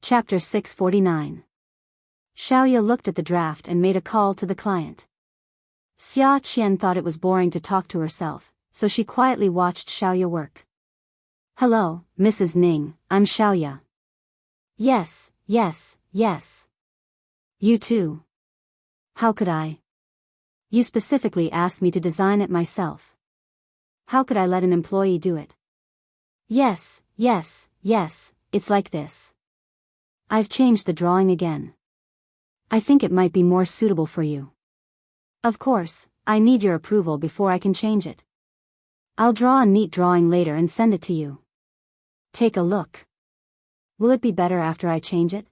Chapter 649. Xiaoya looked at the draft and made a call to the client. Xia Qian thought it was boring to talk to herself, so she quietly watched Xiaoya work. "Hello, Mrs. Ning, I'm Xiaoya." "Yes, yes, yes. You too. How could I? You specifically asked me to design it myself. How could I let an employee do it?" "Yes, yes, yes, it's like this. I've changed the drawing again. I think it might be more suitable for you. Of course, I need your approval before I can change it. I'll draw a neat drawing later and send it to you. Take a look. Will it be better after I change it?"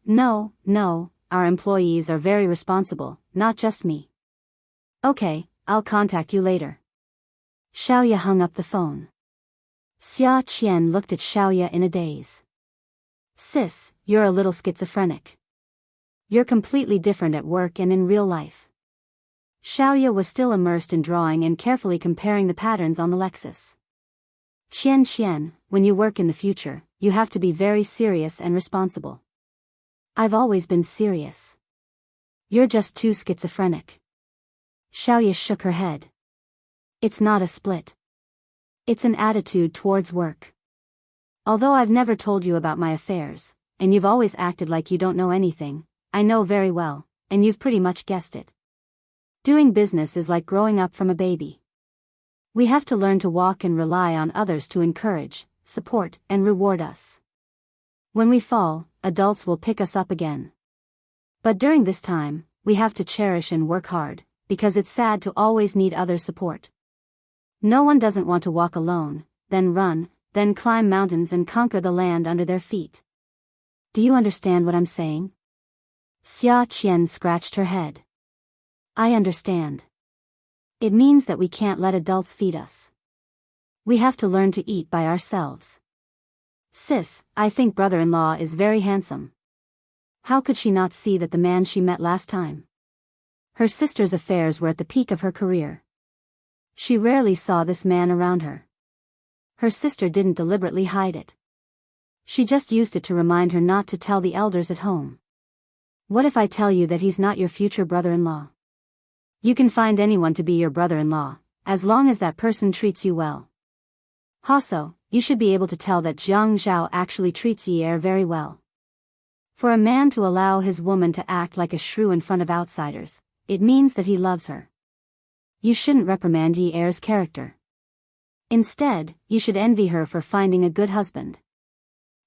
No, our employees are very responsible, not just me. Okay, I'll contact you later." Xiaoya hung up the phone. Xia Qian looked at Xiaoya in a daze. "Sis, you're a little schizophrenic. You're completely different at work and in real life." Xiaoya was still immersed in drawing and carefully comparing the patterns on the Lexus. Qian, when you work in the future, you have to be very serious and responsible." "I've always been serious. You're just too schizophrenic." Xiaoya shook her head. "It's not a split. It's an attitude towards work. Although I've never told you about my affairs, and you've always acted like you don't know anything, I know very well, and you've pretty much guessed it. Doing business is like growing up from a baby. We have to learn to walk and rely on others to encourage, support, and reward us. When we fall, adults will pick us up again. But during this time, we have to cherish and work hard, because it's sad to always need other support. No one doesn't want to walk alone, then run, then climb mountains and conquer the land under their feet. Do you understand what I'm saying?" Xia Qian scratched her head. "I understand. It means that we can't let adults feed us. We have to learn to eat by ourselves. Sis, I think brother-in-law is very handsome. How could she not see that the man she met last time?" Her sister's affairs were at the peak of her career. She rarely saw this man around her. Her sister didn't deliberately hide it. She just used it to remind her not to tell the elders at home. "What if I tell you that he's not your future brother-in-law? You can find anyone to be your brother-in-law, as long as that person treats you well. Also, you should be able to tell that Jiang Zhao actually treats Yi Er very well. For a man to allow his woman to act like a shrew in front of outsiders, it means that he loves her. You shouldn't reprimand Yi Er's character. Instead, you should envy her for finding a good husband.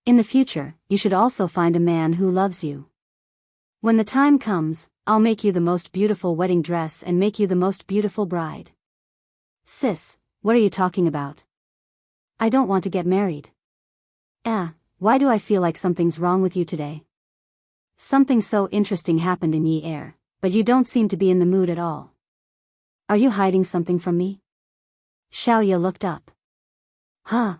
In the future, you should also find a man who loves you. When the time comes, I'll make you the most beautiful wedding dress and make you the most beautiful bride." "Sis, what are you talking about? I don't want to get married." Why do I feel like something's wrong with you today? Something so interesting happened in Yi Er, but you don't seem to be in the mood at all. Are you hiding something from me?" Xiaoya looked up. "Huh?"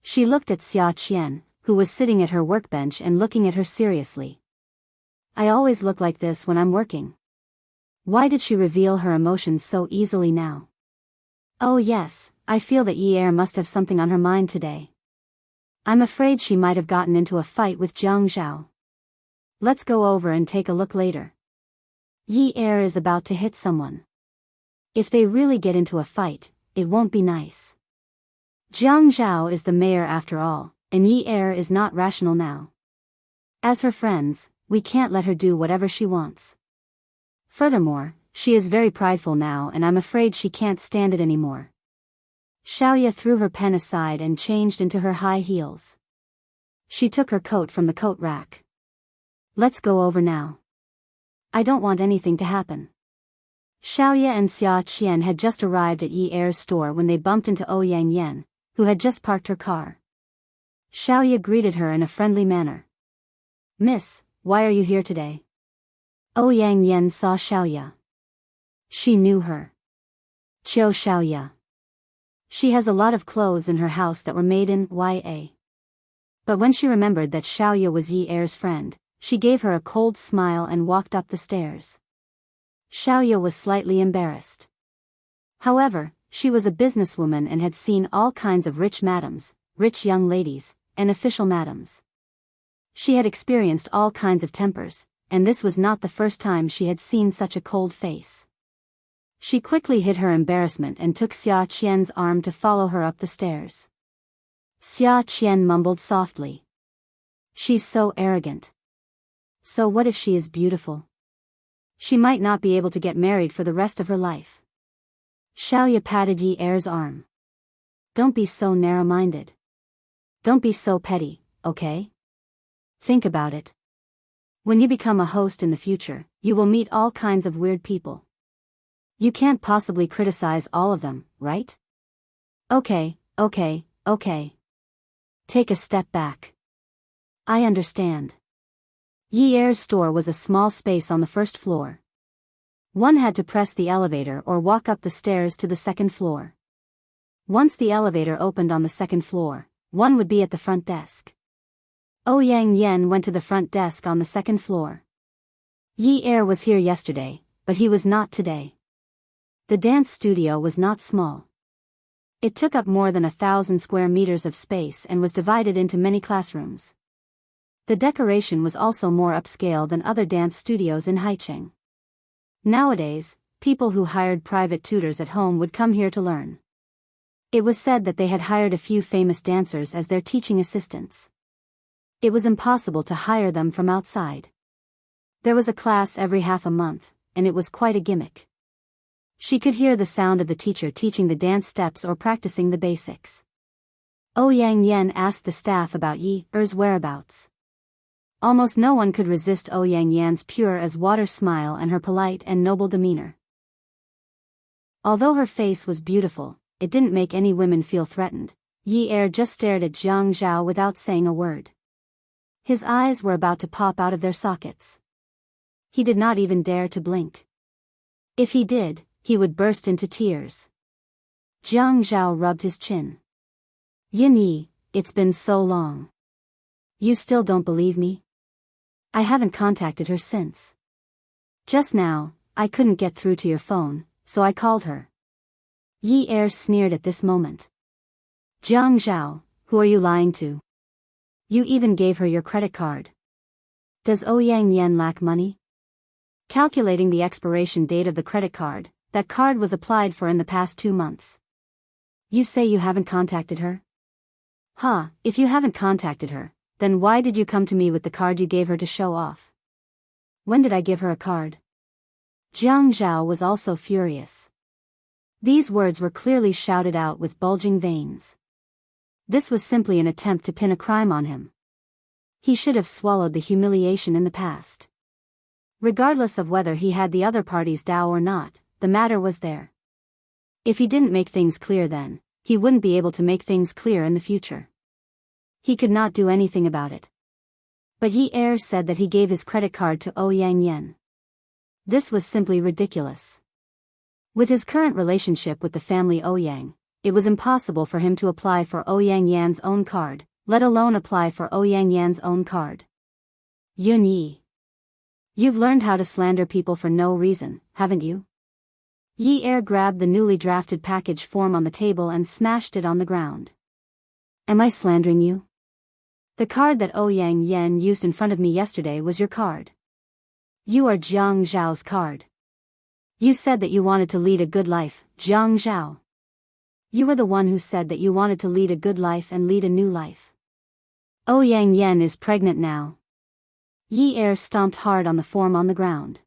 She looked at Xia Qian, who was sitting at her workbench and looking at her seriously. "I always look like this when I'm working." Why did she reveal her emotions so easily now? "Oh yes, I feel that Yi Er must have something on her mind today. I'm afraid she might have gotten into a fight with Jiang Zhao. Let's go over and take a look later. Yi Er is about to hit someone. If they really get into a fight, it won't be nice. Jiang Zhao is the mayor after all, and Yi Er is not rational now. As her friends, we can't let her do whatever she wants. Furthermore, she is very prideful now and I'm afraid she can't stand it anymore." Xiaoya threw her pen aside and changed into her high heels. She took her coat from the coat rack. "Let's go over now. I don't want anything to happen." Xiaoya and Xia Qian had just arrived at Yi Er's store when they bumped into Ouyang Yan, who had just parked her car. Xiaoya greeted her in a friendly manner. "Miss, why are you here today?" Ouyang Yan saw Xiaoya. She knew her. Qiu Xiaoya. She has a lot of clothes in her house that were made in YA. But when she remembered that Xiaoya was Yi Er's friend, she gave her a cold smile and walked up the stairs. Xiaoya was slightly embarrassed. However, she was a businesswoman and had seen all kinds of rich madams, rich young ladies, and official madams. She had experienced all kinds of tempers, and this was not the first time she had seen such a cold face. She quickly hid her embarrassment and took Xia Qian's arm to follow her up the stairs. Xia Qian mumbled softly. She's so arrogant. So what if she is beautiful? She might not be able to get married for the rest of her life. Xiaoya patted Yi Er's arm. Don't be so narrow-minded. Don't be so petty, okay? Think about it. When you become a host in the future, you will meet all kinds of weird people. You can't possibly criticize all of them, right? Okay. Take a step back. I understand. Yi Er's store was a small space on the first floor. One had to press the elevator or walk up the stairs to the second floor. Once the elevator opened on the second floor, one would be at the front desk. Ouyang Yen went to the front desk on the second floor. Yi Er was here yesterday, but he was not today. The dance studio was not small. It took up more than 1,000 square meters of space and was divided into many classrooms. The decoration was also more upscale than other dance studios in Haicheng. Nowadays, people who hired private tutors at home would come here to learn. It was said that they had hired a few famous dancers as their teaching assistants. It was impossible to hire them from outside. There was a class every half a month, and it was quite a gimmick. She could hear the sound of the teacher teaching the dance steps or practicing the basics. Ouyang Yen asked the staff about Yi Er's whereabouts. Almost no one could resist Ouyang Yan's pure as water smile and her polite and noble demeanor. Although her face was beautiful, it didn't make any women feel threatened. Yi Er just stared at Jiang Zhao without saying a word. His eyes were about to pop out of their sockets. He did not even dare to blink. If he did, he would burst into tears. Jiang Zhao rubbed his chin. Yin Yi, it's been so long. You still don't believe me? I haven't contacted her since. Just now, I couldn't get through to your phone, so I called her. Yi Er sneered at this moment. Jiang Zhao, who are you lying to? You even gave her your credit card. Does Ouyang Yen lack money? Calculating the expiration date of the credit card, that card was applied for in the past 2 months. You say you haven't contacted her? If you haven't contacted her, then why did you come to me with the card you gave her to show off? When did I give her a card? Jiang Zhao was also furious. These words were clearly shouted out with bulging veins. This was simply an attempt to pin a crime on him. He should have swallowed the humiliation in the past. Regardless of whether he had the other party's dao or not, the matter was there. If he didn't make things clear then, he wouldn't be able to make things clear in the future. He could not do anything about it. But Yi Er said that he gave his credit card to Ouyang Yen. This was simply ridiculous. With his current relationship with the family Ouyang, it was impossible for him to apply for Ouyang Yan's own card, let alone apply for Ouyang Yan's own card. Yun Yi. You've learned how to slander people for no reason, haven't you? Yi Er grabbed the newly drafted package form on the table and smashed it on the ground. Am I slandering you? The card that Ouyang Yen used in front of me yesterday was your card. You are Jiang Zhao's card. You said that you wanted to lead a good life, Jiang Zhao. You were the one who said that you wanted to lead a good life and lead a new life. Ouyang Yen is pregnant now. Yi Er stomped hard on the form on the ground.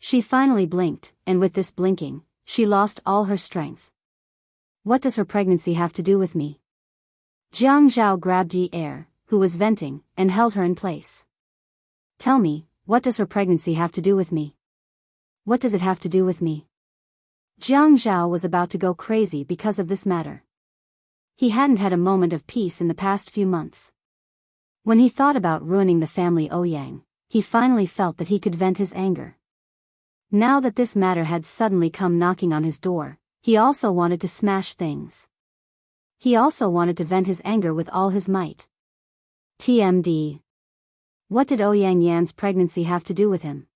She finally blinked, and with this blinking, she lost all her strength. What does her pregnancy have to do with me? Jiang Zhao grabbed Yi Er, who was venting, and held her in place. Tell me, what does her pregnancy have to do with me? What does it have to do with me? Jiang Zhao was about to go crazy because of this matter. He hadn't had a moment of peace in the past few months. When he thought about ruining the family Ouyang, he finally felt that he could vent his anger. Now that this matter had suddenly come knocking on his door, he also wanted to smash things. He also wanted to vent his anger with all his might. TMD. What did Ouyang Yan's pregnancy have to do with him?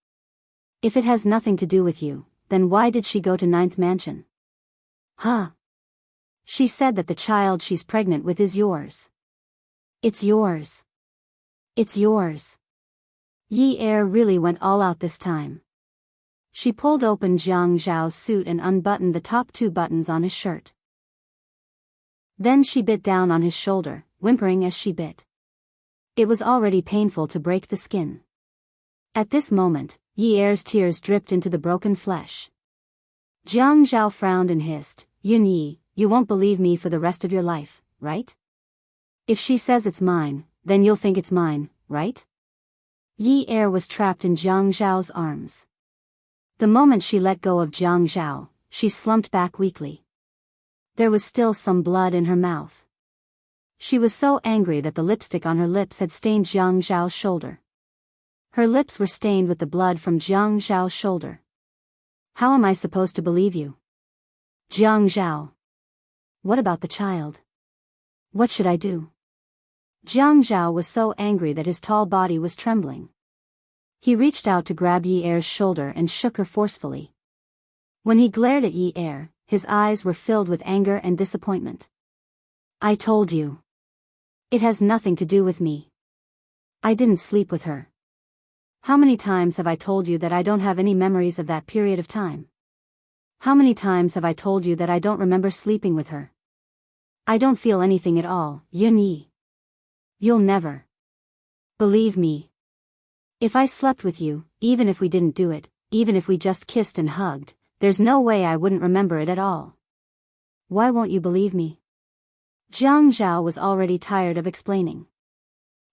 If it has nothing to do with you, then why did she go to 9th Mansion? She said that the child she's pregnant with is yours. It's yours. It's yours. Yi Er really went all out this time. She pulled open Jiang Zhao's suit and unbuttoned the top 2 buttons on his shirt. Then she bit down on his shoulder, whimpering as she bit. It was already painful to break the skin. At this moment, Yi Er's tears dripped into the broken flesh. Jiang Zhao frowned and hissed, "Yun Yi, you won't believe me for the rest of your life, right? If she says it's mine, then you'll think it's mine, right?" Yi Er was trapped in Jiang Zhao's arms. The moment she let go of Jiang Zhao, she slumped back weakly. There was still some blood in her mouth. She was so angry that the lipstick on her lips had stained Jiang Zhao's shoulder. Her lips were stained with the blood from Jiang Zhao's shoulder. "How am I supposed to believe you? Jiang Zhao. What about the child? What should I do?" Jiang Zhao was so angry that his tall body was trembling. He reached out to grab Yi Er's shoulder and shook her forcefully. When he glared at Yi Er, his eyes were filled with anger and disappointment. "I told you. It has nothing to do with me. I didn't sleep with her. How many times have I told you that I don't have any memories of that period of time? How many times have I told you that I don't remember sleeping with her? I don't feel anything at all, Yun Yi. You'll never believe me. If I slept with you, even if we didn't do it, even if we just kissed and hugged, there's no way I wouldn't remember it at all. Why won't you believe me?" Jiang Zhao was already tired of explaining.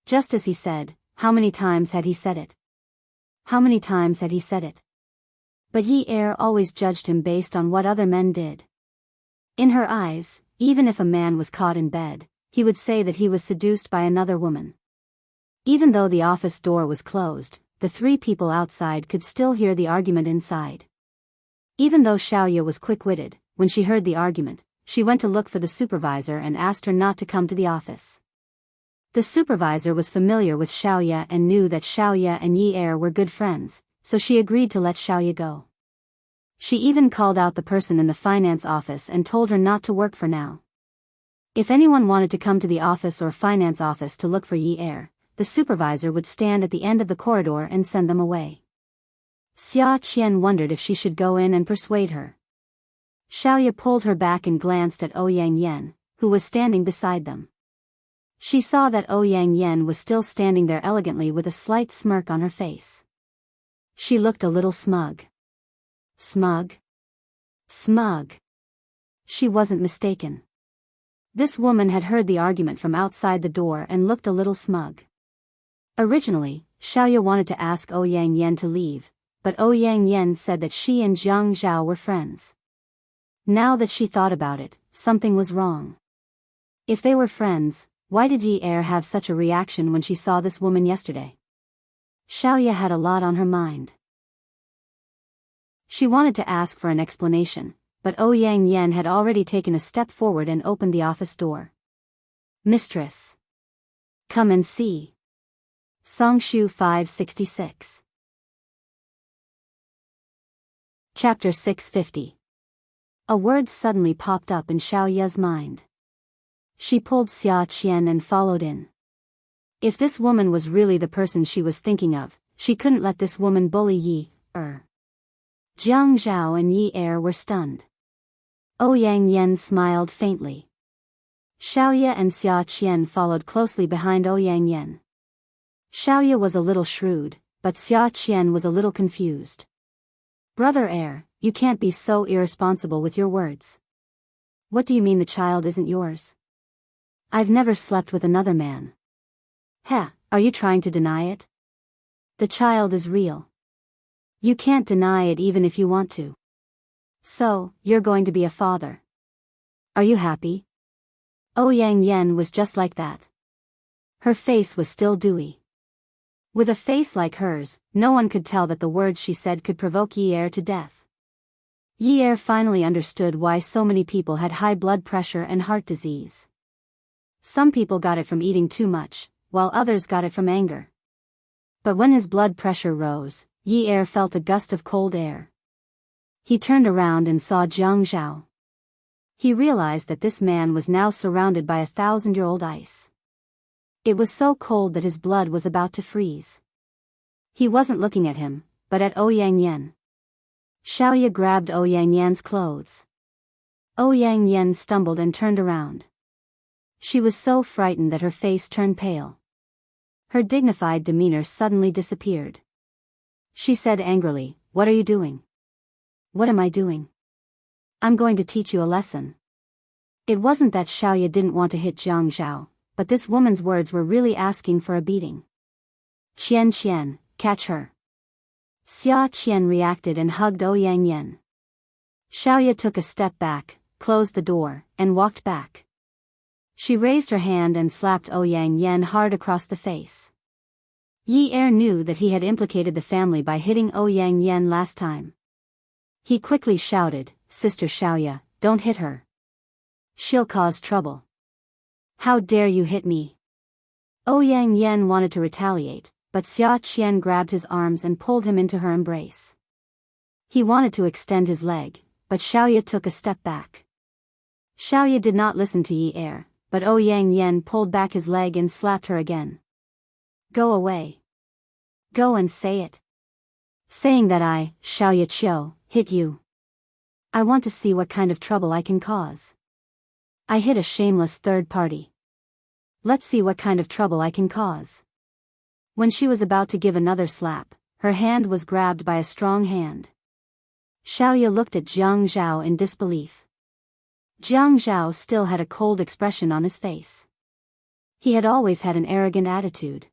Just as he said, how many times had he said it? How many times had he said it? But Yi Er always judged him based on what other men did. In her eyes, even if a man was caught in bed, he would say that he was seduced by another woman. Even though the office door was closed, the 3 people outside could still hear the argument inside. Even though Xiaoya was quick-witted, when she heard the argument, she went to look for the supervisor and asked her not to come to the office. The supervisor was familiar with Xiaoya and knew that Xiaoya and Yi Er were good friends, so she agreed to let Xiaoya go. She even called out the person in the finance office and told her not to work for now. If anyone wanted to come to the office or finance office to look for Yi Er, the supervisor would stand at the end of the corridor and send them away. Xia Qian wondered if she should go in and persuade her. Xiaoya pulled her back and glanced at Ouyang Yan, who was standing beside them. She saw that Ouyang Yan was still standing there elegantly with a slight smirk on her face. She looked a little smug. Smug? Smug. She wasn't mistaken. This woman had heard the argument from outside the door and looked a little smug. Originally, Xiaoya wanted to ask Ouyang Yan to leave, but Ouyang Yan said that she and Jiang Zhao were friends. Now that she thought about it, something was wrong. If they were friends, why did Yi Er have such a reaction when she saw this woman yesterday? Xiaoya had a lot on her mind. She wanted to ask for an explanation, but Ouyang Yan had already taken a step forward and opened the office door. "Mistress. Come and see." Songshu 566. Chapter 650. A word suddenly popped up in Xiaoya's mind. She pulled Xia Qian and followed in. If this woman was really the person she was thinking of, she couldn't let this woman bully Yi Er. Jiang Zhao and Yi Er were stunned. Ouyang Yan smiled faintly. Xiaoya and Xia Qian followed closely behind Ouyang Yan. Xiaoya was a little shrewd, but Xia Qian was a little confused. "Brother Er, you can't be so irresponsible with your words. What do you mean the child isn't yours? I've never slept with another man. Heh, are you trying to deny it? The child is real. You can't deny it even if you want to. So, you're going to be a father. Are you happy?" Ouyang Yan was just like that. Her face was still dewy. With a face like hers, no one could tell that the words she said could provoke Yi Er to death. Yi Er finally understood why so many people had high blood pressure and heart disease. Some people got it from eating too much, while others got it from anger. But when his blood pressure rose, Yi Er felt a gust of cold air. He turned around and saw Jiang Zhao. He realized that this man was now surrounded by 1,000-year-old ice. It was so cold that his blood was about to freeze. He wasn't looking at him, but at Ouyang Yen. Xiaoya grabbed Ouyang Yan's clothes. Ouyang Yen stumbled and turned around. She was so frightened that her face turned pale. Her dignified demeanor suddenly disappeared. She said angrily, "What are you doing?" "What am I doing? I'm going to teach you a lesson." It wasn't that Xiaoya didn't want to hit Jiang Zhao, but this woman's words were really asking for a beating. "Qian, catch her." Xia Qian reacted and hugged Ouyang Yen. Xiaoya took a step back, closed the door, and walked back. She raised her hand and slapped Ouyang Yen hard across the face. Yi Er knew that he had implicated the family by hitting Ouyang Yen last time. He quickly shouted, "Sister Xiaoya, don't hit her. She'll cause trouble." "How dare you hit me?" Ouyang Yen wanted to retaliate, but Xia Qian grabbed his arms and pulled him into her embrace. He wanted to extend his leg, but Xiaoya took a step back. Xiaoya did not listen to Yi Er, but Ouyang Yen pulled back his leg and slapped her again. "Go away. Go and say it. Saying that I, Xiaoya Qiu, hit you. I want to see what kind of trouble I can cause. I hit a shameless third party. Let's see what kind of trouble I can cause." When she was about to give another slap, her hand was grabbed by a strong hand. Xiaoya looked at Jiang Zhao in disbelief. Jiang Zhao still had a cold expression on his face. He had always had an arrogant attitude.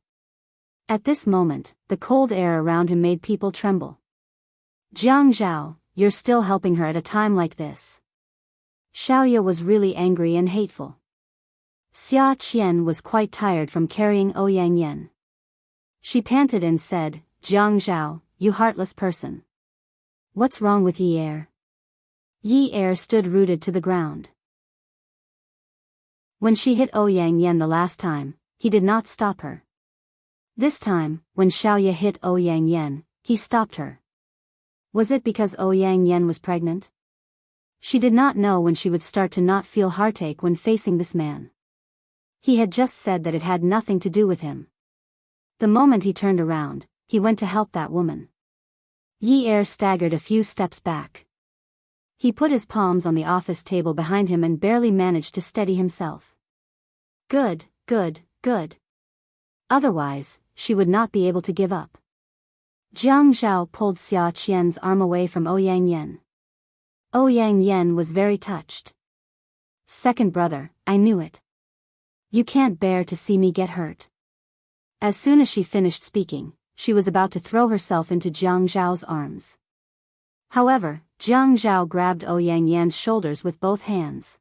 At this moment, the cold air around him made people tremble. "Jiang Zhao, you're still helping her at a time like this." Xiaoya was really angry and hateful. Xia Qian was quite tired from carrying Ouyang Yen. She panted and said, "Jiang Zhao, you heartless person. What's wrong with Yi Er?" Yi Er stood rooted to the ground. When she hit Ouyang Yen the last time, he did not stop her. This time, when Xiaoya hit Ouyang Yen, he stopped her. Was it because Ouyang Yen was pregnant? She did not know when she would start to not feel heartache when facing this man. He had just said that it had nothing to do with him. The moment he turned around, he went to help that woman. Yi Er staggered a few steps back. He put his palms on the office table behind him and barely managed to steady himself. Good. Otherwise, she would not be able to give up. Jiang Zhao pulled Xia Qian's arm away from Ouyang Yen. Ouyang Yen was very touched. "Second brother, I knew it. You can't bear to see me get hurt." As soon as she finished speaking, she was about to throw herself into Jiang Zhao's arms. However, Jiang Zhao grabbed Ouyang Yan's shoulders with both hands.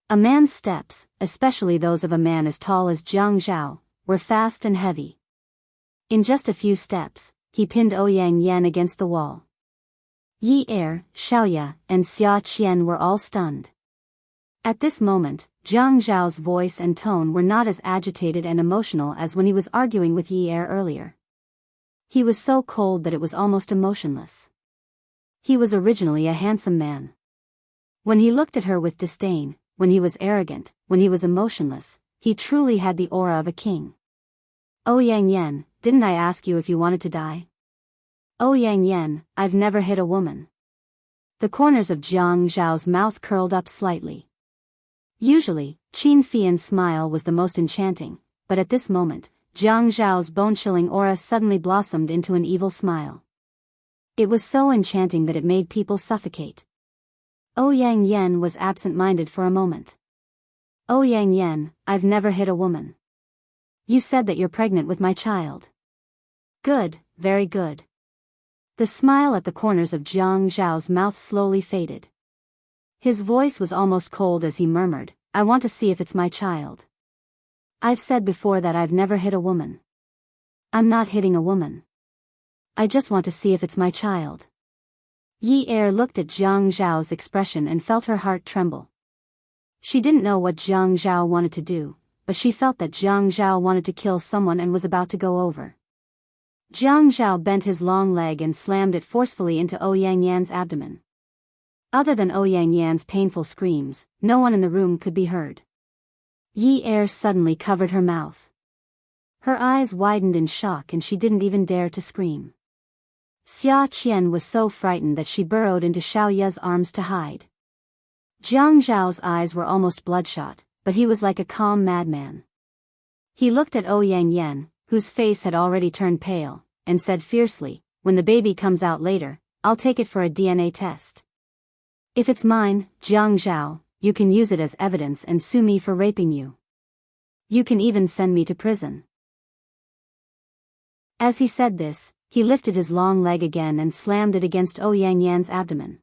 A man's steps, especially those of a man as tall as Jiang Zhao, were fast and heavy. In just a few steps, he pinned Ouyang Yen against the wall. Yi Er, Xiaoya, and Xia Qian were all stunned. At this moment, Jiang Zhao's voice and tone were not as agitated and emotional as when he was arguing with Yi Er earlier. He was so cold that it was almost emotionless. He was originally a handsome man. When he looked at her with disdain, when he was arrogant, when he was emotionless, he truly had the aura of a king. "Ouyang Yen, didn't I ask you if you wanted to die?" "Ouyang Yen, I've never hit a woman." The corners of Jiang Zhao's mouth curled up slightly. Usually, Qin Fian's smile was the most enchanting, but at this moment, Jiang Zhao's bone-chilling aura suddenly blossomed into an evil smile. It was so enchanting that it made people suffocate. Ouyang Yen was absent-minded for a moment. "Ouyang Yen, I've never hit a woman. You said that you're pregnant with my child." "Good, very good." The smile at the corners of Jiang Zhao's mouth slowly faded. His voice was almost cold as he murmured, "I want to see if it's my child. I've said before that I've never hit a woman. I'm not hitting a woman. I just want to see if it's my child." Yi Er looked at Jiang Zhao's expression and felt her heart tremble. She didn't know what Jiang Zhao wanted to do, but she felt that Jiang Zhao wanted to kill someone and was about to go over. Jiang Zhao bent his long leg and slammed it forcefully into Ouyang Yan's abdomen. Other than Ouyang Yan's painful screams, no one in the room could be heard. Yi Er suddenly covered her mouth. Her eyes widened in shock and she didn't even dare to scream. Xia Qian was so frightened that she burrowed into Xiaoya's arms to hide. Jiang Zhao's eyes were almost bloodshot, but he was like a calm madman. He looked at Ouyang Yan, whose face had already turned pale, and said fiercely, "When the baby comes out later, I'll take it for a DNA test. If it's mine, Jiang Zhao, you can use it as evidence and sue me for raping you. You can even send me to prison." As he said this, he lifted his long leg again and slammed it against Ouyang Yan's abdomen.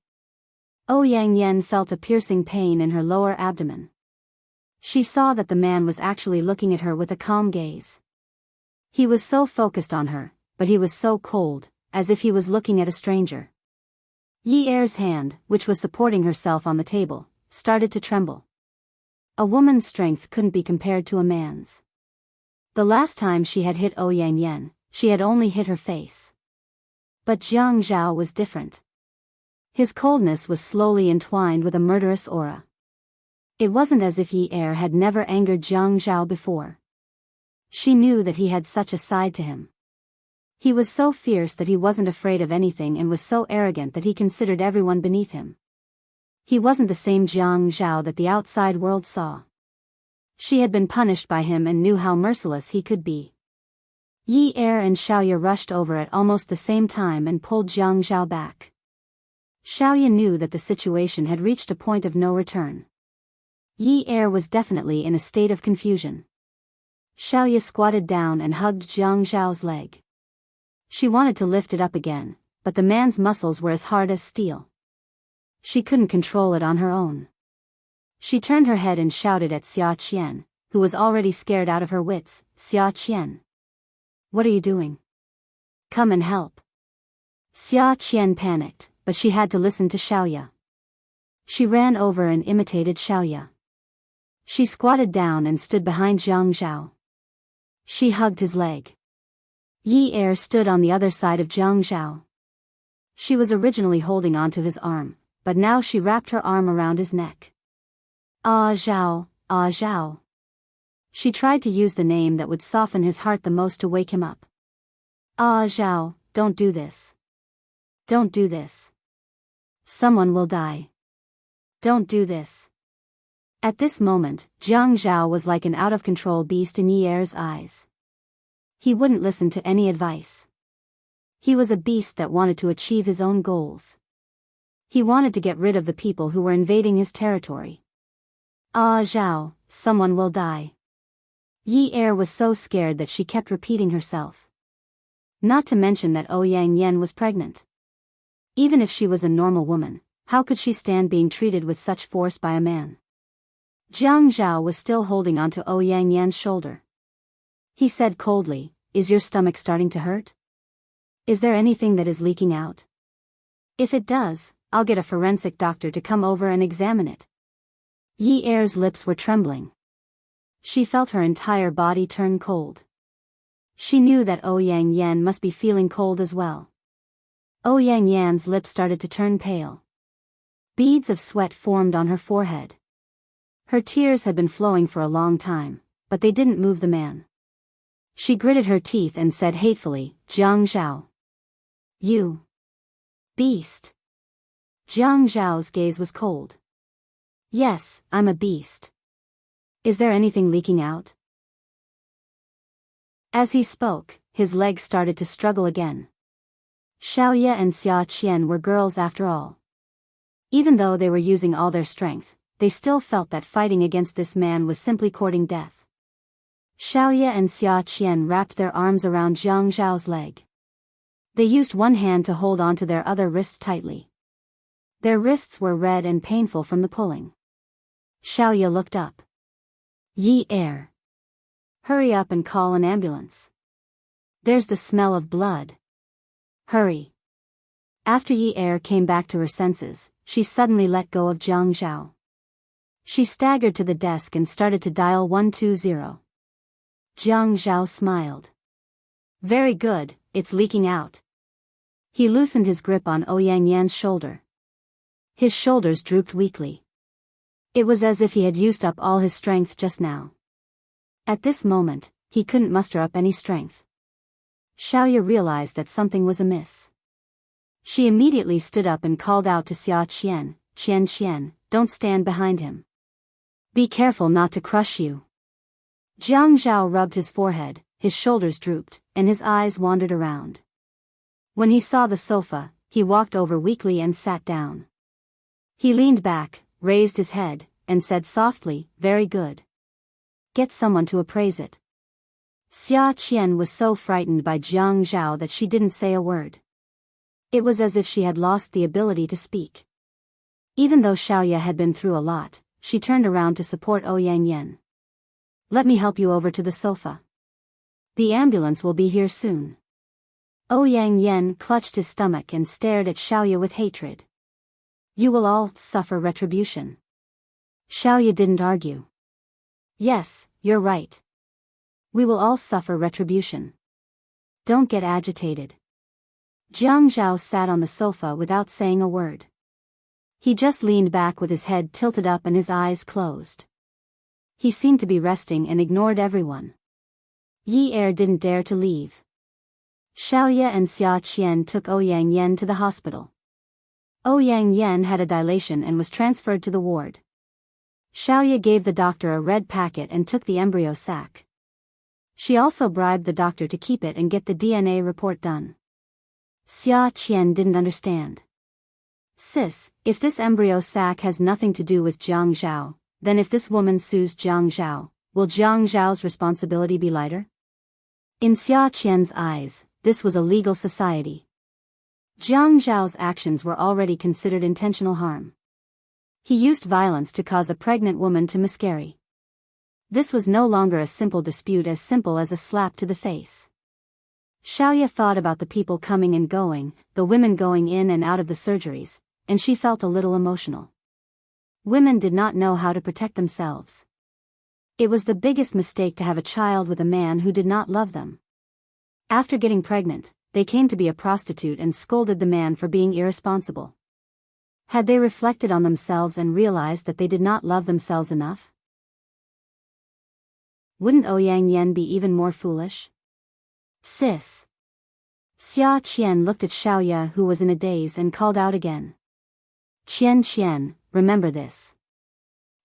Ouyang Yan felt a piercing pain in her lower abdomen. She saw that the man was actually looking at her with a calm gaze. He was so focused on her, but he was so cold, as if he was looking at a stranger. Yi Er's hand, which was supporting herself on the table, started to tremble. A woman's strength couldn't be compared to a man's. The last time she had hit Ouyang Yan, she had only hit her face. But Jiang Zhao was different. His coldness was slowly entwined with a murderous aura. It wasn't as if Yi Er had never angered Jiang Zhao before. She knew that he had such a side to him. He was so fierce that he wasn't afraid of anything and was so arrogant that he considered everyone beneath him. He wasn't the same Jiang Zhao that the outside world saw. She had been punished by him and knew how merciless he could be. Yi Er and Xiaoya rushed over at almost the same time and pulled Jiang Zhao back. Xiaoya knew that the situation had reached a point of no return. Yi Er was definitely in a state of confusion. Xiaoya squatted down and hugged Jiang Zhao's leg. She wanted to lift it up again, but the man's muscles were as hard as steel. She couldn't control it on her own. She turned her head and shouted at Xia Qian, who was already scared out of her wits, "Xia Qian. What are you doing? Come and help." Xia Qian panicked, but she had to listen to Xiaoya. She ran over and imitated Xiaoya. She squatted down and stood behind Jiang Zhao. She hugged his leg. Yi Er stood on the other side of Jiang Zhao. She was originally holding onto his arm, but now she wrapped her arm around his neck. "Ah Zhao, ah Zhao." She tried to use the name that would soften his heart the most to wake him up. "Ah Zhao, don't do this. Don't do this. Someone will die. Don't do this." At this moment, Jiang Zhao was like an out-of-control beast in Yi Er's eyes. He wouldn't listen to any advice. He was a beast that wanted to achieve his own goals. He wanted to get rid of the people who were invading his territory. "Ah Zhao, someone will die." Yi Er was so scared that she kept repeating herself. Not to mention that Ouyang Yan was pregnant. Even if she was a normal woman, how could she stand being treated with such force by a man? Jiang Zhao was still holding onto Ouyang Yan's shoulder. He said coldly, "Is your stomach starting to hurt? Is there anything that is leaking out? If it does, I'll get a forensic doctor to come over and examine it." Yi Er's lips were trembling. She felt her entire body turn cold. She knew that Ouyang Yan must be feeling cold as well. Ouyang Yan's lips started to turn pale. Beads of sweat formed on her forehead. Her tears had been flowing for a long time, but they didn't move the man. She gritted her teeth and said hatefully, "Jiang Zhao. You beast." Jiang Zhao's gaze was cold. "Yes, I'm a beast. Is there anything leaking out?" As he spoke, his legs started to struggle again. Xiaoya and Xia Qian were girls after all. Even though they were using all their strength, they still felt that fighting against this man was simply courting death. Xiaoya and Xia Qian wrapped their arms around Jiang Zhao's leg. They used one hand to hold onto their other wrist tightly. Their wrists were red and painful from the pulling. Xiaoya looked up. "Yi Er. Hurry up and call an ambulance. There's the smell of blood. Hurry." After Yi Er came back to her senses, she suddenly let go of Jiang Zhao. She staggered to the desk and started to dial 120. Jiang Zhao smiled. "Very good, it's leaking out." He loosened his grip on Ouyang Yan's shoulder. His shoulders drooped weakly. It was as if he had used up all his strength just now. At this moment, he couldn't muster up any strength. Xiaoya realized that something was amiss. She immediately stood up and called out to Xia Qian, Qian, don't stand behind him. Be careful not to crush you. Jiang Zhao rubbed his forehead, his shoulders drooped, and his eyes wandered around. When he saw the sofa, he walked over weakly and sat down. He leaned back, raised his head, and said softly, very good. Get someone to appraise it. Xia Qian was so frightened by Jiang Zhao that she didn't say a word. It was as if she had lost the ability to speak. Even though Xiaoya had been through a lot, she turned around to support Ouyang Yan. Let me help you over to the sofa. The ambulance will be here soon. Ouyang Yan clutched his stomach and stared at Xiaoya with hatred. You will all suffer retribution. Xiaoya didn't argue. Yes, you're right. We will all suffer retribution. Don't get agitated. Jiang Zhao sat on the sofa without saying a word. He just leaned back with his head tilted up and his eyes closed. He seemed to be resting and ignored everyone. Yi Er didn't dare to leave. Xiaoya and Xia Qian took Ouyang Yan to the hospital. Ouyang Yan had a dilation and was transferred to the ward. Xiaoya gave the doctor a red packet and took the embryo sac. She also bribed the doctor to keep it and get the DNA report done. Xia Qian didn't understand. Sis, if this embryo sac has nothing to do with Jiang Zhao, then if this woman sues Jiang Zhao, will Jiang Zhao's responsibility be lighter? In Xia Qian's eyes, this was a legal society. Jiang Zhao's actions were already considered intentional harm. He used violence to cause a pregnant woman to miscarry. This was no longer a simple dispute as simple as a slap to the face. Xiaoya thought about the people coming and going, the women going in and out of the surgeries, and she felt a little emotional. Women did not know how to protect themselves. It was the biggest mistake to have a child with a man who did not love them. After getting pregnant, they came to be a prostitute and scolded the man for being irresponsible. Had they reflected on themselves and realized that they did not love themselves enough? Wouldn't Ouyang Yan be even more foolish? Sis. Xia Qian looked at Xiaoya who was in a daze and called out again. Qian, remember this.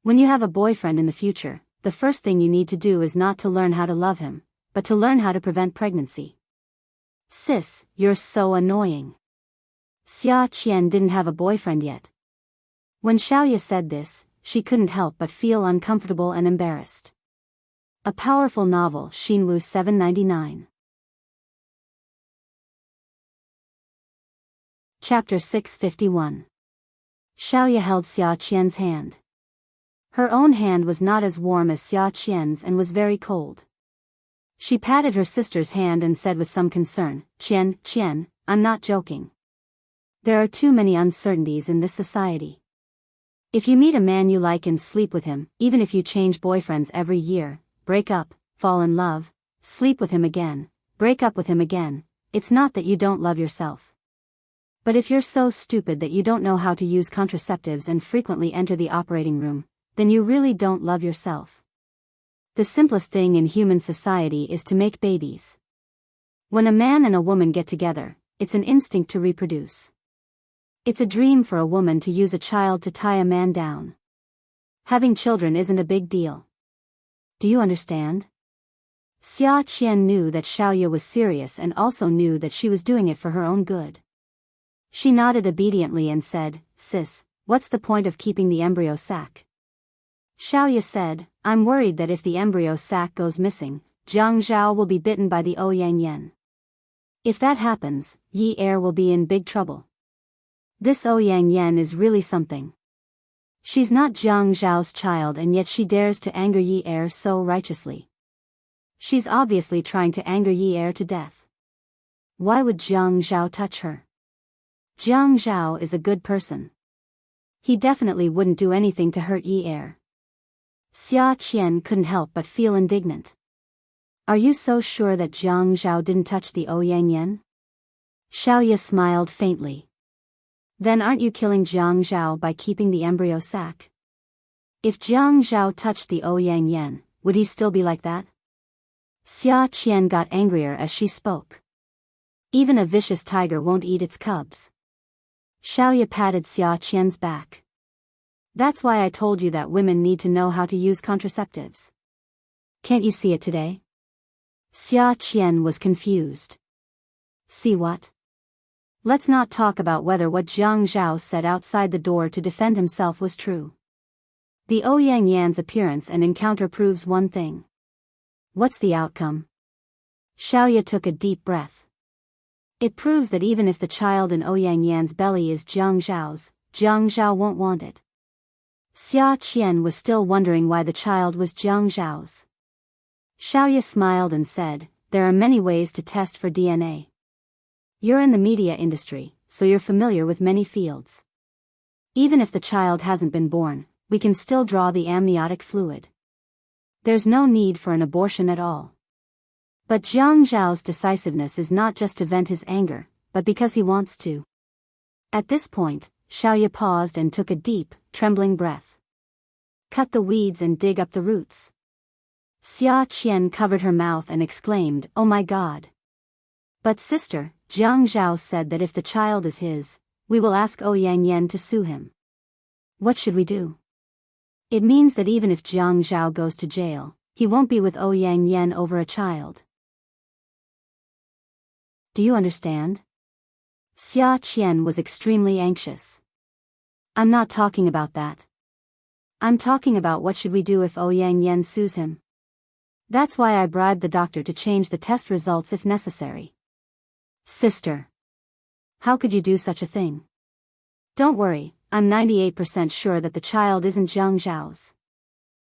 When you have a boyfriend in the future, the first thing you need to do is not to learn how to love him, but to learn how to prevent pregnancy. Sis, you're so annoying. Xia Qian didn't have a boyfriend yet. When Xiaoya said this, she couldn't help but feel uncomfortable and embarrassed. A powerful novel, Xinwu 799. Chapter 651. Xiaoya held Xia Qian's hand. Her own hand was not as warm as Xia Qian's and was very cold. She patted her sister's hand and said with some concern, Qian, I'm not joking. There are too many uncertainties in this society. If you meet a man you like and sleep with him, even if you change boyfriends every year, break up, fall in love, sleep with him again, break up with him again, it's not that you don't love yourself. But if you're so stupid that you don't know how to use contraceptives and frequently enter the operating room, then you really don't love yourself. The simplest thing in human society is to make babies. When a man and a woman get together, it's an instinct to reproduce. It's a dream for a woman to use a child to tie a man down. Having children isn't a big deal. Do you understand? Xia Qian knew that Xiaoya was serious and also knew that she was doing it for her own good. She nodded obediently and said, Sis, what's the point of keeping the embryo sac? Xiaoya said, I'm worried that if the embryo sac goes missing, Jiang Zhao will be bitten by the Ouyang Yan. If that happens, Yi Er will be in big trouble. This Ouyang Yan is really something. She's not Jiang Zhao's child and yet she dares to anger Yi Er so righteously. She's obviously trying to anger Yi Er to death. Why would Jiang Zhao touch her? Jiang Zhao is a good person. He definitely wouldn't do anything to hurt Yi Er. Xia Qian couldn't help but feel indignant. Are you so sure that Jiang Zhao didn't touch the Ouyang Yan? Xiaoya smiled faintly. Then aren't you killing Jiang Zhao by keeping the embryo sac? If Jiang Zhao touched the Ouyang Yan, would he still be like that? Xia Qian got angrier as she spoke. Even a vicious tiger won't eat its cubs. Xiaoya patted Xia Qian's back. That's why I told you that women need to know how to use contraceptives. Can't you see it today? Xia Qian was confused. See what? Let's not talk about whether what Jiang Zhao said outside the door to defend himself was true. The Ouyang Yan's appearance and encounter proves one thing. What's the outcome? Xiaoya took a deep breath. It proves that even if the child in Ouyang Yan's belly is Jiang Zhao's, Jiang Zhao won't want it. Xia Qian was still wondering why the child was Jiang Zhao's. Xiaoya smiled and said, there are many ways to test for DNA. You're in the media industry, so you're familiar with many fields. Even if the child hasn't been born, we can still draw the amniotic fluid. There's no need for an abortion at all. But Jiang Zhao's decisiveness is not just to vent his anger, but because he wants to. At this point, Xiaoya paused and took a deep, trembling breath. Cut the weeds and dig up the roots. Xia Qian covered her mouth and exclaimed, oh my God. But sister, Jiang Zhao said that if the child is his, we will ask Ouyang Yan to sue him. What should we do? It means that even if Jiang Zhao goes to jail, he won't be with Ouyang Yan over a child. Do you understand? Xia Qian was extremely anxious. I'm not talking about that. I'm talking about what should we do if Ouyang Yan sues him. That's why I bribed the doctor to change the test results if necessary. Sister. How could you do such a thing? Don't worry, I'm 98% sure that the child isn't Jiang Zhao's.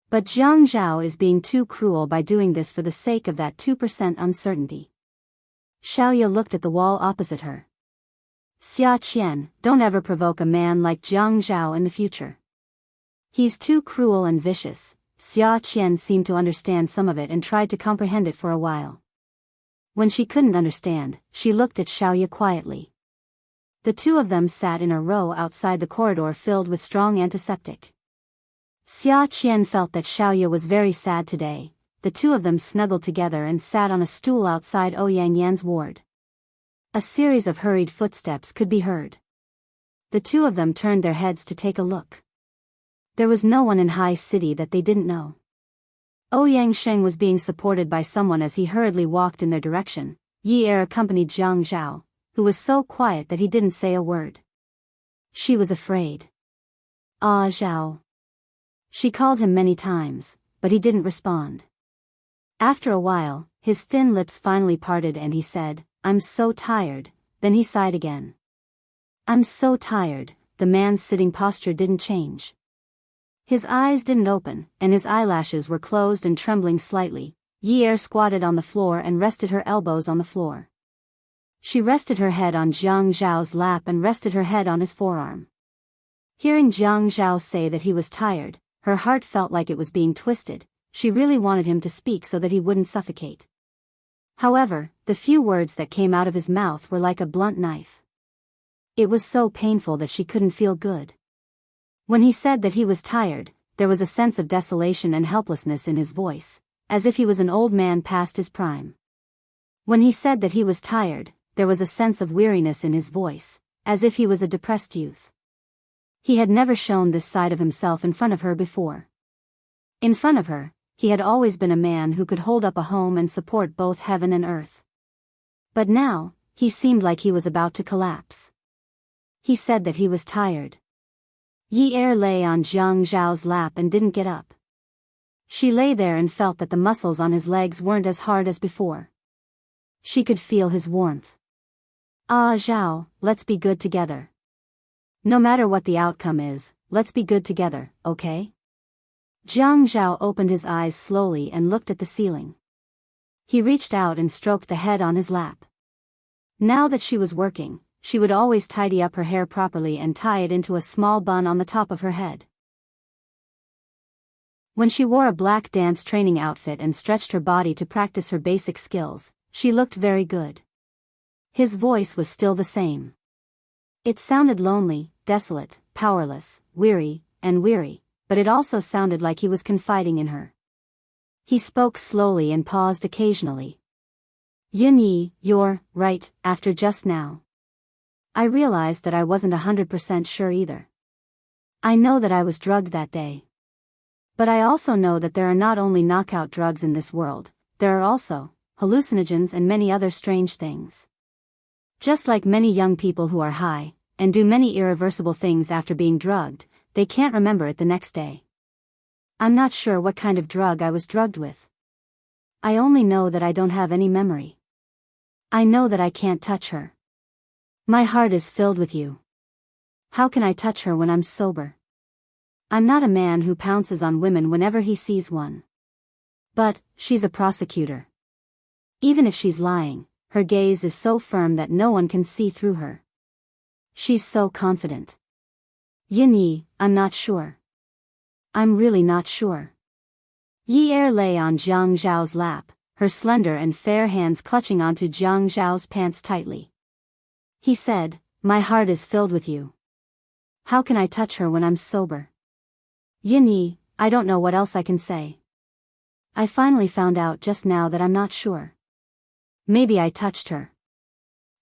But Jiang Zhao is being too cruel by doing this for the sake of that 2% uncertainty. Xiaoya looked at the wall opposite her. Xia Qian, don't ever provoke a man like Jiang Zhao in the future. He's too cruel and vicious. Xia Qian seemed to understand some of it and tried to comprehend it for a while. When she couldn't understand, she looked at Xiaoya quietly. The two of them sat in a row outside the corridor filled with strong antiseptic. Xia Qian felt that Xiaoya was very sad today. The two of them snuggled together and sat on a stool outside Ouyang Yan's ward. A series of hurried footsteps could be heard. The two of them turned their heads to take a look. There was no one in High City that they didn't know. Ouyang Sheng was being supported by someone as he hurriedly walked in their direction. Yi Er accompanied Jiang Zhao, who was so quiet that he didn't say a word. She was afraid. Ah Zhao. She called him many times, but he didn't respond. After a while, his thin lips finally parted and he said, I'm so tired, then he sighed again. I'm so tired. The man's sitting posture didn't change. His eyes didn't open, and his eyelashes were closed and trembling slightly. Yi Er squatted on the floor and rested her elbows on the floor. She rested her head on Jiang Zhao's lap and rested her head on his forearm. Hearing Jiang Zhao say that he was tired, her heart felt like it was being twisted. She really wanted him to speak so that he wouldn't suffocate. However, the few words that came out of his mouth were like a blunt knife. It was so painful that she couldn't feel good. When he said that he was tired, there was a sense of desolation and helplessness in his voice, as if he was an old man past his prime. When he said that he was tired, there was a sense of weariness in his voice, as if he was a depressed youth. He had never shown this side of himself in front of her before. In front of her, he had always been a man who could hold up a home and support both heaven and earth. But now, he seemed like he was about to collapse. He said that he was tired. Yi Er lay on Jiang Zhao's lap and didn't get up. She lay there and felt that the muscles on his legs weren't as hard as before. She could feel his warmth. Ah Zhao, let's be good together. No matter what the outcome is, let's be good together, okay? Jiang Zhao opened his eyes slowly and looked at the ceiling. He reached out and stroked the head on his lap. Now that she was working, she would always tidy up her hair properly and tie it into a small bun on the top of her head. When she wore a black dance training outfit and stretched her body to practice her basic skills, she looked very good. His voice was still the same. It sounded lonely, desolate, powerless, weary, but it also sounded like he was confiding in her. He spoke slowly and paused occasionally. Yin Yi, you're right, after just now. I realized that I wasn't 100% sure either. I know that I was drugged that day. But I also know that there are not only knockout drugs in this world, there are also hallucinogens and many other strange things. Just like many young people who are high, and do many irreversible things after being drugged, they can't remember it the next day. I'm not sure what kind of drug I was drugged with. I only know that I don't have any memory. I know that I can't touch her. My heart is filled with you. How can I touch her when I'm sober? I'm not a man who pounces on women whenever he sees one. But, she's a prosecutor. Even if she's lying, her gaze is so firm that no one can see through her. She's so confident. Yin Yi, I'm not sure. I'm really not sure. Yi Er lay on Jiang Zhao's lap, her slender and fair hands clutching onto Jiang Zhao's pants tightly. He said, my heart is filled with you. How can I touch her when I'm sober? Yin Yi, I don't know what else I can say. I finally found out just now that I'm not sure. Maybe I touched her.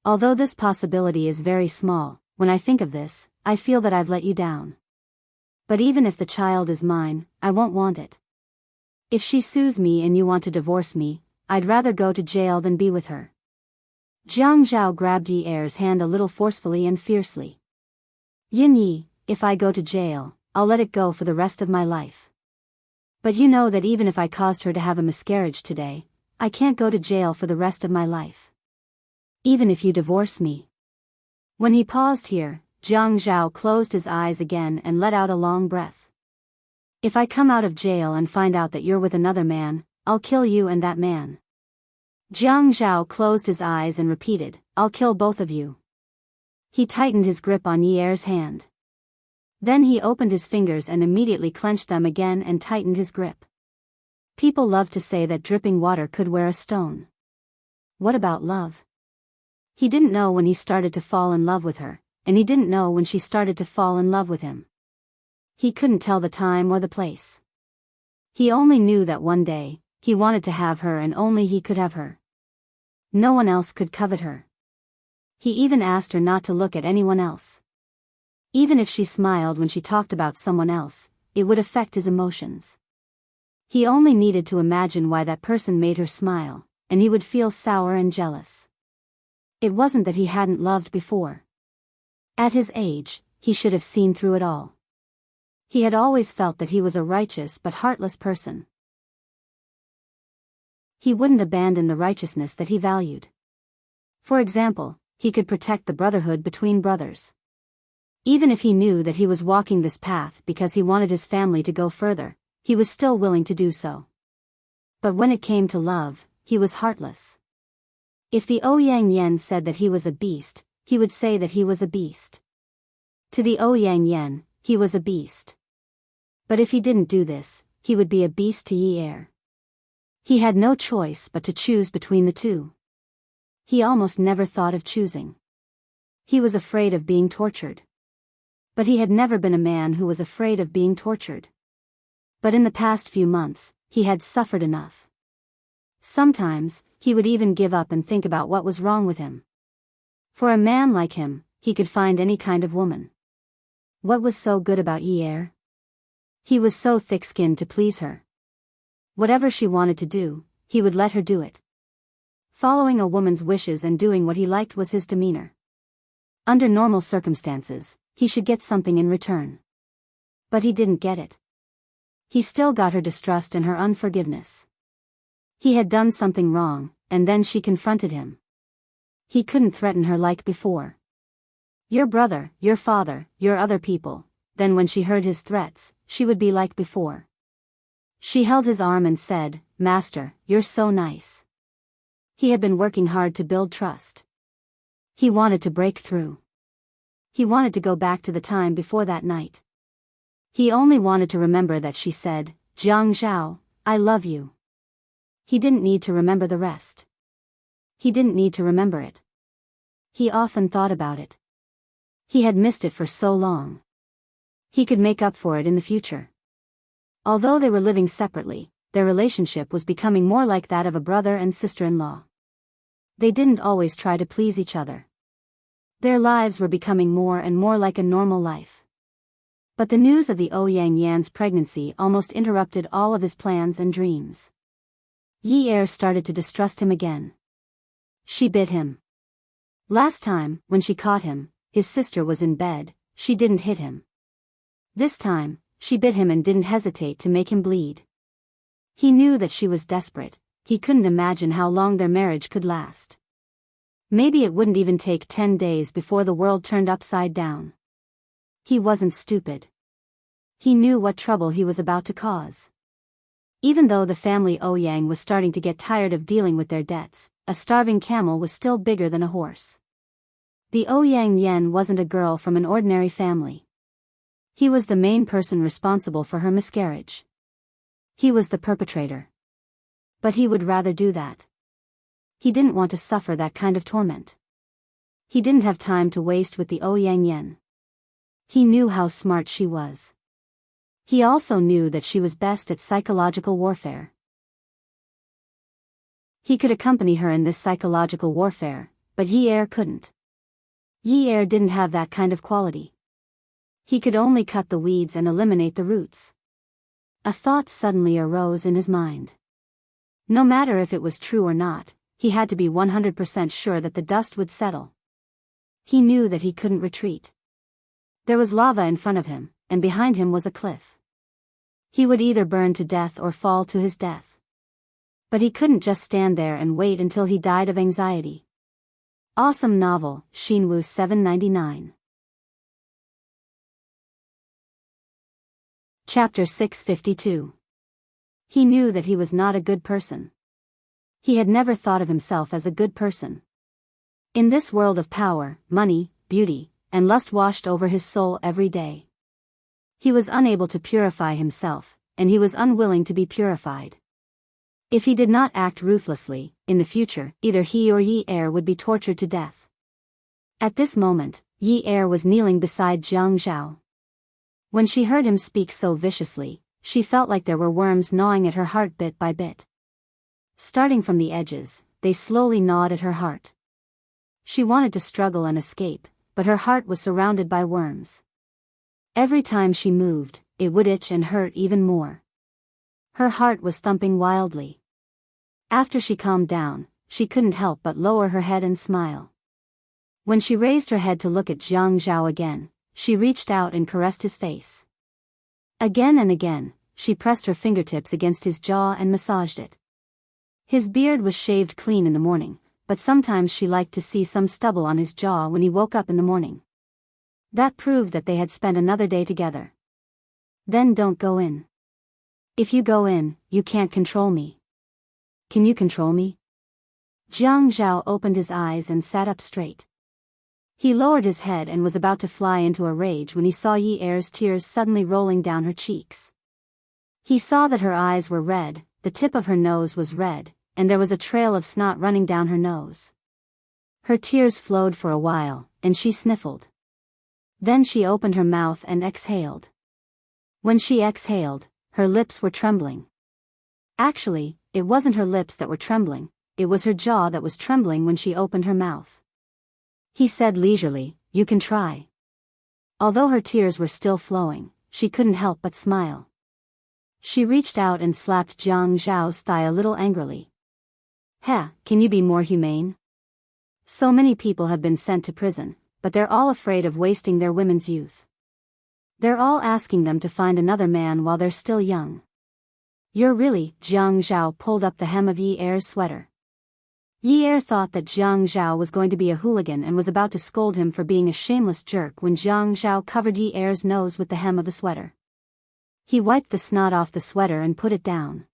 Although this possibility is very small, when I think of this, I feel that I've let you down. But even if the child is mine, I won't want it. If she sues me and you want to divorce me, I'd rather go to jail than be with her. Jiang Zhao grabbed Yi Er's hand a little forcefully and fiercely. Yin Yi, if I go to jail, I'll let it go for the rest of my life. But you know that even if I caused her to have a miscarriage today, I can't go to jail for the rest of my life. Even if you divorce me. When he paused here, Jiang Zhao closed his eyes again and let out a long breath. If I come out of jail and find out that you're with another man, I'll kill you and that man. Jiang Zhao closed his eyes and repeated, I'll kill both of you. He tightened his grip on Yi Er's hand. Then he opened his fingers and immediately clenched them again and tightened his grip. People love to say that dripping water could wear a stone. What about love? He didn't know when he started to fall in love with her, and he didn't know when she started to fall in love with him. He couldn't tell the time or the place. He only knew that one day, he wanted to have her and only he could have her. No one else could covet her. He even asked her not to look at anyone else. Even if she smiled when she talked about someone else, it would affect his emotions. He only needed to imagine why that person made her smile, and he would feel sour and jealous. It wasn't that he hadn't loved before. At his age, he should have seen through it all. He had always felt that he was a righteous but heartless person. He wouldn't abandon the righteousness that he valued. For example, he could protect the brotherhood between brothers. Even if he knew that he was walking this path because he wanted his family to go further, he was still willing to do so. But when it came to love, he was heartless. If the Ouyang Yen said that he was a beast, he would say that he was a beast. To the Ouyang Yen, he was a beast. But if he didn't do this, he would be a beast to Yi Er. He had no choice but to choose between the two. He almost never thought of choosing. He was afraid of being tortured. But he had never been a man who was afraid of being tortured. But in the past few months, he had suffered enough. Sometimes, he would even give up and think about what was wrong with him. For a man like him, he could find any kind of woman. What was so good about Yi Er? He was so thick-skinned to please her. Whatever she wanted to do, he would let her do it. Following a woman's wishes and doing what he liked was his demeanor. Under normal circumstances, he should get something in return. But he didn't get it. He still got her distrust and her unforgiveness. He had done something wrong, and then she confronted him. He couldn't threaten her like before. Your brother, your father, your other people. Then when she heard his threats, she would be like before. She held his arm and said, Master, you're so nice. He had been working hard to build trust. He wanted to break through. He wanted to go back to the time before that night. He only wanted to remember that she said, Jiang Zhao, I love you. He didn't need to remember the rest. He didn't need to remember it. He often thought about it. He had missed it for so long. He could make up for it in the future. Although they were living separately, their relationship was becoming more like that of a brother and sister-in-law. They didn't always try to please each other. Their lives were becoming more and more like a normal life. But the news of the Ouyang Yan's pregnancy almost interrupted all of his plans and dreams. Yi Er started to distrust him again. She bit him. Last time, when she caught him, his sister was in bed, she didn't hit him. This time, she bit him and didn't hesitate to make him bleed. He knew that she was desperate, he couldn't imagine how long their marriage could last. Maybe it wouldn't even take 10 days before the world turned upside down. He wasn't stupid. He knew what trouble he was about to cause. Even though the family Ouyang was starting to get tired of dealing with their debts, a starving camel was still bigger than a horse. The Ouyang Yan wasn't a girl from an ordinary family. He was the main person responsible for her miscarriage. He was the perpetrator. But he would rather do that. He didn't want to suffer that kind of torment. He didn't have time to waste with the Ouyang Yan. He knew how smart she was. He also knew that she was best at psychological warfare. He could accompany her in this psychological warfare, but Yi Er couldn't. Yi Er didn't have that kind of quality. He could only cut the weeds and eliminate the roots. A thought suddenly arose in his mind. No matter if it was true or not, he had to be 100% sure that the dust would settle. He knew that he couldn't retreat. There was lava in front of him, and behind him was a cliff. He would either burn to death or fall to his death. But he couldn't just stand there and wait until he died of anxiety. Awesome novel, Shinwoo 799. Chapter 652. He knew that he was not a good person. He had never thought of himself as a good person. In this world of power, money, beauty, and lust washed over his soul every day. He was unable to purify himself, and he was unwilling to be purified. If he did not act ruthlessly, in the future, either he or Yi Er would be tortured to death. At this moment, Yi Er was kneeling beside Jiang Zhao. When she heard him speak so viciously, she felt like there were worms gnawing at her heart bit by bit. Starting from the edges, they slowly gnawed at her heart. She wanted to struggle and escape, but her heart was surrounded by worms. Every time she moved, it would itch and hurt even more. Her heart was thumping wildly. After she calmed down, she couldn't help but lower her head and smile. When she raised her head to look at Jiang Zhao again, she reached out and caressed his face. Again and again, she pressed her fingertips against his jaw and massaged it. His beard was shaved clean in the morning, but sometimes she liked to see some stubble on his jaw when he woke up in the morning. That proved that they had spent another day together. Then don't go in. If you go in, you can't control me. Can you control me? Jiang Zhao opened his eyes and sat up straight. He lowered his head and was about to fly into a rage when he saw Yi Er's tears suddenly rolling down her cheeks. He saw that her eyes were red, the tip of her nose was red, and there was a trail of snot running down her nose. Her tears flowed for a while, and she sniffled. Then she opened her mouth and exhaled. When she exhaled, her lips were trembling. Actually, it wasn't her lips that were trembling, it was her jaw that was trembling when she opened her mouth. He said leisurely, "You can try." Although her tears were still flowing, she couldn't help but smile. She reached out and slapped Jiang Zhao's thigh a little angrily. "Heh, can you be more humane? So many people have been sent to prison, but they're all afraid of wasting their women's youth. They're all asking them to find another man while they're still young. You're really..." Jiang Zhao pulled up the hem of Yi Er's sweater. Yi Er thought that Jiang Zhao was going to be a hooligan and was about to scold him for being a shameless jerk when Jiang Zhao covered Yi Er's nose with the hem of the sweater. He wiped the snot off the sweater and put it down.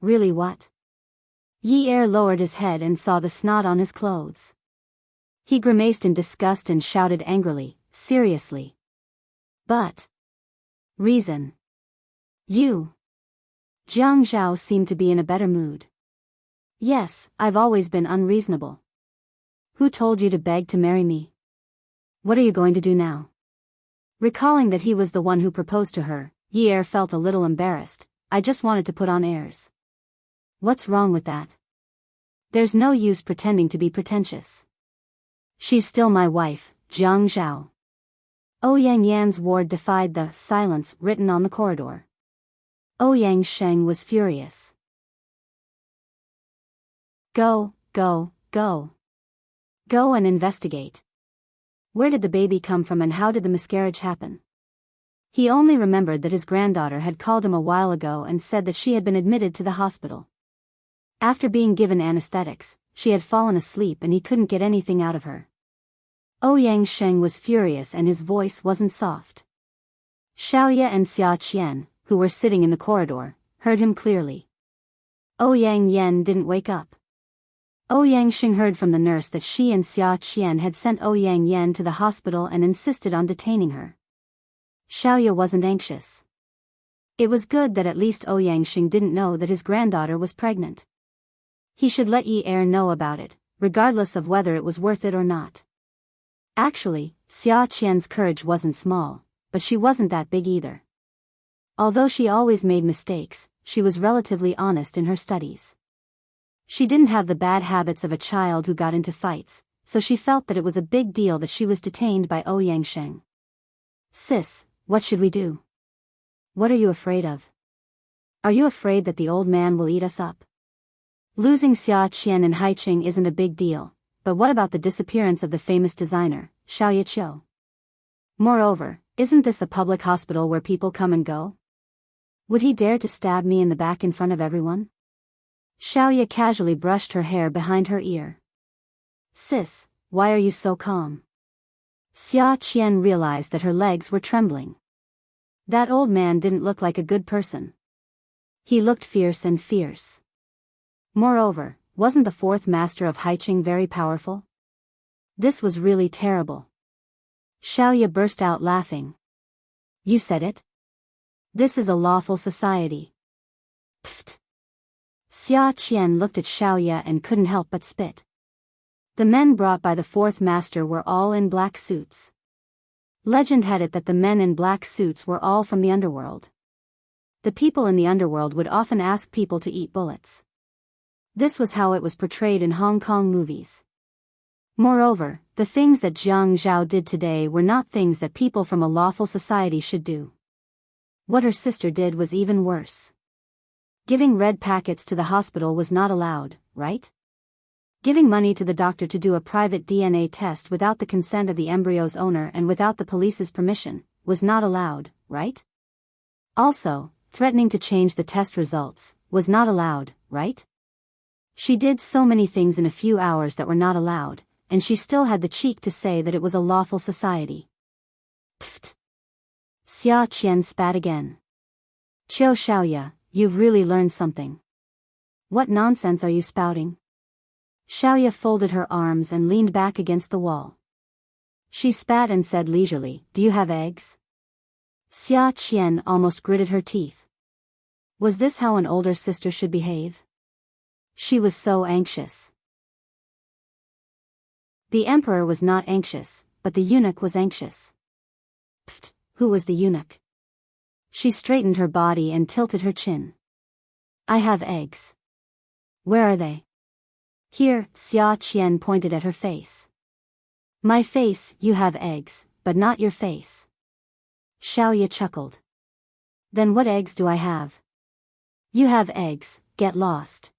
"Really, what?" Yi Er lowered his head and saw the snot on his clothes. He grimaced in disgust and shouted angrily, "Seriously? But... reason. You..." Jiang Zhao seemed to be in a better mood. "Yes, I've always been unreasonable. Who told you to beg to marry me? What are you going to do now?" Recalling that he was the one who proposed to her, Yi Er felt a little embarrassed, I just wanted to put on airs. What's wrong with that? There's no use pretending to be pretentious. She's still my wife, Jiang Zhao. Ouyang Yan's ward defied the silence written on the corridor. Ouyang Sheng was furious. Go, go, go. Go and investigate. Where did the baby come from and how did the miscarriage happen? He only remembered that his granddaughter had called him a while ago and said that she had been admitted to the hospital. After being given anesthetics, she had fallen asleep and he couldn't get anything out of her. Ouyang Sheng was furious and his voice wasn't soft. Xiaoye and Xia Qian, who were sitting in the corridor, heard him clearly. Ouyang Yan didn't wake up. Ouyang Sheng heard from the nurse that she and Xia Qian had sent Ouyang Yan to the hospital and insisted on detaining her. Xiaoye wasn't anxious. It was good that at least Ouyang Sheng didn't know that his granddaughter was pregnant. He should let Yi Er know about it, regardless of whether it was worth it or not. Actually, Xia Qian's courage wasn't small, but she wasn't that big either. Although she always made mistakes, she was relatively honest in her studies. She didn't have the bad habits of a child who got into fights, so she felt that it was a big deal that she was detained by Ouyang Sheng. Sis, what should we do? What are you afraid of? Are you afraid that the old man will eat us up? Losing Xia Qian and Haiqing isn't a big deal, but what about the disappearance of the famous designer, Xiaoye Qiu? Moreover, isn't this a public hospital where people come and go? Would he dare to stab me in the back in front of everyone? Xiaoye casually brushed her hair behind her ear. Sis, why are you so calm? Xia Qian realized that her legs were trembling. That old man didn't look like a good person. He looked fierce and fierce. Moreover, wasn't the fourth master of Haiqing very powerful? This was really terrible. Xiaoye burst out laughing. You said it. This is a lawful society. Pfft. Xia Qian looked at Xiaoye and couldn't help but spit. The men brought by the fourth master were all in black suits. Legend had it that the men in black suits were all from the underworld. The people in the underworld would often ask people to eat bullets. This was how it was portrayed in Hong Kong movies. Moreover, the things that Jiang Zhao did today were not things that people from a lawful society should do. What her sister did was even worse. Giving red packets to the hospital was not allowed, right? Giving money to the doctor to do a private DNA test without the consent of the embryo's owner and without the police's permission was not allowed, right? Also, threatening to change the test results was not allowed, right? She did so many things in a few hours that were not allowed, and she still had the cheek to say that it was a lawful society. Pfft. Xia Qian spat again. Qiu Xiaoye, you've really learned something. What nonsense are you spouting? Xiaoye folded her arms and leaned back against the wall. She spat and said leisurely, Do you have eggs? Xia Qian almost gritted her teeth. Was this how an older sister should behave? She was so anxious. The emperor was not anxious, but the eunuch was anxious. Pfft, who was the eunuch? She straightened her body and tilted her chin. I have eggs. Where are they? Here, Xia Qian pointed at her face. My face, you have eggs, but not your face. Xiaoye chuckled. Then what eggs do I have? You have eggs, get lost.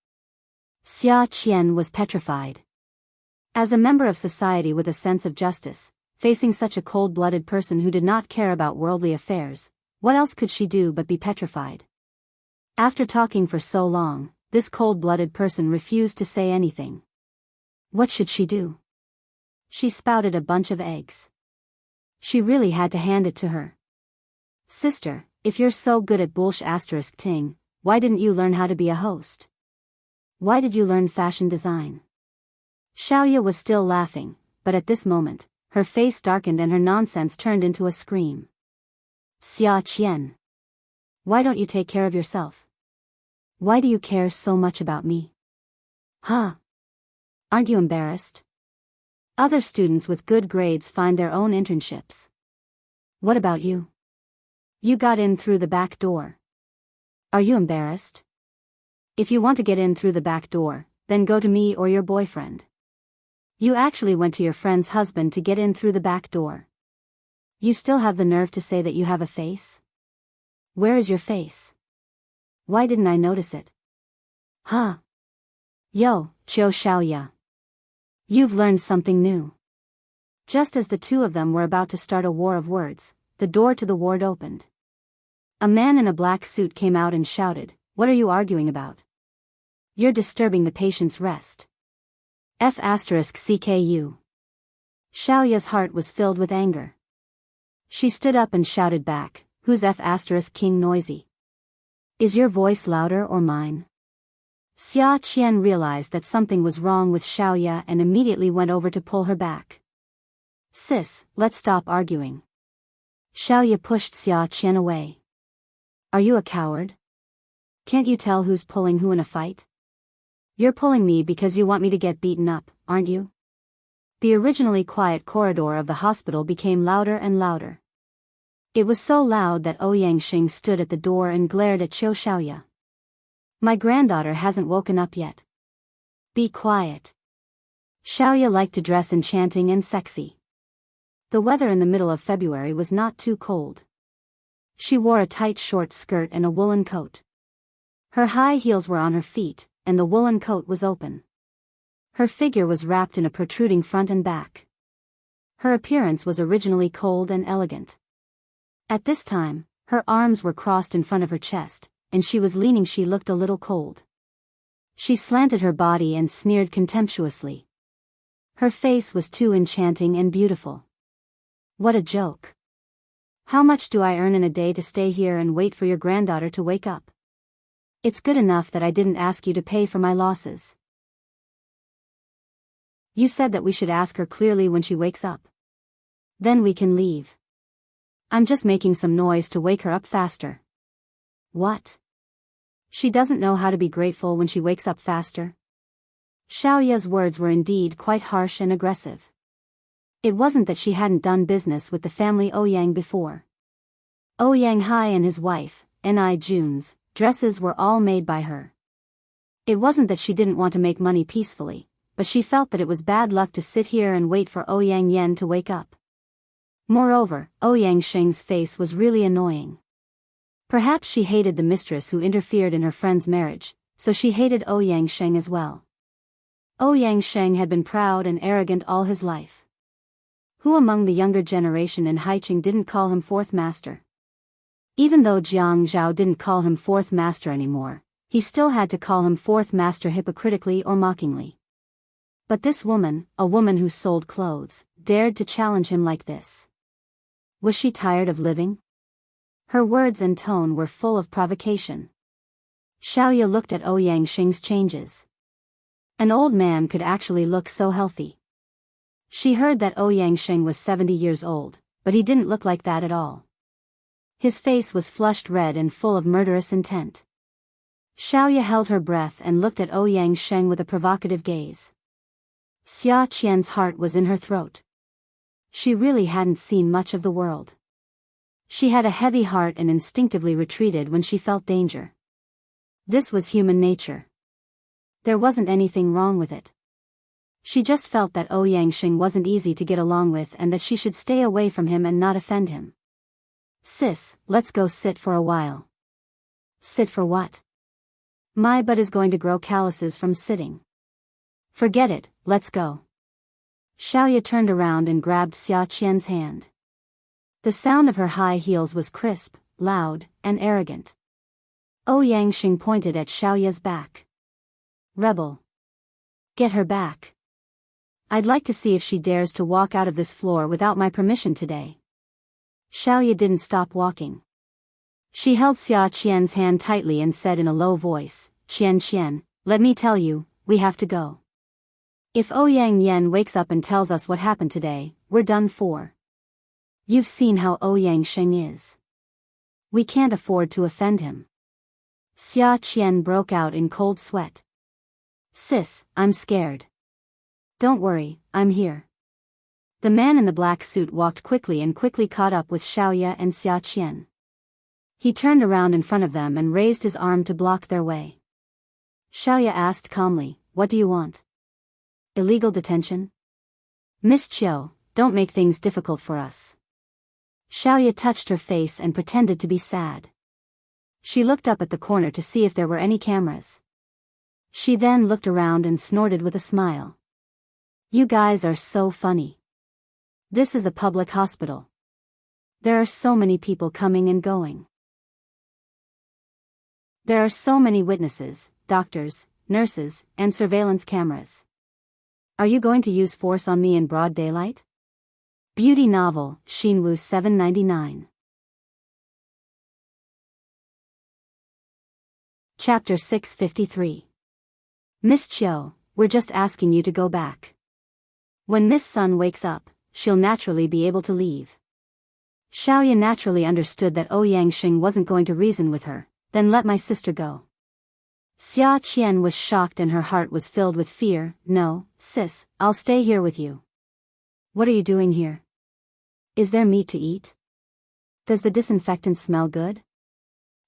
Xia Qian was petrified. As a member of society with a sense of justice, facing such a cold-blooded person who did not care about worldly affairs, what else could she do but be petrified? After talking for so long, this cold-blooded person refused to say anything. What should she do? She spouted a bunch of eggs. She really had to hand it to her. Sister, if you're so good at bullsh** ting, why didn't you learn how to be a host? Why did you learn fashion design? Xiaoye was still laughing, but at this moment, her face darkened and her nonsense turned into a scream. Xia Qian. Why don't you take care of yourself? Why do you care so much about me? Huh? Aren't you embarrassed? Other students with good grades find their own internships. What about you? You got in through the back door. Are you embarrassed? If you want to get in through the back door, then go to me or your boyfriend. You actually went to your friend's husband to get in through the back door. You still have the nerve to say that you have a face? Where is your face? Why didn't I notice it? Huh? Yo, Chiu Xiaoya. You've learned something new. Just as the two of them were about to start a war of words, the door to the ward opened. A man in a black suit came out and shouted, "What are you arguing about? You're disturbing the patient's rest." F***CKU. Xiaoya's heart was filled with anger. She stood up and shouted back, "Who's F***king noisy? Is your voice louder or mine?" Xia Qian realized that something was wrong with Xiaoya and immediately went over to pull her back. "Sis, let's stop arguing." Xiaoya pushed Xia Qian away. "Are you a coward? Can't you tell who's pulling who in a fight? You're pulling me because you want me to get beaten up, aren't you?" The originally quiet corridor of the hospital became louder and louder. It was so loud that Ouyang Xing stood at the door and glared at Chiu Xiaoya. "My granddaughter hasn't woken up yet. Be quiet." Xiaoya liked to dress enchanting and sexy. The weather in the middle of February was not too cold. She wore a tight short skirt and a woolen coat. Her high heels were on her feet, and the woolen coat was open. Her figure was wrapped in a protruding front and back. Her appearance was originally cold and elegant. At this time, her arms were crossed in front of her chest, and she was leaning. She looked a little cold. She slanted her body and sneered contemptuously. Her face was too enchanting and beautiful. What a joke. How much do I earn in a day to stay here and wait for your granddaughter to wake up? It's good enough that I didn't ask you to pay for my losses. You said that we should ask her clearly when she wakes up. Then we can leave. I'm just making some noise to wake her up faster. What? She doesn't know how to be grateful when she wakes up faster? Xiaoya's words were indeed quite harsh and aggressive. It wasn't that she hadn't done business with the family Ouyang before. Ouyang Hai and his wife, Ni Jun's, dresses were all made by her. It wasn't that she didn't want to make money peacefully, but she felt that it was bad luck to sit here and wait for Ouyang Yan to wake up. Moreover, Ouyang Sheng's face was really annoying. Perhaps she hated the mistress who interfered in her friend's marriage, so she hated Ouyang Sheng as well. Ouyang Sheng had been proud and arrogant all his life. Who among the younger generation in Haiqing didn't call him fourth master? Even though Jiang Zhao didn't call him fourth master anymore, he still had to call him fourth master hypocritically or mockingly. But this woman, a woman who sold clothes, dared to challenge him like this. Was she tired of living? Her words and tone were full of provocation. Xiaoya looked at Ouyang Xing's changes. An old man could actually look so healthy. She heard that Ouyang Xing was 70 years old, but he didn't look like that at all. His face was flushed red and full of murderous intent. Xiaoya held her breath and looked at Ouyang Xing with a provocative gaze. Xia Qian's heart was in her throat. She really hadn't seen much of the world. She had a heavy heart and instinctively retreated when she felt danger. This was human nature. There wasn't anything wrong with it. She just felt that Ouyang Xing wasn't easy to get along with and that she should stay away from him and not offend him. "Sis, let's go sit for a while." "Sit for what? My butt is going to grow calluses from sitting." "Forget it, let's go." Xiaoya turned around and grabbed Xia Qian's hand. The sound of her high heels was crisp, loud, and arrogant. Ouyang Xing pointed at Xiaoya's back. "Rebel. Get her back. I'd like to see if she dares to walk out of this floor without my permission today." Xiaoya didn't stop walking. She held Xia Qian's hand tightly and said in a low voice, Qian, let me tell you, we have to go. If Ouyang Yan wakes up and tells us what happened today, we're done for. You've seen how Ouyang Sheng is. We can't afford to offend him." Xia Qian broke out in cold sweat. "Sis, I'm scared." "Don't worry, I'm here." The man in the black suit walked quickly and quickly caught up with Xiaoya and Xia Qian. He turned around in front of them and raised his arm to block their way. Xiaoya asked calmly, "What do you want? Illegal detention?" "Miss Chiu, don't make things difficult for us." Xiaoya touched her face and pretended to be sad. She looked up at the corner to see if there were any cameras. She then looked around and snorted with a smile. "You guys are so funny. This is a public hospital. There are so many people coming and going. There are so many witnesses, doctors, nurses, and surveillance cameras. Are you going to use force on me in broad daylight?" Beauty novel, Xinwu 799. Chapter 653. Miss Chiu, we're just asking you to go back. When Miss Sun wakes up, she'll naturally be able to leave. Xiaoya naturally understood that Ouyang Xing wasn't going to reason with her. "Then let my sister go." Xia Qian was shocked and her heart was filled with fear. "No, sis, I'll stay here with you." "What are you doing here? Is there meat to eat? Does the disinfectant smell good?"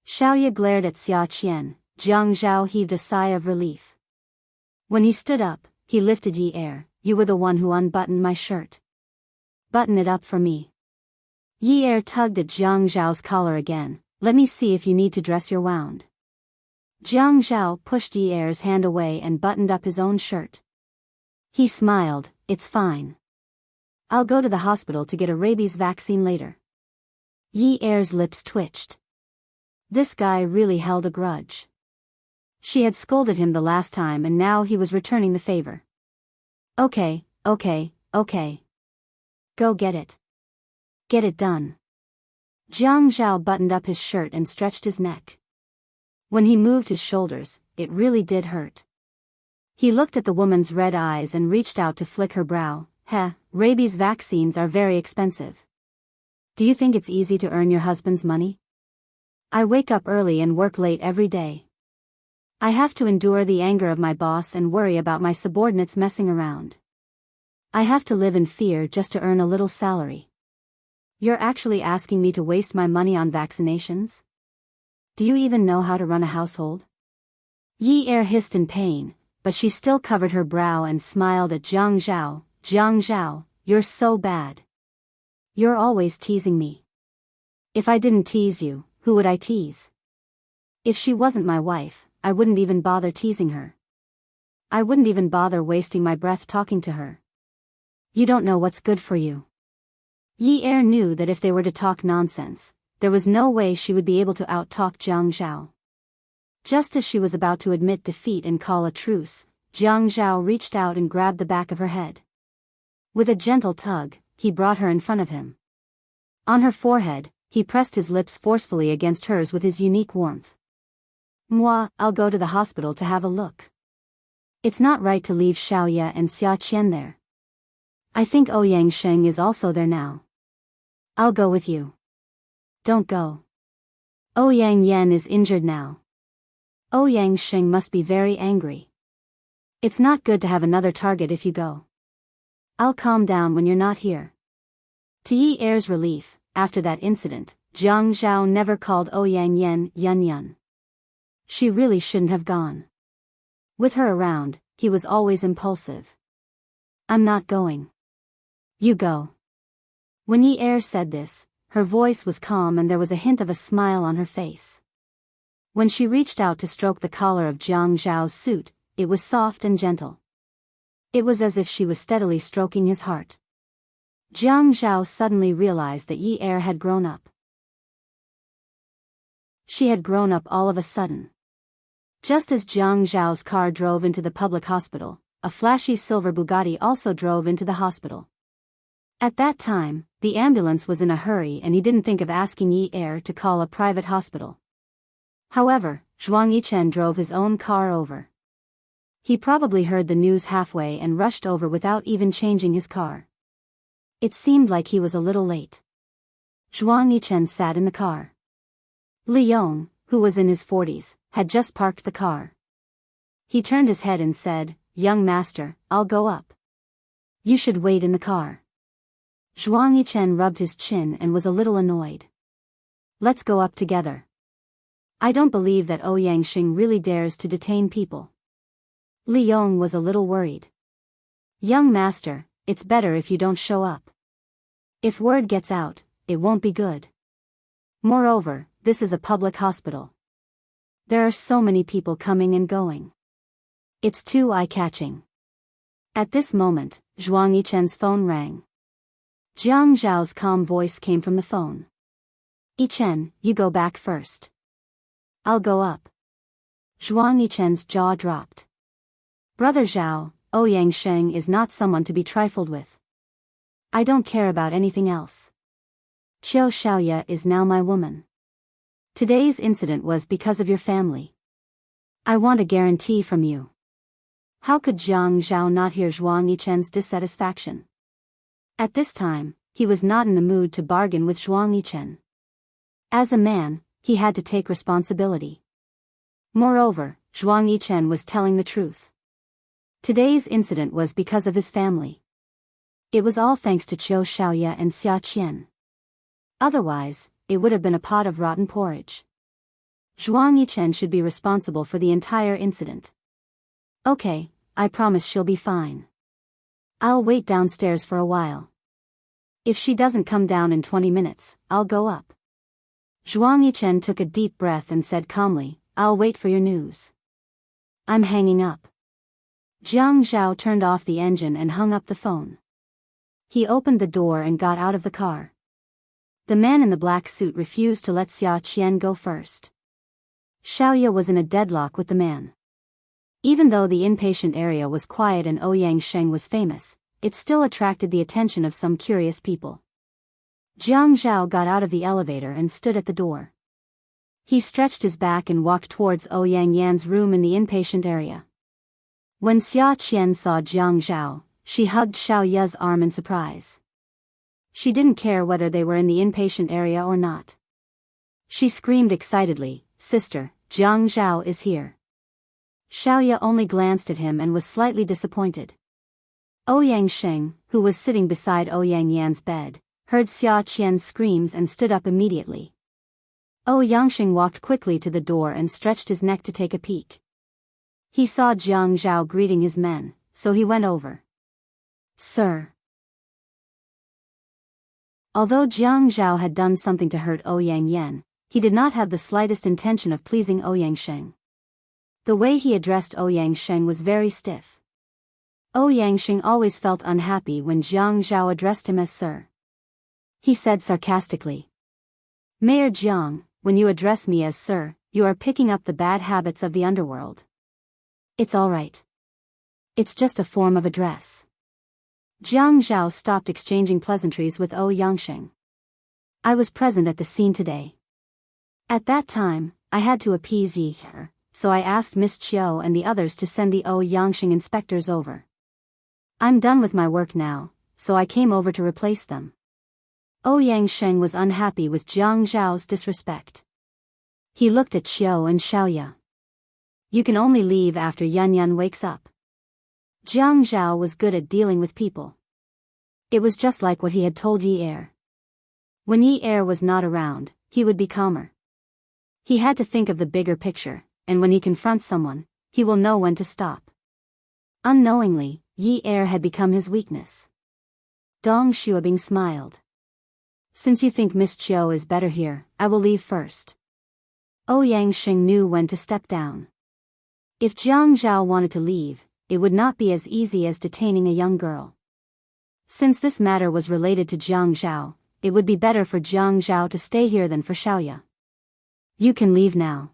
Xiaoya glared at Xia Qian. Jiang Zhao heaved a sigh of relief. When he stood up, he lifted Yi Er. "You were the one who unbuttoned my shirt. Button it up for me." Yi Er tugged at Jiang Zhao's collar again. "Let me see if you need to dress your wound." Jiang Zhao pushed Yi Er's hand away and buttoned up his own shirt. He smiled. "It's fine. I'll go to the hospital to get a rabies vaccine later." Yi Er's lips twitched. This guy really held a grudge. She had scolded him the last time and now he was returning the favor. Okay. Go get it. Get it done." Jiang Zhao buttoned up his shirt and stretched his neck. When he moved his shoulders, it really did hurt. He looked at the woman's red eyes and reached out to flick her brow. Rabies vaccines are very expensive. Do you think it's easy to earn your husband's money? I wake up early and work late every day. I have to endure the anger of my boss and worry about my subordinates messing around. I have to live in fear just to earn a little salary. You're actually asking me to waste my money on vaccinations? Do you even know how to run a household?" Yi Er hissed in pain, but she still covered her brow and smiled at Jiang Zhao. "Jiang Zhao, you're so bad. You're always teasing me. If I didn't tease you, who would I tease? If she wasn't my wife, I wouldn't even bother teasing her. I wouldn't even bother wasting my breath talking to her. You don't know what's good for you." Yi Er knew that if they were to talk nonsense, there was no way she would be able to out-talk Jiang Zhao. Just as she was about to admit defeat and call a truce, Jiang Zhao reached out and grabbed the back of her head. With a gentle tug, he brought her in front of him. On her forehead, he pressed his lips forcefully against hers with his unique warmth. "Moi, I'll go to the hospital to have a look. It's not right to leave Xiaoya and Xia Qian there. I think Ouyang Sheng is also there now. I'll go with you." "Don't go. Ouyang Yan is injured now. Ouyang Sheng must be very angry. It's not good to have another target if you go. I'll calm down when you're not here." To Yi Er's relief, after that incident, Jiang Zhao never called Ouyang Yan Yun. She really shouldn't have gone. With her around, he was always impulsive. "I'm not going. You go." When Yi Er said this, her voice was calm and there was a hint of a smile on her face. When she reached out to stroke the collar of Jiang Zhao's suit, it was soft and gentle. It was as if she was steadily stroking his heart. Jiang Zhao suddenly realized that Yi Er had grown up. She had grown up all of a sudden. Just as Jiang Zhao's car drove into the public hospital, a flashy silver Bugatti also drove into the hospital. At that time, the ambulance was in a hurry and he didn't think of asking Yi Er to call a private hospital. However, Zhuang Yichen drove his own car over. He probably heard the news halfway and rushed over without even changing his car. It seemed like he was a little late. Zhuang Yichen sat in the car. Li Yong, who was in his 40s, had just parked the car. He turned his head and said, "Young master, I'll go up. You should wait in the car." Zhuang Yichen rubbed his chin and was a little annoyed. Let's go up together. I don't believe that Ouyangxing really dares to detain people. Li Yong was a little worried. Young master, it's better if you don't show up. If word gets out, it won't be good. Moreover, this is a public hospital. There are so many people coming and going. It's too eye-catching. At this moment, Zhuang Yichen's phone rang. Jiang Zhao's calm voice came from the phone. Yichen, you go back first. I'll go up. Zhuang Yichen's jaw dropped. Brother Zhao, Ouyangxing is not someone to be trifled with. I don't care about anything else. Qiu Xiaoya is now my woman. Today's incident was because of your family. I want a guarantee from you. How could Jiang Zhao not hear Zhuang Yichen's dissatisfaction? At this time, he was not in the mood to bargain with Zhuang Yichen. As a man, he had to take responsibility. Moreover, Zhuang Yichen was telling the truth. Today's incident was because of his family. It was all thanks to Qiu Xiaoya and Xia Qian. Otherwise, it would have been a pot of rotten porridge. Zhuang Yichen should be responsible for the entire incident. Okay, I promise she'll be fine. I'll wait downstairs for a while. If she doesn't come down in 20 minutes, I'll go up. Zhuang Yichen took a deep breath and said calmly, I'll wait for your news. I'm hanging up. Jiang Zhao turned off the engine and hung up the phone. He opened the door and got out of the car. The man in the black suit refused to let Xia Qian go first. Xiaoya was in a deadlock with the man. Even though the inpatient area was quiet and Ouyangxing was famous, it still attracted the attention of some curious people. Jiang Zhao got out of the elevator and stood at the door. He stretched his back and walked towards Ouyang Yan's room in the inpatient area. When Xia Qian saw Jiang Zhao, she hugged Xiaoya's arm in surprise. She didn't care whether they were in the inpatient area or not. She screamed excitedly, Sister, Jiang Zhao is here. Xiaoya only glanced at him and was slightly disappointed. Ouyangxing, who was sitting beside Ouyang Yan's bed, heard Xia Qian's screams and stood up immediately. Ouyangxing walked quickly to the door and stretched his neck to take a peek. He saw Jiang Zhao greeting his men, so he went over. Sir. Although Jiang Zhao had done something to hurt Ouyang Yan, he did not have the slightest intention of pleasing Ouyangxing. The way he addressed Ouyangxing was very stiff. Ouyangxing always felt unhappy when Jiang Zhao addressed him as Sir. He said sarcastically, Mayor Jiang, when you address me as Sir, you are picking up the bad habits of the underworld. It's all right. It's just a form of address. Jiang Zhao stopped exchanging pleasantries with Ouyangxing. I was present at the scene today. At that time, I had to appease Yi here, so I asked Miss Qiu and the others to send the Ouyangxing inspectors over. I'm done with my work now, so I came over to replace them. Ouyangxing was unhappy with Jiang Zhao's disrespect. He looked at Qiu and Xiaoya. You can only leave after Yan wakes up. Jiang Zhao was good at dealing with people. It was just like what he had told Yi Er. When Yi Er was not around, he would be calmer. He had to think of the bigger picture, and when he confronts someone, he will know when to stop. Unknowingly, Yi Er had become his weakness. Dong Xuebing smiled. Since you think Miss Qiu is better here, I will leave first. Ouyangxing knew when to step down. If Jiang Zhao wanted to leave, it would not be as easy as detaining a young girl. Since this matter was related to Jiang Zhao, it would be better for Jiang Zhao to stay here than for Xiaoya. You can leave now.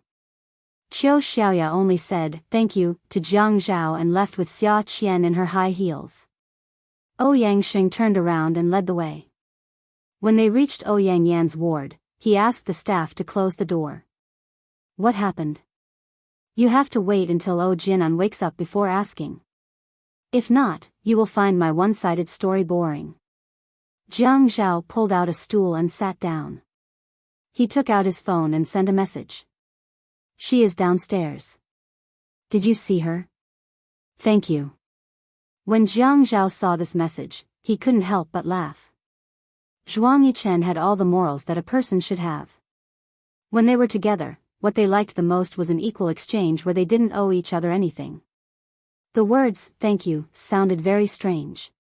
Qiu Xiaoya only said, thank you, to Jiang Zhao and left with Xia Qian in her high heels. Ouyangxing turned around and led the way. When they reached Ouyang Yan's ward, he asked the staff to close the door. What happened? You have to wait until Jinan wakes up before asking. If not, you will find my one-sided story boring. Jiang Zhao pulled out a stool and sat down. He took out his phone and sent a message. She is downstairs. Did you see her? Thank you. When Jiang Zhao saw this message, he couldn't help but laugh. Zhuang Yichen had all the morals that a person should have. When they were together, what they liked the most was an equal exchange where they didn't owe each other anything. The words, "thank you," sounded very strange.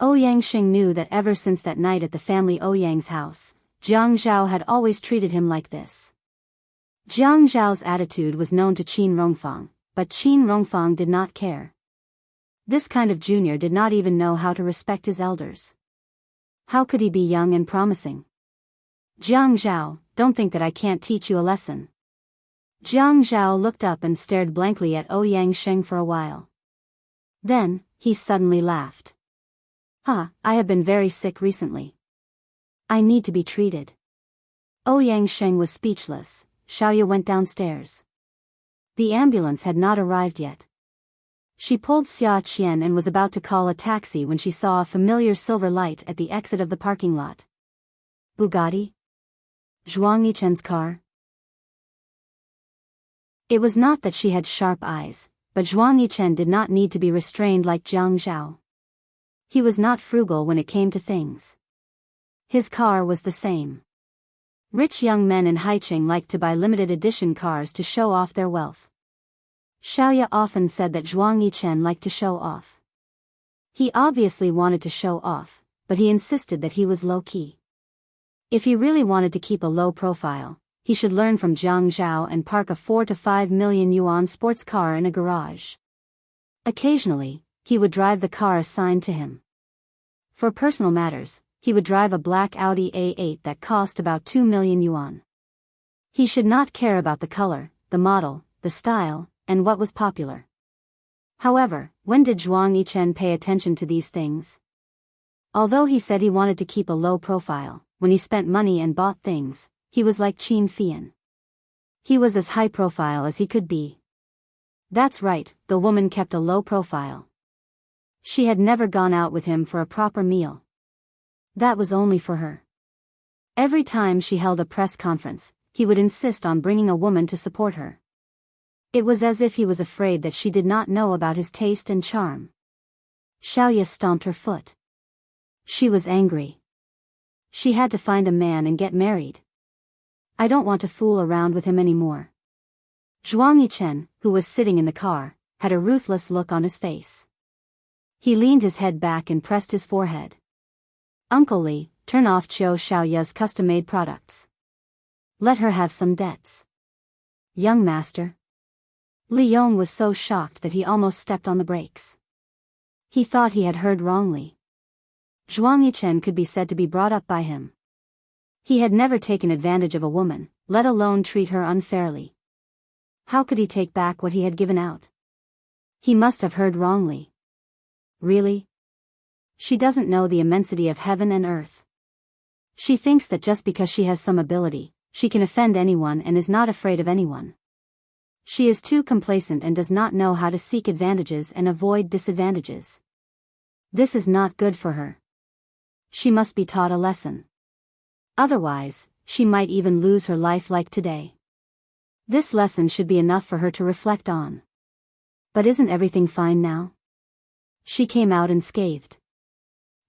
Ouyang Xing knew that ever since that night at the family Ouyang's house, Jiang Zhao had always treated him like this. Jiang Zhao's attitude was known to Qin Rongfang, but Qin Rongfang did not care. This kind of junior did not even know how to respect his elders. How could he be young and promising? "Jiang Zhao, don't think that I can't teach you a lesson." Jiang Zhao looked up and stared blankly at Ouyang Xing for a while. Then, he suddenly laughed. I have been very sick recently. I need to be treated." Ouyang Xing was speechless. Xiaoya went downstairs. The ambulance had not arrived yet. She pulled Xia Qian and was about to call a taxi when she saw a familiar silver light at the exit of the parking lot. Bugatti? Zhuang Yichen's car? It was not that she had sharp eyes, but Zhuang Yichen did not need to be restrained like Jiang Zhao. He was not frugal when it came to things. His car was the same. Rich young men in Haicheng liked to buy limited edition cars to show off their wealth. Xiaoya often said that Zhuang Yichen liked to show off. He obviously wanted to show off, but he insisted that he was low-key. If he really wanted to keep a low profile, he should learn from Jiang Zhao and park a 4 to 5 million yuan sports car in a garage. Occasionally, he would drive the car assigned to him. For personal matters, he would drive a black Audi A8 that cost about 2 million yuan. He should not care about the color, the model, the style, and what was popular. However, when did Zhuang Yichen pay attention to these things? Although he said he wanted to keep a low profile, when he spent money and bought things, he was like Qin Fian. He was as high profile as he could be. That's right, the woman kept a low profile. She had never gone out with him for a proper meal. That was only for her. Every time she held a press conference, he would insist on bringing a woman to support her. It was as if he was afraid that she did not know about his taste and charm. Xiaoya stomped her foot. She was angry. She had to find a man and get married. I don't want to fool around with him anymore. Zhuang Yichen, who was sitting in the car, had a ruthless look on his face. He leaned his head back and pressed his forehead. Uncle Li, turn off Qiu Xiaoya's custom-made products. Let her have some debts. Young master. Li Yong was so shocked that he almost stepped on the brakes. He thought he had heard wrongly. Zhuang Yichen could be said to be brought up by him. He had never taken advantage of a woman, let alone treat her unfairly. How could he take back what he had given out? He must have heard wrongly. Really? She doesn't know the immensity of heaven and earth. She thinks that just because she has some ability, she can offend anyone and is not afraid of anyone. She is too complacent and does not know how to seek advantages and avoid disadvantages. This is not good for her. She must be taught a lesson. Otherwise, she might even lose her life like today. This lesson should be enough for her to reflect on. But isn't everything fine now? She came out unscathed.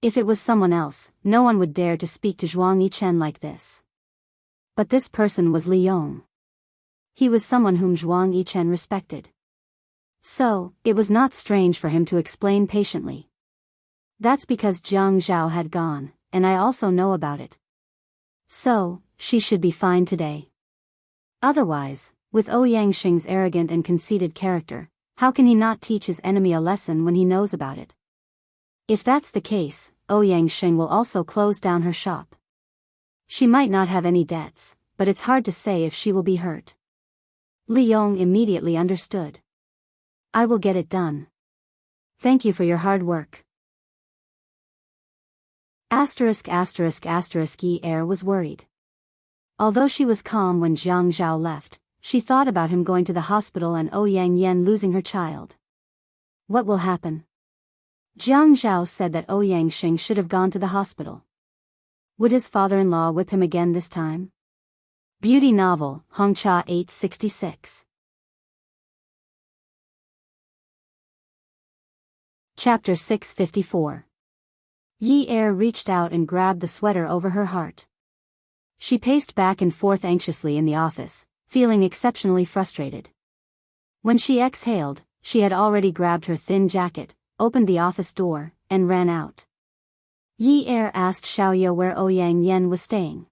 If it was someone else, no one would dare to speak to Zhuang Yichen like this. But this person was Li Yong. He was someone whom Zhuang Yichen respected. So, it was not strange for him to explain patiently. That's because Jiang Zhao had gone, and I also know about it. So, she should be fine today. Otherwise, with Ouyang Xing's arrogant and conceited character, how can he not teach his enemy a lesson when he knows about it? If that's the case, Ouyang Xing will also close down her shop. She might not have any debts, but it's hard to say if she will be hurt. Li Yong immediately understood. I will get it done. Thank you for your hard work. Yi Er was worried. Although she was calm when Jiang Zhao left, she thought about him going to the hospital and Ouyang Yan losing her child. What will happen? Jiang Zhao said that Ouyang Xing should have gone to the hospital. Would his father-in-law whip him again this time? Beauty novel, Hongcha 866. Chapter 654. Yi Er reached out and grabbed the sweater over her heart. She paced back and forth anxiously in the office, feeling exceptionally frustrated. When she exhaled, she had already grabbed her thin jacket, opened the office door, and ran out. Yi Er asked Xiaoya where Ouyang Yen was staying.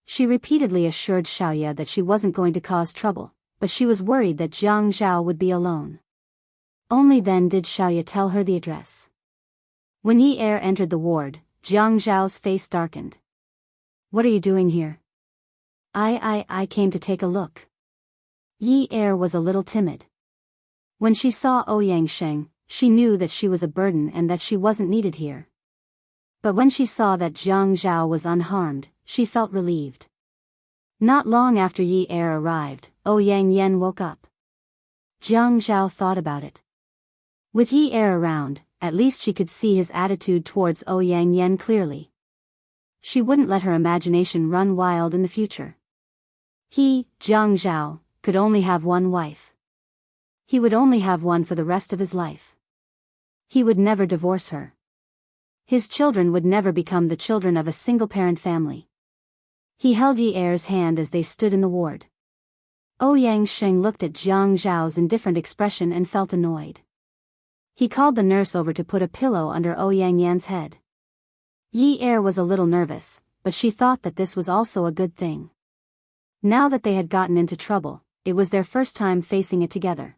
She repeatedly assured Xiaoya that she wasn't going to cause trouble, but she was worried that Jiang Zhao would be alone. Only then did Xiaoya tell her the address. When Yi Er entered the ward, Jiang Zhao's face darkened. "What are you doing here?" I came to take a look." Yi Er was a little timid. When she saw Ouyang Sheng, she knew that she was a burden and that she wasn't needed here. But when she saw that Jiang Zhao was unharmed, she felt relieved. Not long after Yi Er arrived, Ouyang Yen woke up. Jiang Zhao thought about it. With Yi Er around, at least she could see his attitude towards Ouyang Yen clearly. She wouldn't let her imagination run wild in the future. He, Jiang Zhao, could only have one wife. He would only have one for the rest of his life. He would never divorce her. His children would never become the children of a single-parent family. He held Yi Er's hand as they stood in the ward. Ouyang Sheng looked at Jiang Zhao's indifferent expression and felt annoyed. He called the nurse over to put a pillow under Ouyang Yan's head. Yi Er was a little nervous, but she thought that this was also a good thing. Now that they had gotten into trouble, it was their first time facing it together.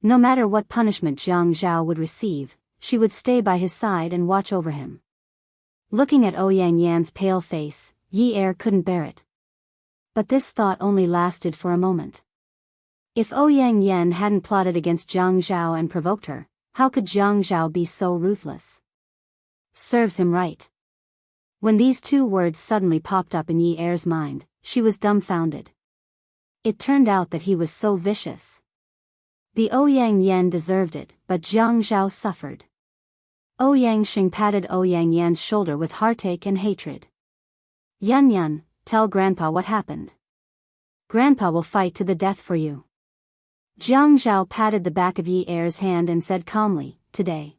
No matter what punishment Jiang Zhao would receive, she would stay by his side and watch over him. Looking at Ouyang Yan's pale face, Yi Er couldn't bear it. But this thought only lasted for a moment. If Ouyang Yan hadn't plotted against Jiang Zhao and provoked her, how could Jiang Zhao be so ruthless? Serves him right. When these two words suddenly popped up in Yi Er's mind, she was dumbfounded. It turned out that he was so vicious. The Ouyang Yan deserved it, but Jiang Zhao suffered. Ouyang Sheng patted Ouyang Yan's shoulder with heartache and hatred. Yan, tell Grandpa what happened. Grandpa will fight to the death for you." Jiang Zhao patted the back of Yi Er's hand and said calmly, "Today."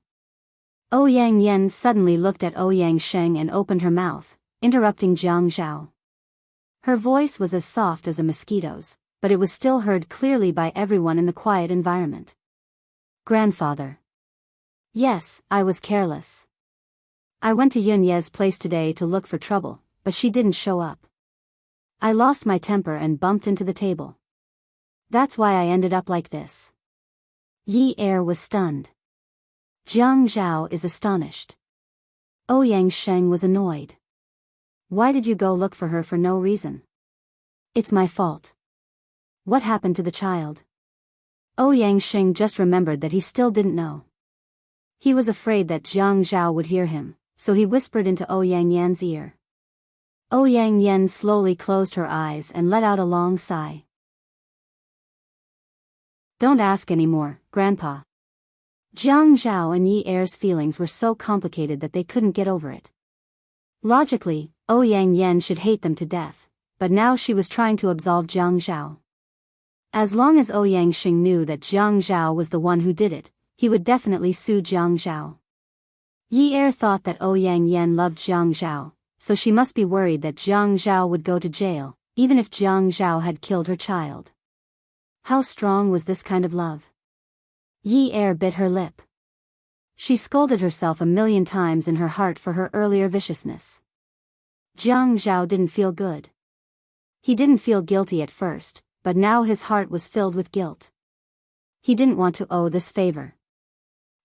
Ouyang Yan suddenly looked at Ouyang Sheng and opened her mouth, interrupting Jiang Zhao. Her voice was as soft as a mosquito's, but it was still heard clearly by everyone in the quiet environment. "Grandfather." "Yes, I was careless. I went to Yunye's place today to look for trouble, but she didn't show up. I lost my temper and bumped into the table. That's why I ended up like this." Yi Er was stunned. Jiang Zhao is astonished. Ouyang Sheng was annoyed. "Why did you go look for her for no reason?" "It's my fault." "What happened to the child?" Ouyang Sheng just remembered that he still didn't know. He was afraid that Jiang Zhao would hear him, so he whispered into Ouyang Yan's ear. Ouyang Yan slowly closed her eyes and let out a long sigh. "Don't ask anymore, Grandpa." Jiang Zhao and Yi Er's feelings were so complicated that they couldn't get over it. Logically, Ouyang Yan should hate them to death, but now she was trying to absolve Jiang Zhao. As long as Ouyang Sheng knew that Jiang Zhao was the one who did it, he would definitely sue Jiang Zhao. Yi Er thought that Ouyang Yan loved Jiang Zhao, so she must be worried that Jiang Zhao would go to jail, even if Jiang Zhao had killed her child. How strong was this kind of love? Yi Er bit her lip. She scolded herself a million times in her heart for her earlier viciousness. Jiang Zhao didn't feel good. He didn't feel guilty at first, but now his heart was filled with guilt. He didn't want to owe this favor.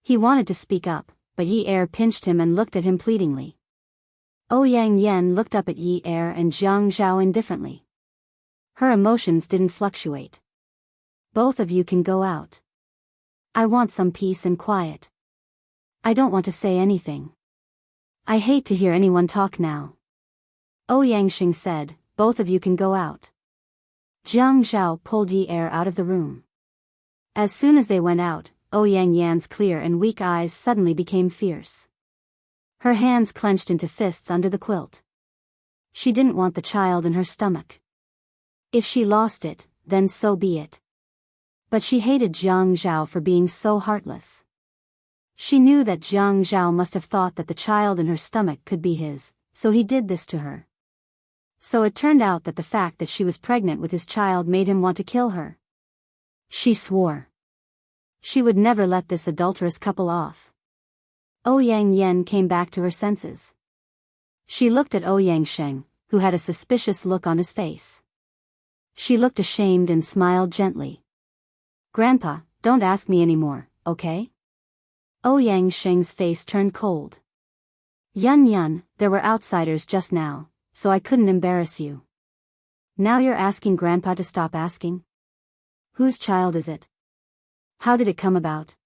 He wanted to speak up, but Yi Er pinched him and looked at him pleadingly. Ouyang Yan looked up at Yi Er and Jiang Zhao indifferently. Her emotions didn't fluctuate. "Both of you can go out. I want some peace and quiet. I don't want to say anything. I hate to hear anyone talk now." Ouyang Sheng said, "Both of you can go out." Jiang Zhao pulled Yi Er out of the room. As soon as they went out, Ouyang Yan's clear and weak eyes suddenly became fierce. Her hands clenched into fists under the quilt. She didn't want the child in her stomach. If she lost it, then so be it. But she hated Jiang Zhao for being so heartless. She knew that Jiang Zhao must have thought that the child in her stomach could be his, so he did this to her. So it turned out that the fact that she was pregnant with his child made him want to kill her. She swore she would never let this adulterous couple off. Ouyang Yen came back to her senses. She looked at Ouyang Sheng, who had a suspicious look on his face. She looked ashamed and smiled gently. "Grandpa, don't ask me anymore, okay?" Ouyang Sheng's face turned cold. Yun, there were outsiders just now, so I couldn't embarrass you. Now you're asking Grandpa to stop asking? Whose child is it? How did it come about?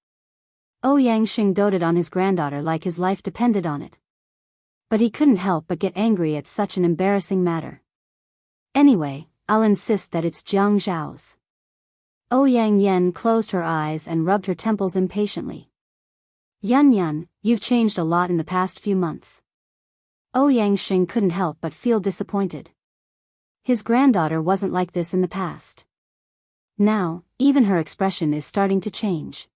Ouyang Sheng doted on his granddaughter like his life depended on it. But he couldn't help but get angry at such an embarrassing matter. "Anyway, I'll insist that it's Jiang Zhao's." Ouyang Yen closed her eyes and rubbed her temples impatiently. Yun, you've changed a lot in the past few months." Ouyang Sheng couldn't help but feel disappointed. His granddaughter wasn't like this in the past. Now, even her expression is starting to change.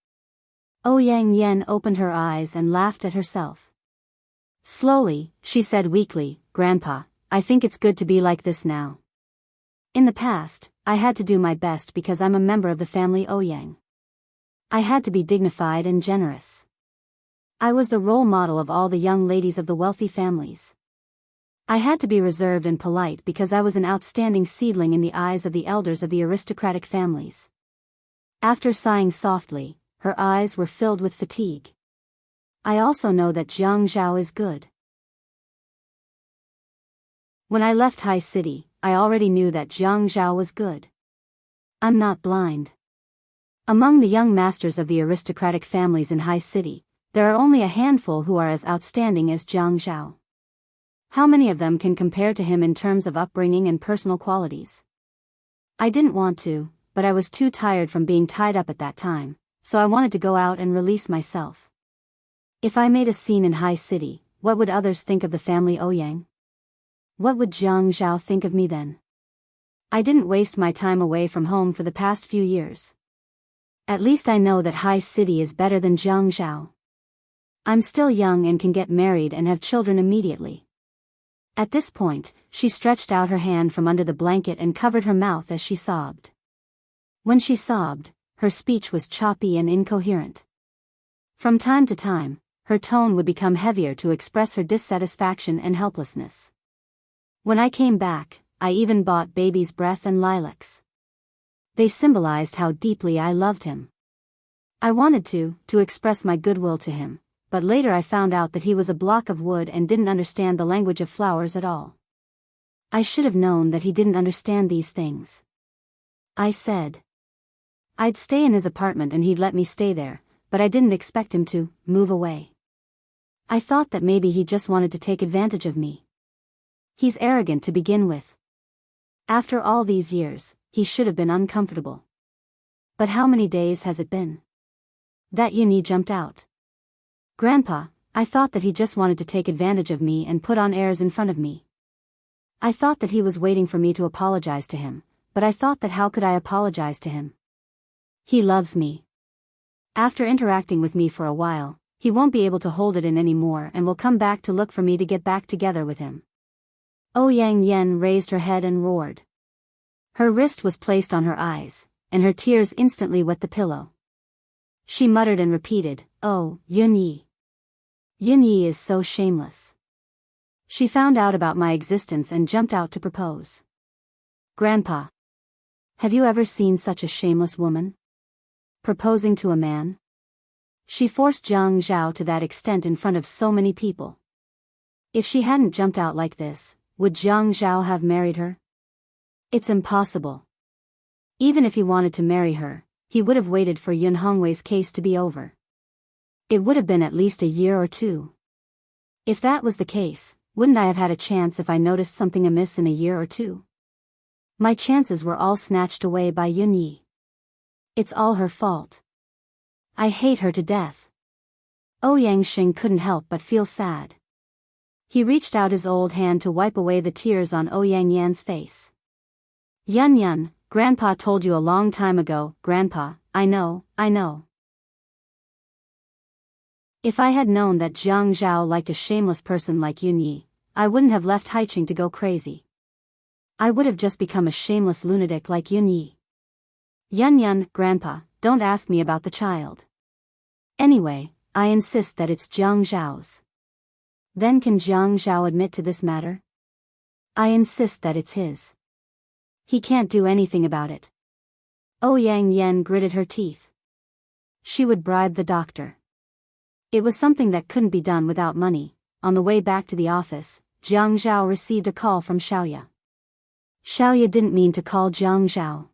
Ouyang Yen opened her eyes and laughed at herself. Slowly, she said weakly, "Grandpa, I think it's good to be like this now. In the past, I had to do my best because I'm a member of the family Ouyang. I had to be dignified and generous. I was the role model of all the young ladies of the wealthy families. I had to be reserved and polite because I was an outstanding seedling in the eyes of the elders of the aristocratic families." After sighing softly, her eyes were filled with fatigue. "I also know that Jiang Zhao is good. When I left High City, I already knew that Jiang Zhao was good. I'm not blind. Among the young masters of the aristocratic families in High City, there are only a handful who are as outstanding as Jiang Zhao. How many of them can compare to him in terms of upbringing and personal qualities? I didn't want to, but I was too tired from being tied up at that time, so I wanted to go out and release myself. If I made a scene in High City, what would others think of the family Ouyang? What would Jiang Zhao think of me then? I didn't waste my time away from home for the past few years. At least I know that High City is better than Jiang Zhao. I'm still young and can get married and have children immediately." At this point, she stretched out her hand from under the blanket and covered her mouth as she sobbed. When she sobbed, her speech was choppy and incoherent. From time to time, her tone would become heavier to express her dissatisfaction and helplessness. When I came back, I even bought baby's breath and lilacs. They symbolized how deeply I loved him. I wanted to express my goodwill to him, but later I found out that he was a block of wood and didn't understand the language of flowers at all. I should have known that he didn't understand these things. I said I'd stay in his apartment and he'd let me stay there, but I didn't expect him to move away. I thought that maybe he just wanted to take advantage of me. He's arrogant to begin with. After all these years, he should have been uncomfortable. But how many days has it been? That Yunyi jumped out. "Grandpa, I thought that he just wanted to take advantage of me and put on airs in front of me. I thought that he was waiting for me to apologize to him, but I thought that how could I apologize to him? He loves me. After interacting with me for a while, he won't be able to hold it in anymore and will come back to look for me to get back together with him." Ouyang Yen raised her head and roared. Her wrist was placed on her eyes, and her tears instantly wet the pillow. She muttered and repeated, "Oh, Yunyi. Yunyi is so shameless. She found out about my existence and jumped out to propose. Grandpa, have you ever seen such a shameless woman? Proposing to a man? She forced Jiang Zhao to that extent in front of so many people. If she hadn't jumped out like this, would Jiang Zhao have married her? It's impossible. Even if he wanted to marry her, he would have waited for Yun Hongwei's case to be over. It would have been at least a year or two. If that was the case, wouldn't I have had a chance if I noticed something amiss in a year or two? My chances were all snatched away by Yunyi. It's all her fault. I hate her to death." Ouyang Sheng couldn't help but feel sad. He reached out his old hand to wipe away the tears on Ouyang Yan's face. Yun, Grandpa told you a long time ago, Grandpa, I know. If I had known that Jiang Zhao liked a shameless person like Yunyi, I wouldn't have left Haiqing to go crazy. I would have just become a shameless lunatic like Yun Yi. Yun, Grandpa, don't ask me about the child. Anyway, I insist that it's Jiang Zhao's. Then can Jiang Zhao admit to this matter? I insist that it's his. He can't do anything about it. Yang Yan gritted her teeth. She would bribe the doctor. It was something that couldn't be done without money. On the way back to the office, Jiang Zhao received a call from Xiaoya. Xiaoya didn't mean to call Jiang Zhao.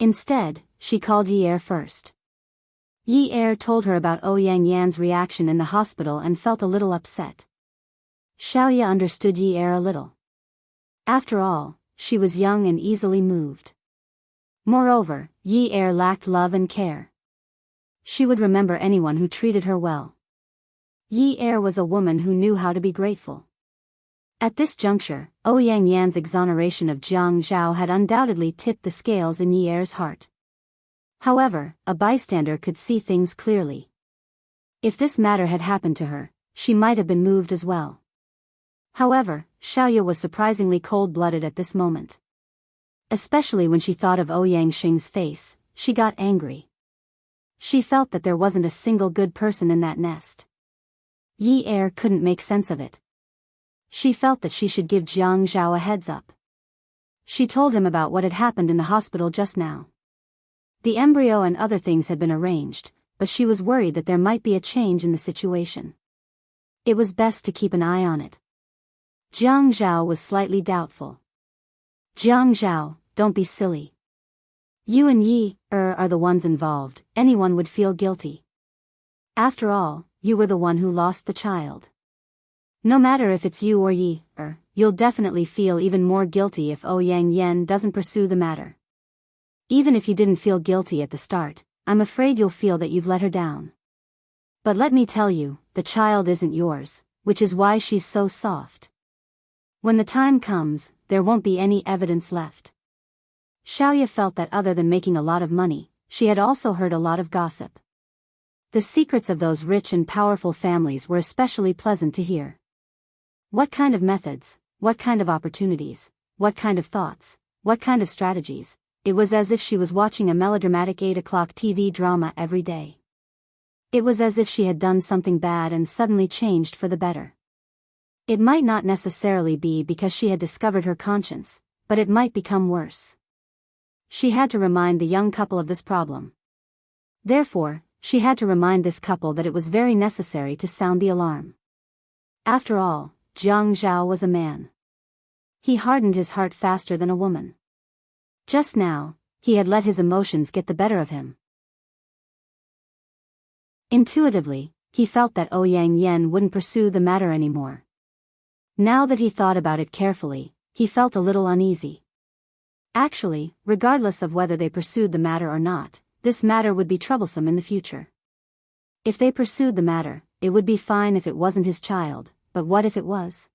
Instead, she called Yi Er first. Yi Er told her about Yang Yan's reaction in the hospital and felt a little upset. Xiaoya understood Yi Er a little. After all, she was young and easily moved. Moreover, Yi Er lacked love and care. She would remember anyone who treated her well. Yi Er was a woman who knew how to be grateful. At this juncture, Yang Yan's exoneration of Jiang Zhao had undoubtedly tipped the scales in Yi Er's heart. However, a bystander could see things clearly. If this matter had happened to her, she might have been moved as well. However, Xiaoya was surprisingly cold-blooded at this moment. Especially when she thought of Yang Xing's face, she got angry. She felt that there wasn't a single good person in that nest. Yi Er couldn't make sense of it. She felt that she should give Jiang Zhao a heads up. She told him about what had happened in the hospital just now. The embryo and other things had been arranged, but she was worried that there might be a change in the situation. It was best to keep an eye on it. Jiang Zhao was slightly doubtful. Jiang Zhao, don't be silly. You and Yi Er are the ones involved, anyone would feel guilty. After all, you were the one who lost the child. No matter if it's you or Yi Er, you'll definitely feel even more guilty if Yang Yan doesn't pursue the matter. Even if you didn't feel guilty at the start, I'm afraid you'll feel that you've let her down. But let me tell you, the child isn't yours, which is why she's so soft. When the time comes, there won't be any evidence left. Xiaoya felt that other than making a lot of money, she had also heard a lot of gossip. The secrets of those rich and powerful families were especially pleasant to hear. What kind of methods, what kind of opportunities, what kind of thoughts, what kind of strategies. It was as if she was watching a melodramatic 8 o'clock TV drama every day. It was as if she had done something bad and suddenly changed for the better. It might not necessarily be because she had discovered her conscience, but it might become worse. She had to remind the young couple of this problem. Therefore, she had to remind this couple that it was very necessary to sound the alarm. After all, Jiang Zhao was a man. He hardened his heart faster than a woman. Just now, he had let his emotions get the better of him. Intuitively, he felt that Yang Yan wouldn't pursue the matter anymore. Now that he thought about it carefully, he felt a little uneasy. Actually, regardless of whether they pursued the matter or not, this matter would be troublesome in the future. If they pursued the matter, it would be fine if it wasn't his child, but what if it was?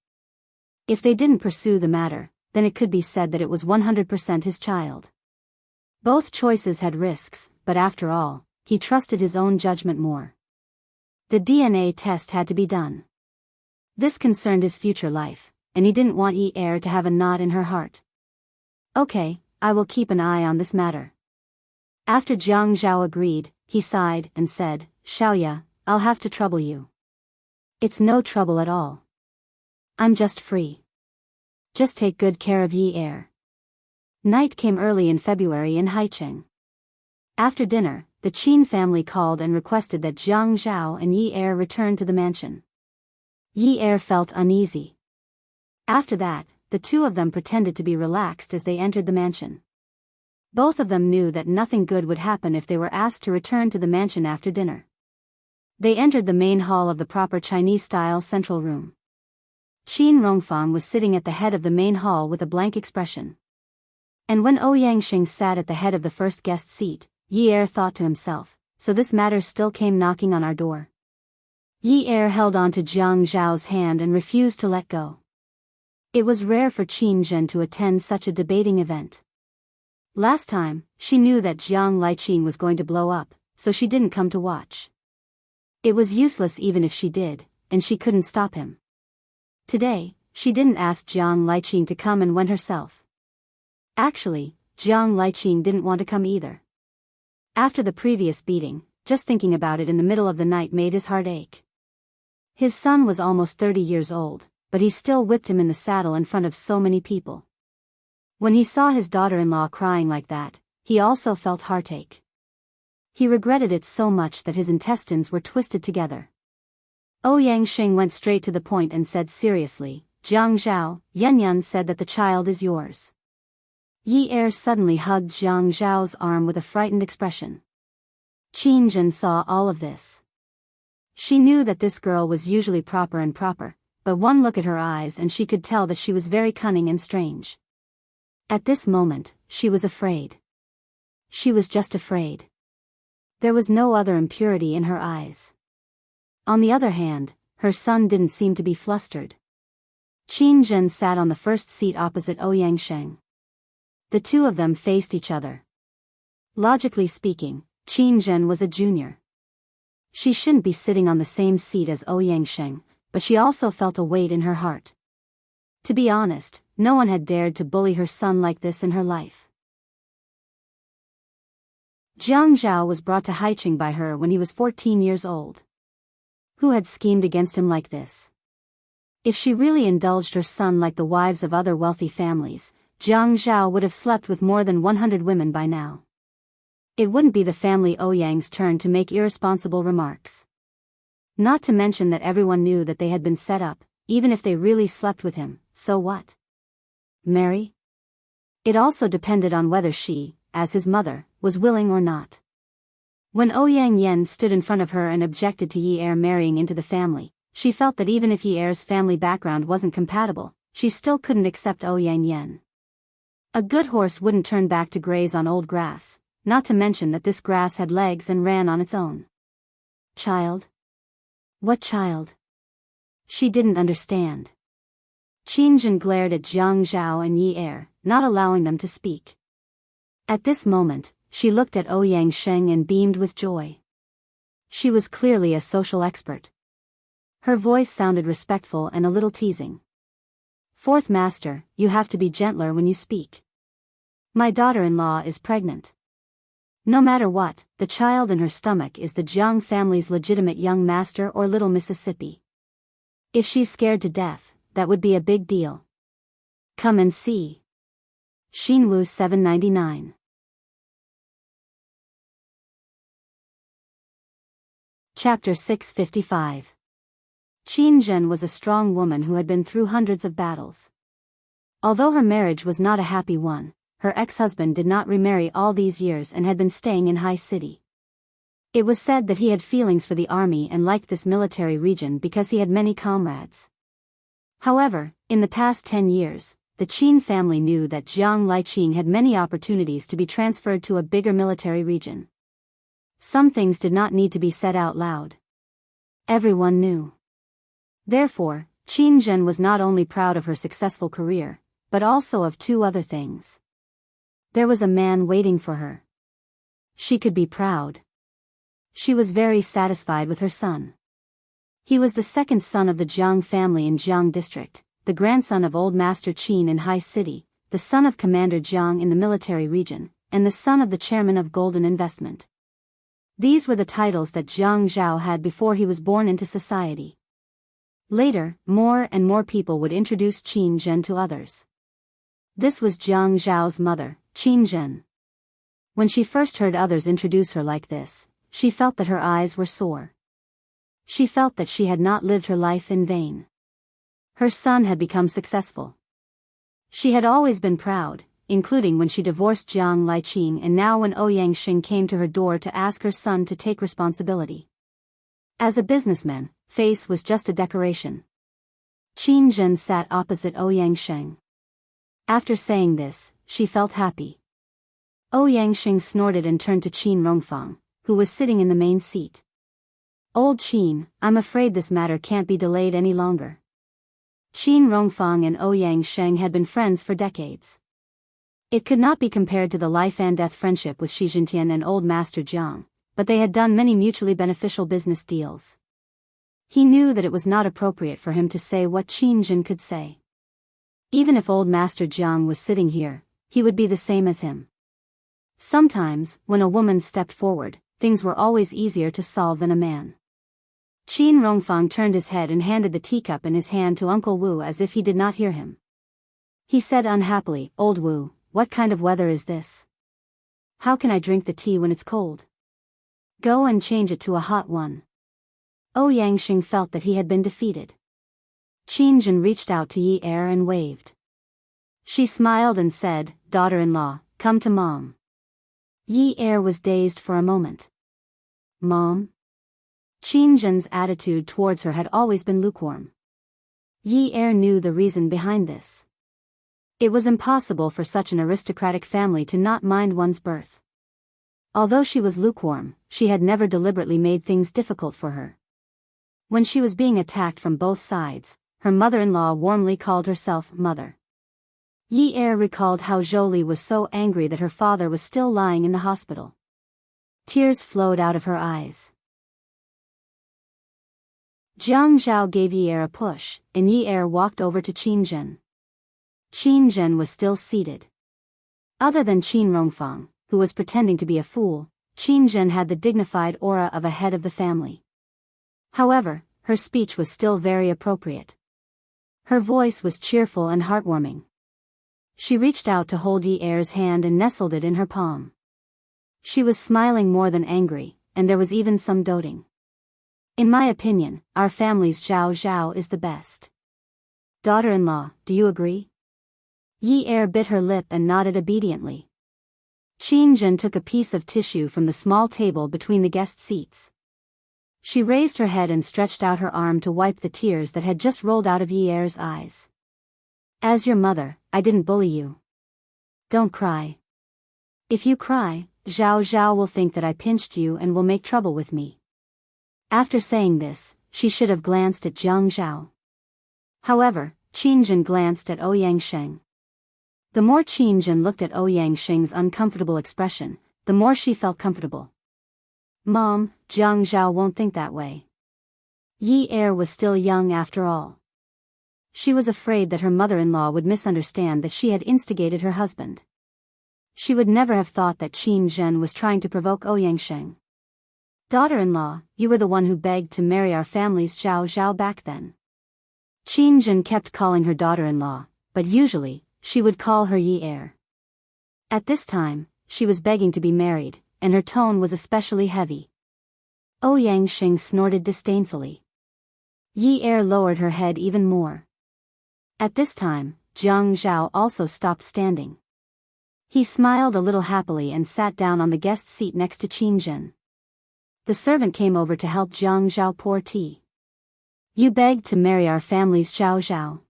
If they didn't pursue the matter, then it could be said that it was 100% his child. Both choices had risks, but after all, he trusted his own judgment more. The DNA test had to be done. This concerned his future life, and he didn't want Yi Er to have a knot in her heart. Okay, I will keep an eye on this matter. After Jiang Zhao agreed, he sighed and said, Xiaoya, I'll have to trouble you. It's no trouble at all. I'm just free. Just take good care of Yi Er. Night came early in February in Haicheng. After dinner, the Qin family called and requested that Jiang Zhao and Yi Er return to the mansion. Yi Er felt uneasy. After that, the two of them pretended to be relaxed as they entered the mansion. Both of them knew that nothing good would happen if they were asked to return to the mansion after dinner. They entered the main hall of the proper Chinese-style central room. Qin Rongfang was sitting at the head of the main hall with a blank expression. And when Yang Xing sat at the head of the first guest seat, Yi Er thought to himself, so this matter still came knocking on our door. Yi Er held on to Jiang Zhao's hand and refused to let go. It was rare for Qin Zhen to attend such a debating event. Last time, she knew that Jiang Liqin was going to blow up, so she didn't come to watch. It was useless even if she did, and she couldn't stop him. Today, she didn't ask Jiang Liqin to come and went herself. Actually, Jiang Liqing didn't want to come either. After the previous beating, just thinking about it in the middle of the night made his heart ache. His son was almost 30 years old, but he still whipped him in the saddle in front of so many people. When he saw his daughter-in-law crying like that, he also felt heartache. He regretted it so much that his intestines were twisted together. Ouyang Xing went straight to the point and said seriously, "Jiang Zhao, Yan said that the child is yours." Yi Er suddenly hugged Jiang Zhao's arm with a frightened expression. Qin Zhen saw all of this. She knew that this girl was usually proper, but one look at her eyes and she could tell that she was very cunning and strange. At this moment, she was afraid. She was just afraid. There was no other impurity in her eyes. On the other hand, her son didn't seem to be flustered. Qin Zhen sat on the first seat opposite Ouyang Sheng. The two of them faced each other. Logically speaking, Qin Zhen was a junior. She shouldn't be sitting on the same seat as Ouyang Sheng, but she also felt a weight in her heart. To be honest, no one had dared to bully her son like this in her life. Jiang Zhao was brought to Haiqing by her when he was 14 years old. Who had schemed against him like this? If she really indulged her son like the wives of other wealthy families, Jiang Zhao would have slept with more than 100 women by now. It wouldn't be the family Ouyang's turn to make irresponsible remarks. Not to mention that everyone knew that they had been set up, even if they really slept with him, so what? Marry? It also depended on whether she, as his mother, was willing or not. When Ouyang Yen stood in front of her and objected to Yi Er marrying into the family, she felt that even if Yi Er's family background wasn't compatible, she still couldn't accept Ouyang Yen. A good horse wouldn't turn back to graze on old grass, not to mention that this grass had legs and ran on its own. Child? What child? She didn't understand. Qin Zhen glared at Jiang Zhao and Yi Er, not allowing them to speak. At this moment, she looked at Ouyang Sheng and beamed with joy. She was clearly a social expert. Her voice sounded respectful and a little teasing. "Fourth master, you have to be gentler when you speak. My daughter-in-law is pregnant. No matter what, the child in her stomach is the Jiang family's legitimate young master or little Mississippi. If she's scared to death, that would be a big deal. Come and see." Xinwu 799. Chapter 655. Qin Zhen was a strong woman who had been through hundreds of battles. Although her marriage was not a happy one, her ex-husband did not remarry all these years and had been staying in High City. It was said that he had feelings for the army and liked this military region because he had many comrades. However, in the past 10 years, the Qin family knew that Jiang Liqing had many opportunities to be transferred to a bigger military region. Some things did not need to be said out loud. Everyone knew. Therefore, Qin Zhen was not only proud of her successful career, but also of two other things. There was a man waiting for her. She could be proud. She was very satisfied with her son. He was the second son of the Jiang family in Jiang district, the grandson of Old Master Qin in High City, the son of Commander Jiang in the military region, and the son of the chairman of Golden Investment. These were the titles that Jiang Zhao had before he was born into society. Later, more and more people would introduce Qin Zhen to others. This was Jiang Zhao's mother, Qin Zhen. When she first heard others introduce her like this, she felt that her eyes were sore. She felt that she had not lived her life in vain. Her son had become successful. She had always been proud, including when she divorced Jiang Liqing and now when Ouyang Xing came to her door to ask her son to take responsibility. As a businessman, face was just a decoration. Qin Zhen sat opposite Ouyang Sheng. After saying this, she felt happy. Ouyang Sheng snorted and turned to Qin Rongfang, who was sitting in the main seat. "Old Qin, I'm afraid this matter can't be delayed any longer." Qin Rongfang and Ouyang Sheng had been friends for decades. It could not be compared to the life-and-death friendship with Xi Jintian and Old Master Jiang, but they had done many mutually beneficial business deals. He knew that it was not appropriate for him to say what Qin Zhen could say. Even if Old Master Jiang was sitting here, he would be the same as him. Sometimes, when a woman stepped forward, things were always easier to solve than a man. Qin Rongfang turned his head and handed the teacup in his hand to Uncle Wu as if he did not hear him. He said unhappily, "Old Wu, what kind of weather is this? How can I drink the tea when it's cold? Go and change it to a hot one." Ouyangxing felt that he had been defeated. Qin Jin reached out to Yi Er and waved. She smiled and said, "Daughter-in-law, come to Mom." Yi Er was dazed for a moment. Mom? Qin Jin's attitude towards her had always been lukewarm. Yi Er knew the reason behind this. It was impossible for such an aristocratic family to not mind one's birth. Although she was lukewarm, she had never deliberately made things difficult for her. When she was being attacked from both sides, her mother-in-law warmly called herself Mother. Yi Er recalled how Zhou was so angry that her father was still lying in the hospital. Tears flowed out of her eyes. Jiang Zhao gave Yi Er a push, and Yi Er walked over to Qin Zhen. Qin Zhen was still seated. Other than Qin Rongfang, who was pretending to be a fool, Qin Zhen had the dignified aura of a head of the family. However, her speech was still very appropriate. Her voice was cheerful and heartwarming. She reached out to hold Yi Er's hand and nestled it in her palm. She was smiling more than angry, and there was even some doting. "In my opinion, our family's Zhao Zhao is the best. Daughter-in-law, do you agree?" Yi Er bit her lip and nodded obediently. Qin Jin took a piece of tissue from the small table between the guest seats. She raised her head and stretched out her arm to wipe the tears that had just rolled out of Yi Er's eyes. "As your mother, I didn't bully you. Don't cry. If you cry, Zhao Zhao will think that I pinched you and will make trouble with me." After saying this, she should have glanced at Jiang Zhao. However, Qin Jin glanced at Ouyangxing. The more Qin Jin looked at Ouyangxing's uncomfortable expression, the more she felt comfortable. "Mom, Jiang Zhao won't think that way." Yi Er was still young after all. She was afraid that her mother-in-law would misunderstand that she had instigated her husband. She would never have thought that Qin Zhen was trying to provoke Ouyangxing. "Daughter-in-law, you were the one who begged to marry our family's Zhao Zhao back then." Qin Zhen kept calling her daughter-in-law, but usually, she would call her Yi Er. At this time, she was begging to be married, and her tone was especially heavy. Ouyangxing snorted disdainfully. Yi Er lowered her head even more. At this time, Jiang Zhao also stopped standing. He smiled a little happily and sat down on the guest seat next to Qin Jin. The servant came over to help Jiang Zhao pour tea. "You begged to marry our family's Zhao Zhao.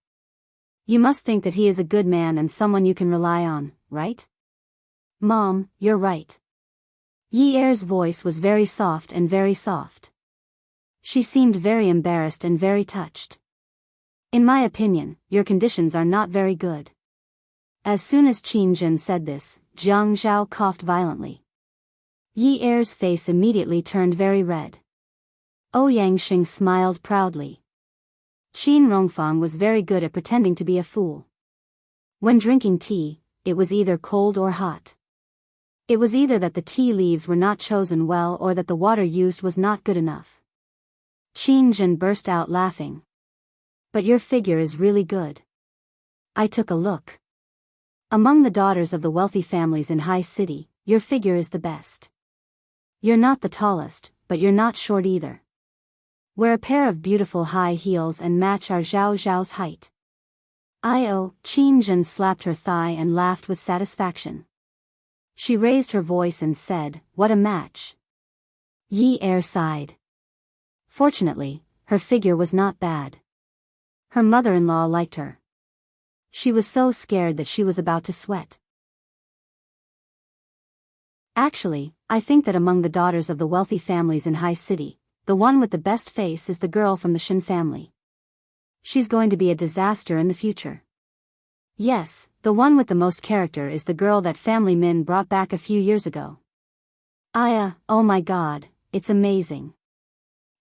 You must think that he is a good man and someone you can rely on, right?" "Mom, you're right." Yi Er's voice was very soft and very soft. She seemed very embarrassed and very touched. "In my opinion, your conditions are not very good." As soon as Qin Jin said this, Jiang Zhao coughed violently. Yi Er's face immediately turned very red. Ouyangxing smiled proudly. Qin Rongfang was very good at pretending to be a fool. When drinking tea, it was either cold or hot. It was either that the tea leaves were not chosen well or that the water used was not good enough. Qin Jin burst out laughing. "But your figure is really good. I took a look. Among the daughters of the wealthy families in High City, your figure is the best. You're not the tallest, but you're not short either. Wear a pair of beautiful high heels and match our Zhao Zhao's height." Qin Jin slapped her thigh and laughed with satisfaction. She raised her voice and said, "What a match." Yi Er sighed. Fortunately, her figure was not bad. Her mother-in-law liked her. She was so scared that she was about to sweat. "Actually, I think that among the daughters of the wealthy families in High City, the one with the best face is the girl from the Shin family. She's going to be a disaster in the future. Yes, the one with the most character is the girl that family Min brought back a few years ago. Oh my god, it's amazing.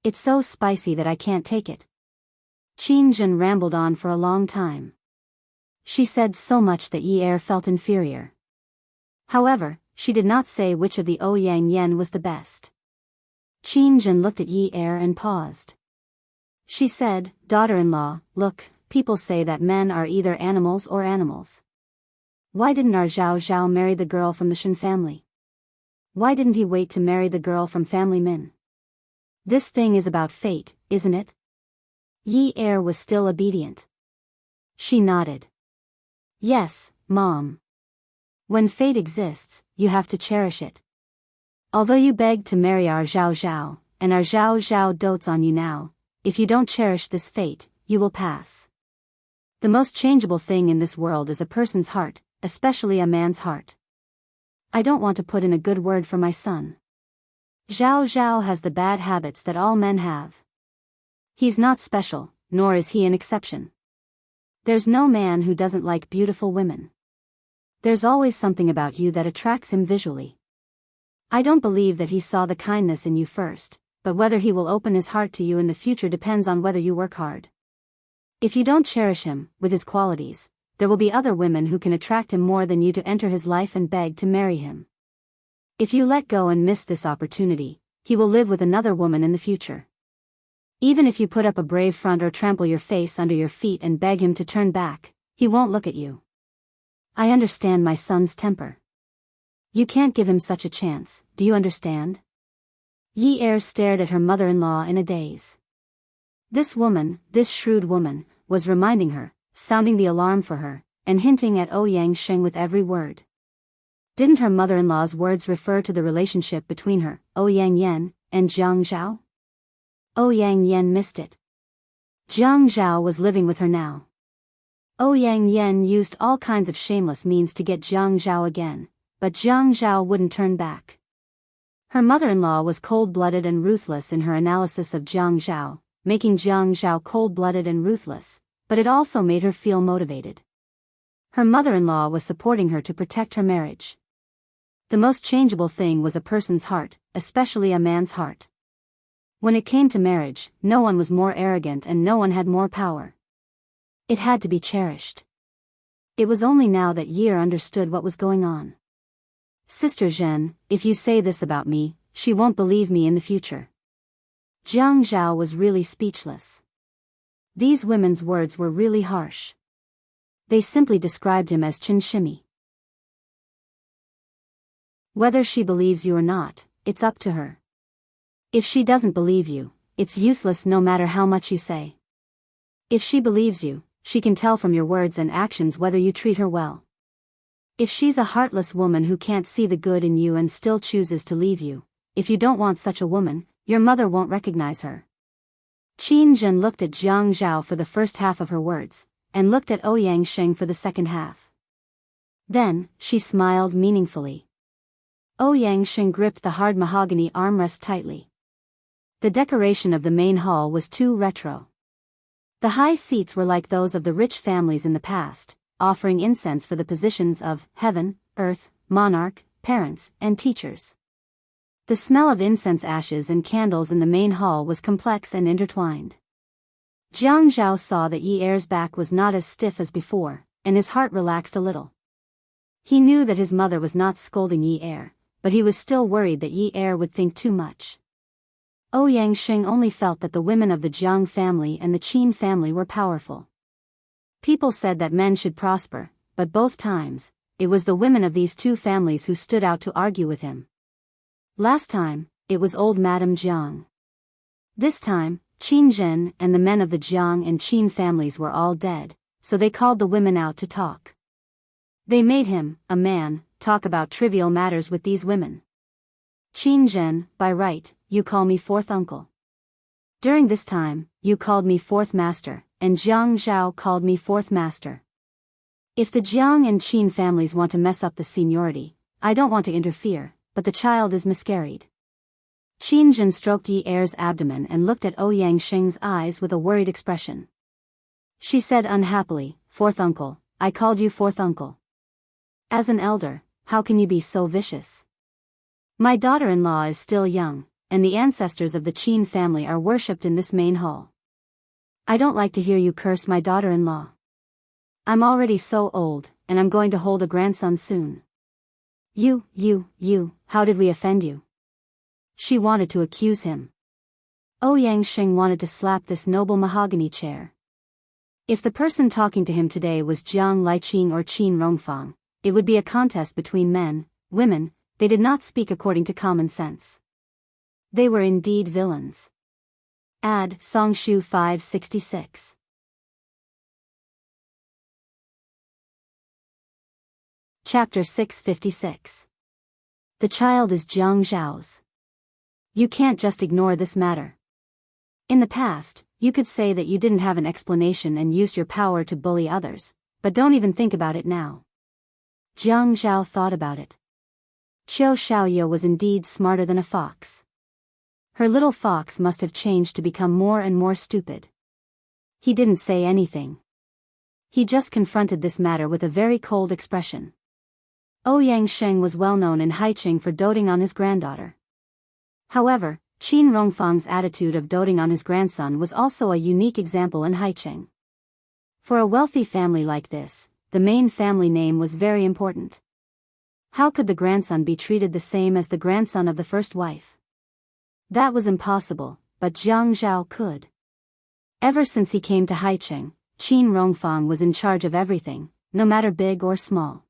It's so spicy that I can't take it." Qin Jin rambled on for a long time. She said so much that Yi Er felt inferior. However, she did not say which of the Ouyang Yen was the best. Qin Zhen looked at Yi Er and paused. She said, "Daughter-in-law, look, people say that men are either animals or animals. Why didn't our Zhao Zhao marry the girl from the Shen family? Why didn't he wait to marry the girl from family Min? This thing is about fate, isn't it?" Yi Er was still obedient. She nodded. "Yes, Mom. When fate exists, you have to cherish it. Although you begged to marry our Zhao Zhao, and our Zhao Zhao dotes on you now, if you don't cherish this fate, you will pass. The most changeable thing in this world is a person's heart, especially a man's heart. I don't want to put in a good word for my son. Zhao Zhao has the bad habits that all men have. He's not special, nor is he an exception. There's no man who doesn't like beautiful women. There's always something about you that attracts him visually. I don't believe that he saw the kindness in you first, but whether he will open his heart to you in the future depends on whether you work hard. If you don't cherish him, with his qualities, there will be other women who can attract him more than you to enter his life and beg to marry him. If you let go and miss this opportunity, he will live with another woman in the future. Even if you put up a brave front or trample your face under your feet and beg him to turn back, he won't look at you. I understand my son's temper. You can't give him such a chance, do you understand?" Yi Er stared at her mother-in-law in a daze. This woman, this shrewd woman, was reminding her, sounding the alarm for her, and hinting at Ouyang Sheng with every word. Didn't her mother-in-law's words refer to the relationship between her, Ouyang Yen, and Jiang Zhao? Ouyang Yen missed it. Jiang Zhao was living with her now. Ouyang Yen used all kinds of shameless means to get Jiang Zhao again, but Jiang Zhao wouldn't turn back. Her mother-in-law was cold-blooded and ruthless in her analysis of Jiang Zhao, making Jiang Zhao cold-blooded and ruthless, but it also made her feel motivated. Her mother-in-law was supporting her to protect her marriage. The most changeable thing was a person's heart, especially a man's heart. When it came to marriage, no one was more arrogant and no one had more power. It had to be cherished. It was only now that Yi Er understood what was going on. "Sister Zhen, if you say this about me, she won't believe me in the future." Jiang Zhao was really speechless. These women's words were really harsh. They simply described him as Chin Shimi. Whether she believes you or not, it's up to her. If she doesn't believe you, it's useless no matter how much you say. If she believes you, she can tell from your words and actions whether you treat her well. If she's a heartless woman who can't see the good in you and still chooses to leave you, if you don't want such a woman, your mother won't recognize her. Qin Zhen looked at Jiang Zhao for the first half of her words, and looked at Ouyang Sheng for the second half. Then, she smiled meaningfully. Ouyang Sheng gripped the hard mahogany armrest tightly. The decoration of the main hall was too retro. The high seats were like those of the rich families in the past, offering incense for the positions of heaven, earth, monarch, parents, and teachers. The smell of incense ashes and candles in the main hall was complex and intertwined. Jiang Zhao saw that Yi Er's back was not as stiff as before, and his heart relaxed a little. He knew that his mother was not scolding Yi Er, but he was still worried that Yi Er would think too much. Ouyang Sheng only felt that the women of the Jiang family and the Qin family were powerful. People said that men should prosper, but both times, it was the women of these two families who stood out to argue with him. Last time, it was old Madame Jiang. This time, Qin Zhen and the men of the Jiang and Qin families were all dead, so they called the women out to talk. They made him, a man, talk about trivial matters with these women. Qin Zhen, by right, you call me fourth uncle. During this time, you called me fourth master, and Jiang Zhao called me fourth master. If the Jiang and Qin families want to mess up the seniority, I don't want to interfere, but the child is miscarried. Qin Zhen stroked Yi Er's abdomen and looked at Ouyang Sheng's eyes with a worried expression. She said unhappily, "Fourth uncle, I called you fourth uncle. As an elder, how can you be so vicious? My daughter-in-law is still young, and the ancestors of the Qin family are worshipped in this main hall. I don't like to hear you curse my daughter-in-law." I'm already so old, and I'm going to hold a grandson soon. How did we offend you? She wanted to accuse him. Ouyang Sheng wanted to slap this noble mahogany chair. If the person talking to him today was Jiang Liqing or Qin Rongfang, it would be a contest between men, women. They did not speak according to common sense. They were indeed villains. Ad Songshu 566. Chapter 656. The child is Jiang Zhao's. You can't just ignore this matter. In the past, you could say that you didn't have an explanation and used your power to bully others, but don't even think about it now. Jiang Zhao thought about it. Qiu Xiaoyou was indeed smarter than a fox. Her little fox must have changed to become more and more stupid. He didn't say anything. He just confronted this matter with a very cold expression. Ouyang Sheng was well known in Haiqing for doting on his granddaughter. However, Qin Rongfang's attitude of doting on his grandson was also a unique example in Haiqing. For a wealthy family like this, the main family name was very important. How could the grandson be treated the same as the grandson of the first wife? That was impossible, but Jiang Zhao could. Ever since he came to Haiqing, Qin Rongfang was in charge of everything, no matter big or small.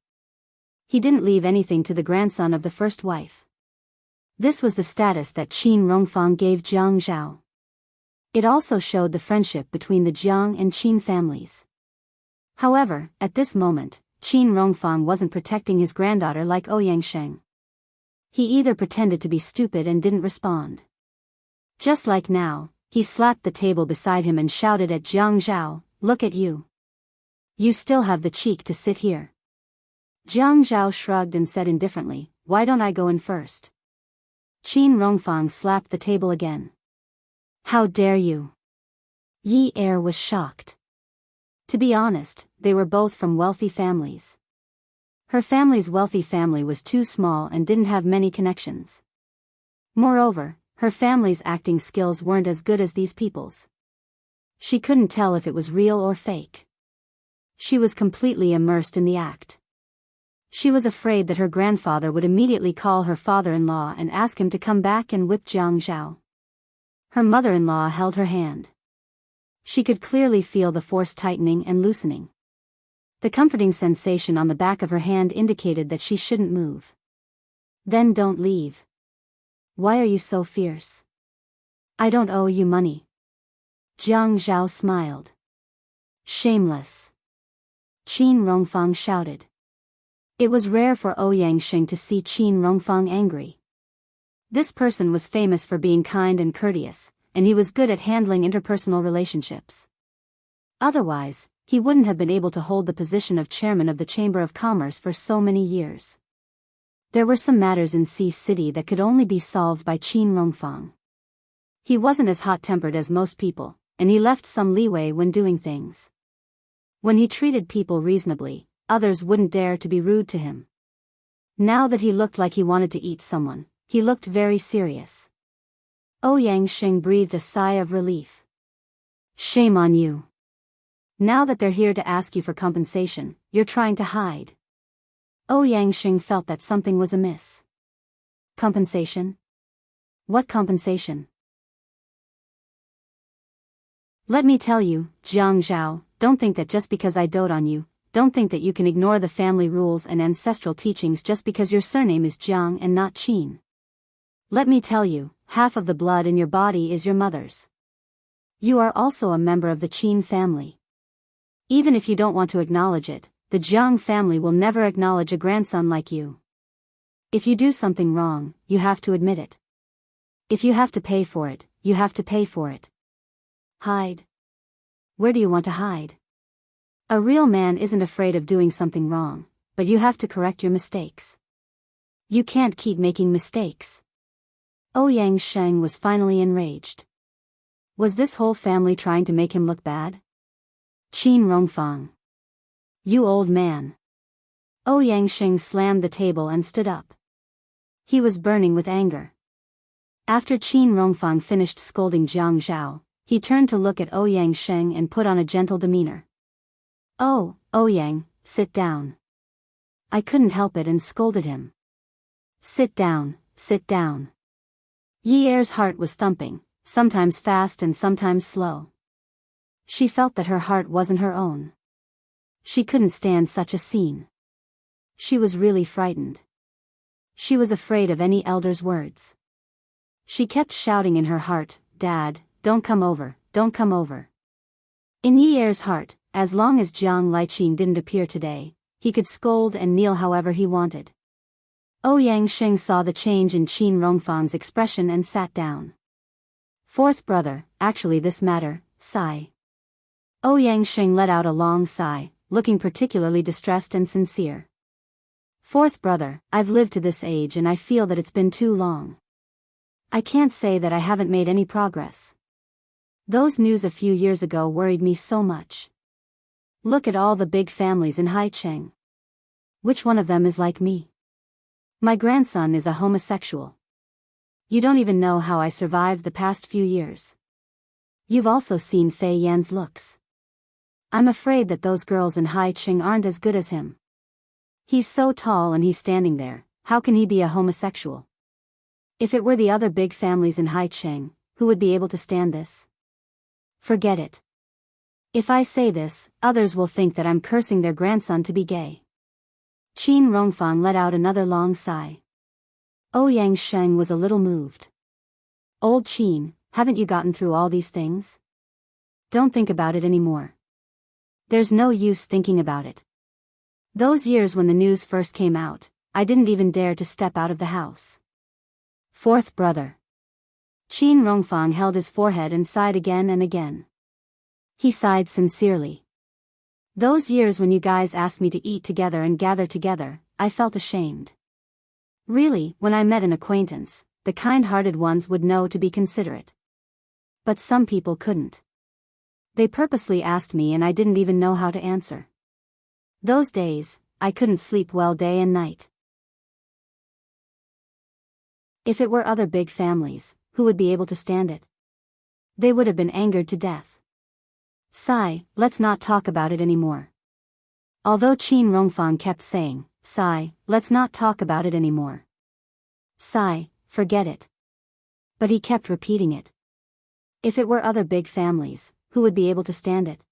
He didn't leave anything to the grandson of the first wife. This was the status that Qin Rongfang gave Jiang Zhao. It also showed the friendship between the Jiang and Qin families. However, at this moment, Qin Rongfang wasn't protecting his granddaughter like Ouyang Sheng. He either pretended to be stupid and didn't respond. Just like now, he slapped the table beside him and shouted at Jiang Zhao, "Look at you. You still have the cheek to sit here." Jiang Zhao shrugged and said indifferently, "Why don't I go in first?" Qin Rongfang slapped the table again. "How dare you?" Yi Er was shocked. To be honest, they were both from wealthy families. Her family's wealthy family was too small and didn't have many connections. Moreover, her family's acting skills weren't as good as these people's. She couldn't tell if it was real or fake. She was completely immersed in the act. She was afraid that her grandfather would immediately call her father-in-law and ask him to come back and whip Jiang Zhao. Her mother-in-law held her hand. She could clearly feel the force tightening and loosening. The comforting sensation on the back of her hand indicated that she shouldn't move. "Then don't leave. Why are you so fierce? I don't owe you money." Jiang Zhao smiled. "Shameless!" Qin Rongfang shouted. It was rare for Ouyang Sheng to see Qin Rongfang angry. This person was famous for being kind and courteous, and he was good at handling interpersonal relationships. Otherwise, he wouldn't have been able to hold the position of chairman of the Chamber of Commerce for so many years. There were some matters in Sea City that could only be solved by Qin Rongfang. He wasn't as hot-tempered as most people, and he left some leeway when doing things. When he treated people reasonably, others wouldn't dare to be rude to him. Now that he looked like he wanted to eat someone, he looked very serious. Ouyang Sheng breathed a sigh of relief. "Shame on you. Now that they're here to ask you for compensation, you're trying to hide." Ouyang Sheng felt that something was amiss. Compensation? What compensation? "Let me tell you, Jiang Zhao, don't think that just because I dote on you, don't think that you can ignore the family rules and ancestral teachings just because your surname is Jiang and not Qin. Let me tell you, half of the blood in your body is your mother's. You are also a member of the Qin family. Even if you don't want to acknowledge it, the Jiang family will never acknowledge a grandson like you. If you do something wrong, you have to admit it. If you have to pay for it, you have to pay for it. Hide. Where do you want to hide? A real man isn't afraid of doing something wrong, but you have to correct your mistakes. You can't keep making mistakes." Ouyang Sheng was finally enraged. Was this whole family trying to make him look bad? Qin Rongfang. "You old man." Ouyang Sheng slammed the table and stood up. He was burning with anger. After Qin Rongfang finished scolding Jiang Zhao, he turned to look at Ouyang Sheng and put on a gentle demeanor. "Oh, "Oh Yang, sit down." I couldn't help it and scolded him. "Sit down, sit down." Yi Er's heart was thumping, sometimes fast and sometimes slow. She felt that her heart wasn't her own. She couldn't stand such a scene. She was really frightened. She was afraid of any elder's words. She kept shouting in her heart, "Dad, don't come over, don't come over." In Yi Er's heart, as long as Jiang Liqing didn't appear today, he could scold and kneel however he wanted. Ouyang Sheng saw the change in Qin Rongfang's expression and sat down. "Fourth brother, actually this matter, sigh." Ouyang Sheng let out a long sigh, looking particularly distressed and sincere. "Fourth brother, I've lived to this age and I feel that it's been too long. I can't say that I haven't made any progress. Those news a few years ago worried me so much. Look at all the big families in Haicheng. Which one of them is like me? My grandson is a homosexual. You don't even know how I survived the past few years. You've also seen Fei Yan's looks. I'm afraid that those girls in Haicheng aren't as good as him. He's so tall and he's standing there, how can he be a homosexual? If it were the other big families in Haicheng, who would be able to stand this? Forget it. If I say this, others will think that I'm cursing their grandson to be gay." Qin Rongfang let out another long sigh. Ouyang Sheng was a little moved. "Old Qin, haven't you gotten through all these things? Don't think about it anymore. There's no use thinking about it. Those years when the news first came out, I didn't even dare to step out of the house." Fourth brother. Qin Rongfang held his forehead and sighed again and again. He sighed sincerely. "Those years when you guys asked me to eat together and gather together, I felt ashamed. Really, when I met an acquaintance, the kind-hearted ones would know to be considerate. But some people couldn't. They purposely asked me and I didn't even know how to answer. Those days, I couldn't sleep well day and night. If it were other big families, who would be able to stand it? They would have been angered to death. Sigh, let's not talk about it anymore." Although Qin Rongfang kept saying, "Sigh, let's not talk about it anymore. Sigh, forget it." But he kept repeating it. If it were other big families, who would be able to stand it?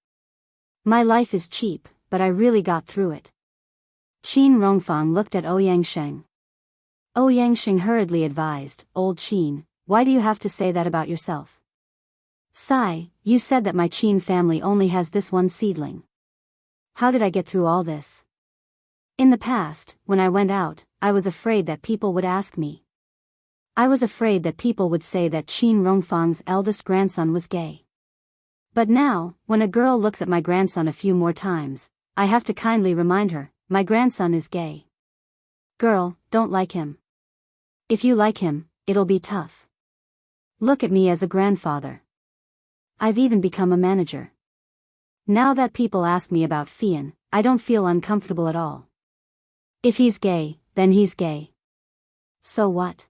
My life is cheap, but I really got through it. Qin Rongfang looked at Ouyang Sheng. Ouyang Sheng hurriedly advised, "Old Qin, why do you have to say that about yourself? Sigh, you said that my Qin family only has this one seedling. How did I get through all this? In the past, when I went out, I was afraid that people would ask me. I was afraid that people would say that Qin Rongfang's eldest grandson was gay. But now, when a girl looks at my grandson a few more times, I have to kindly remind her, my grandson is gay. Girl, don't like him. If you like him, it'll be tough. Look at me as a grandfather. I've even become a manager. Now that people ask me about Fian, I don't feel uncomfortable at all. If he's gay, then he's gay. So what?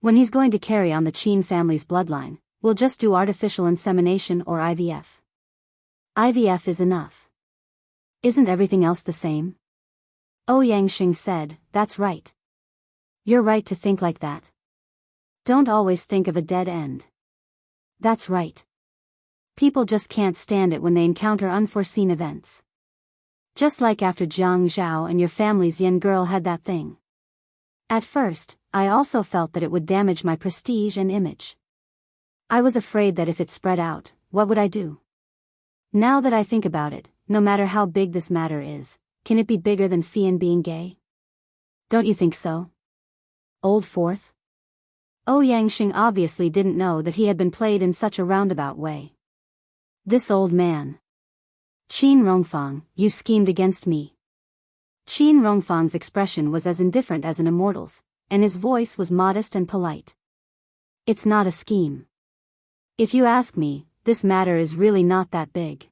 When he's going to carry on the Qin family's bloodline, we'll just do artificial insemination or IVF. IVF is enough. Isn't everything else the same?" Ouyang Sheng said, "That's right. You're right to think like that. Don't always think of a dead end. That's right. People just can't stand it when they encounter unforeseen events. Just like after Jiang Zhao and your family's Yen girl had that thing. At first, I also felt that it would damage my prestige and image. I was afraid that if it spread out, what would I do? Now that I think about it, no matter how big this matter is, can it be bigger than Fian being gay? Don't you think so? Old Fourth?" Ouyang Sheng obviously didn't know that he had been played in such a roundabout way. This old man. "Qin Rongfang, you schemed against me." Qin Rongfang's expression was as indifferent as an immortal's, and his voice was modest and polite. "It's not a scheme. If you ask me, this matter is really not that big.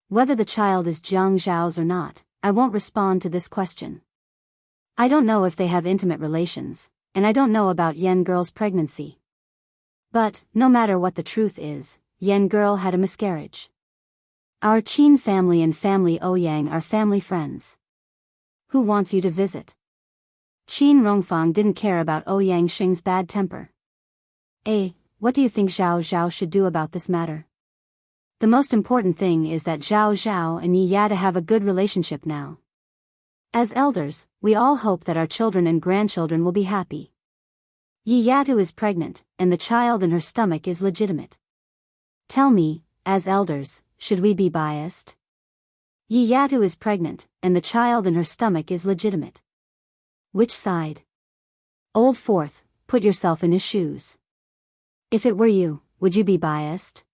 Whether the child is Jiang Zhao's or not, I won't respond to this question. I don't know if they have intimate relations, and I don't know about Yen girl's pregnancy. But, no matter what the truth is, Yen girl had a miscarriage. Our Qin family and family Ouyang are family friends. Who wants you to visit? Qin Rongfang didn't care about Ouyang Xing's bad temper. What do you think Zhao Zhao should do about this matter? The most important thing is that Zhao Zhao and Yi Yada have a good relationship now. As elders, we all hope that our children and grandchildren will be happy. Yi Yadu is pregnant, and the child in her stomach is legitimate. Tell me, as elders, should we be biased? Yi Yadu is pregnant, and the child in her stomach is legitimate. Which side? Old Fourth, put yourself in his shoes. If it were you, would you be biased?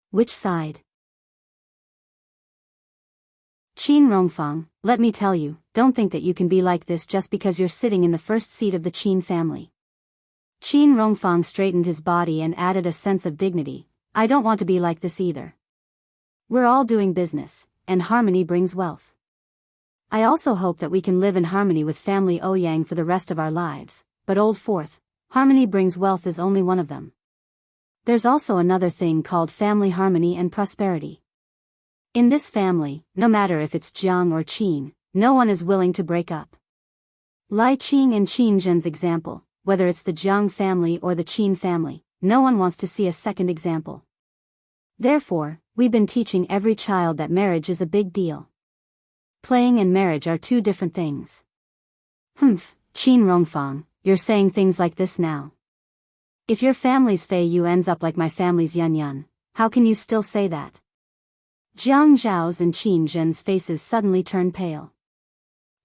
Which side? Qin Rongfang, let me tell you, don't think that you can be like this just because you're sitting in the first seat of the Qin family. Qin Rongfang straightened his body and added a sense of dignity. I don't want to be like this either. We're all doing business, and harmony brings wealth. I also hope that we can live in harmony with family Ouyang for the rest of our lives, but Old Fourth, harmony brings wealth is only one of them. There's also another thing called family harmony and prosperity. In this family, no matter if it's Jiang or Qin, no one is willing to break up. Lai Qing and Qin Zhen's example, whether it's the Jiang family or the Qin family, no one wants to see a second example. Therefore, we've been teaching every child that marriage is a big deal. Playing and marriage are two different things. Qin Rongfang, you're saying things like this now. If your family's Fei Yu ends up like my family's Yun Yun, how can you still say that? Jiang Zhao's and Qin Zhen's faces suddenly turned pale.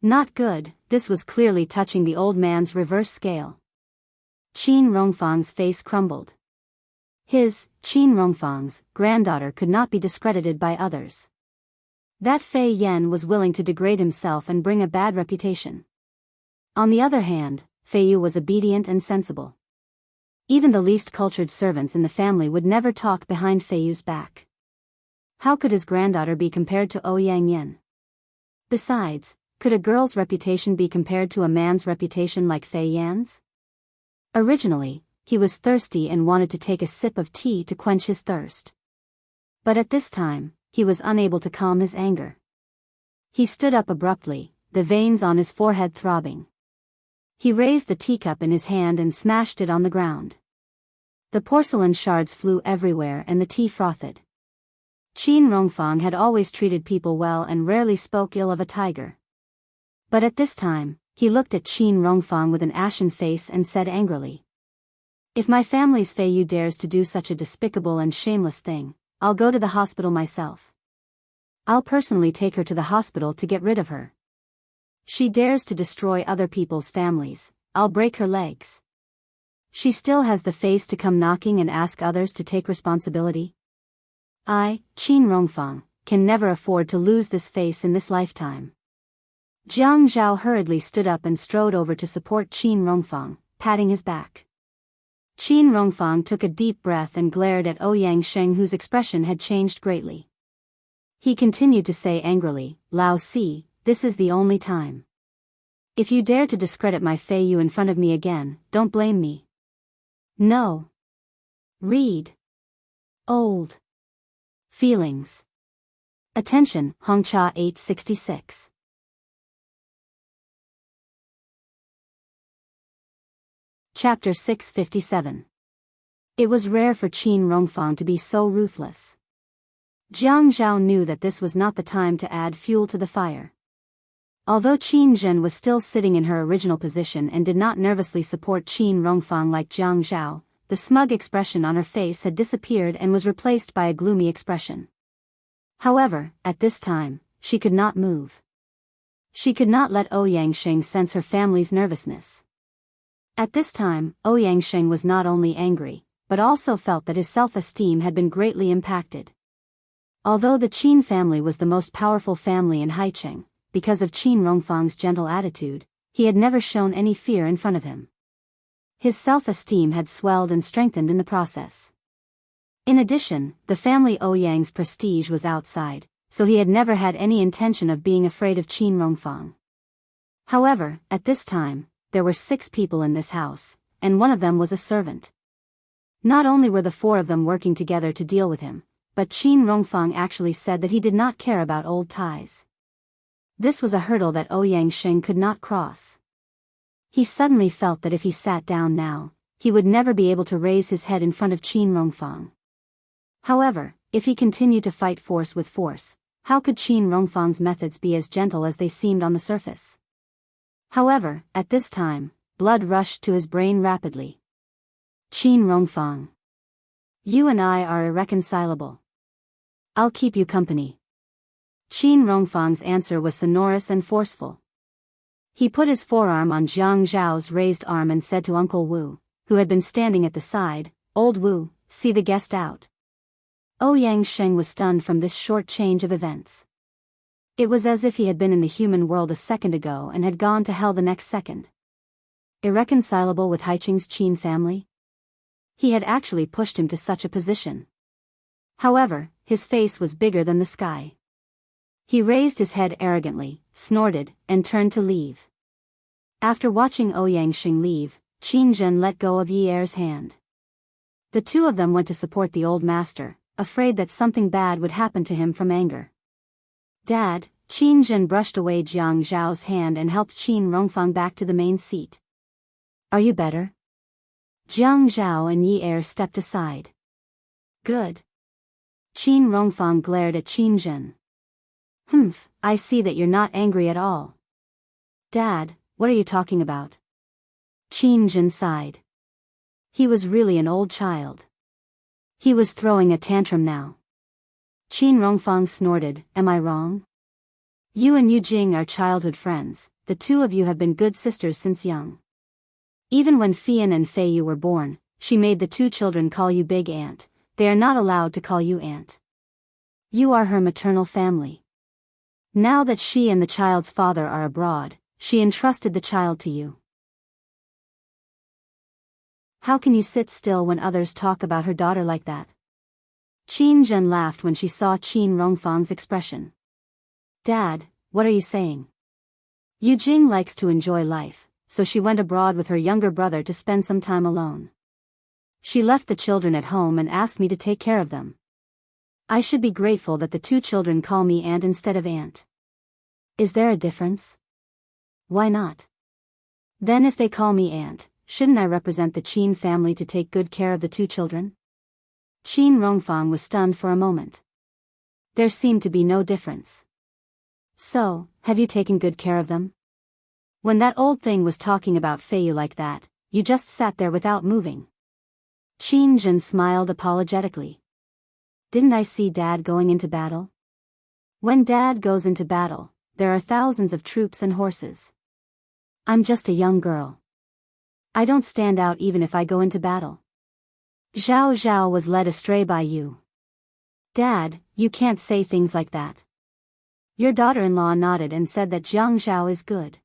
Not good, this was clearly touching the old man's reverse scale. Qin Rongfang's face crumbled. His, Qin Rongfang's, granddaughter could not be discredited by others. That Fei Yan was willing to degrade himself and bring a bad reputation. On the other hand, Fei Yu was obedient and sensible. Even the least cultured servants in the family would never talk behind Fei Yu's back. How could his granddaughter be compared to Ouyang Yin? Besides, could a girl's reputation be compared to a man's reputation like Fei Yan's? Originally, he was thirsty and wanted to take a sip of tea to quench his thirst. But at this time, he was unable to calm his anger. He stood up abruptly, the veins on his forehead throbbing. He raised the teacup in his hand and smashed it on the ground. The porcelain shards flew everywhere and the tea frothed. Qin Rongfang had always treated people well and rarely spoke ill of a tiger. But at this time, he looked at Qin Rongfang with an ashen face and said angrily, "If my family's Fei Yu dares to do such a despicable and shameless thing, I'll go to the hospital myself. I'll personally take her to the hospital to get rid of her. She dares to destroy other people's families, I'll break her legs. She still has the face to come knocking and ask others to take responsibility. I, Qin Rongfang, can never afford to lose this face in this lifetime." Jiang Zhao hurriedly stood up and strode over to support Qin Rongfang, patting his back. Qin Rongfang took a deep breath and glared at Ouyang Sheng, whose expression had changed greatly. He continued to say angrily, "Lao Si, this is the only time. If you dare to discredit my Fei Yu in front of me again, don't blame me. No. Read. Old. Feelings. Attention, Hongcha 866. Chapter 657. It was rare for Qin Rongfang to be so ruthless. Jiang Zhao knew that this was not the time to add fuel to the fire. Although Qin Zhen was still sitting in her original position and did not nervously support Qin Rongfang like Jiang Zhao, the smug expression on her face had disappeared and was replaced by a gloomy expression. However, at this time, she could not move. She could not let Ouyang Sheng sense her family's nervousness. At this time, Ouyang Sheng was not only angry, but also felt that his self-esteem had been greatly impacted. Although the Qin family was the most powerful family in Haicheng, because of Qin Rongfang's gentle attitude, he had never shown any fear in front of him. His self-esteem had swelled and strengthened in the process. In addition, the family Ouyang's prestige was outside, so he had never had any intention of being afraid of Qin Rongfang. However, at this time, there were 6 people in this house, and one of them was a servant. Not only were the 4 of them working together to deal with him, but Qin Rongfang actually said that he did not care about old ties. This was a hurdle that Ouyang Sheng could not cross. He suddenly felt that if he sat down now, he would never be able to raise his head in front of Qin Rongfang. However, if he continued to fight force with force, how could Qin Rongfang's methods be as gentle as they seemed on the surface? However, at this time, blood rushed to his brain rapidly. Qin Rongfang. You and I are irreconcilable. I'll keep you company. Qin Rongfang's answer was sonorous and forceful. He put his forearm on Jiang Zhao's raised arm and said to Uncle Wu, who had been standing at the side, "Old Wu, see the guest out." Ouyang Sheng was stunned from this short change of events. It was as if he had been in the human world a second ago and had gone to hell the next second. Irreconcilable with Haiqing's Qin family? He had actually pushed him to such a position. However, his face was bigger than the sky. He raised his head arrogantly, snorted, and turned to leave. After watching Ouyang Sheng leave, Qin Zhen let go of Yi Er's hand. The two of them went to support the old master, afraid that something bad would happen to him from anger. Dad, Qin Zhen brushed away Jiang Zhao's hand and helped Qin Rongfang back to the main seat. Are you better? Jiang Zhao and Yi Er stepped aside. Good. Qin Rongfang glared at Qin Zhen. I see that you're not angry at all. Dad, what are you talking about? Qin Zhen sighed. He was really an old child. He was throwing a tantrum now. Qin Rongfang snorted, am I wrong? You and Yu Jing are childhood friends, the two of you have been good sisters since young. Even when Fian and Fei Yu were born, she made the two children call you Big Aunt. They are not allowed to call you Aunt. You are her maternal family. Now that she and the child's father are abroad, she entrusted the child to you. How can you sit still when others talk about her daughter like that? Qin Zhen laughed when she saw Qin Rongfang's expression. Dad, what are you saying? Yu Jing likes to enjoy life, so she went abroad with her younger brother to spend some time alone. She left the children at home and asked me to take care of them. I should be grateful that the two children call me Aunt instead of Aunt. Is there a difference? Why not? Then if they call me Aunt, shouldn't I represent the Qin family to take good care of the two children? Qin Rongfang was stunned for a moment. There seemed to be no difference. So, have you taken good care of them? When that old thing was talking about Fei Yu like that, you just sat there without moving. Qin Zhen smiled apologetically. Didn't I see Dad going into battle? When Dad goes into battle, there are thousands of troops and horses. I'm just a young girl. I don't stand out even if I go into battle. Zhao Zhao was led astray by you. Dad, you can't say things like that. Your daughter-in-law nodded and said that Jiang Zhao is good.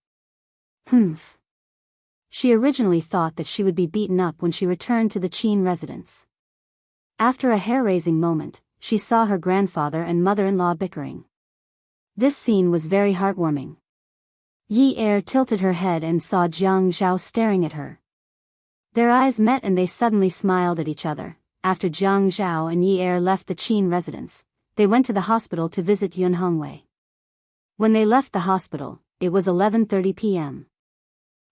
She originally thought that she would be beaten up when she returned to the Qin residence. After a hair-raising moment, she saw her grandfather and mother-in-law bickering. This scene was very heartwarming. Yi Er tilted her head and saw Jiang Zhao staring at her. Their eyes met and they suddenly smiled at each other. After Jiang Zhao and Yi Er left the Qin residence, they went to the hospital to visit Yun Hongwei. When they left the hospital, it was 11:30 p.m.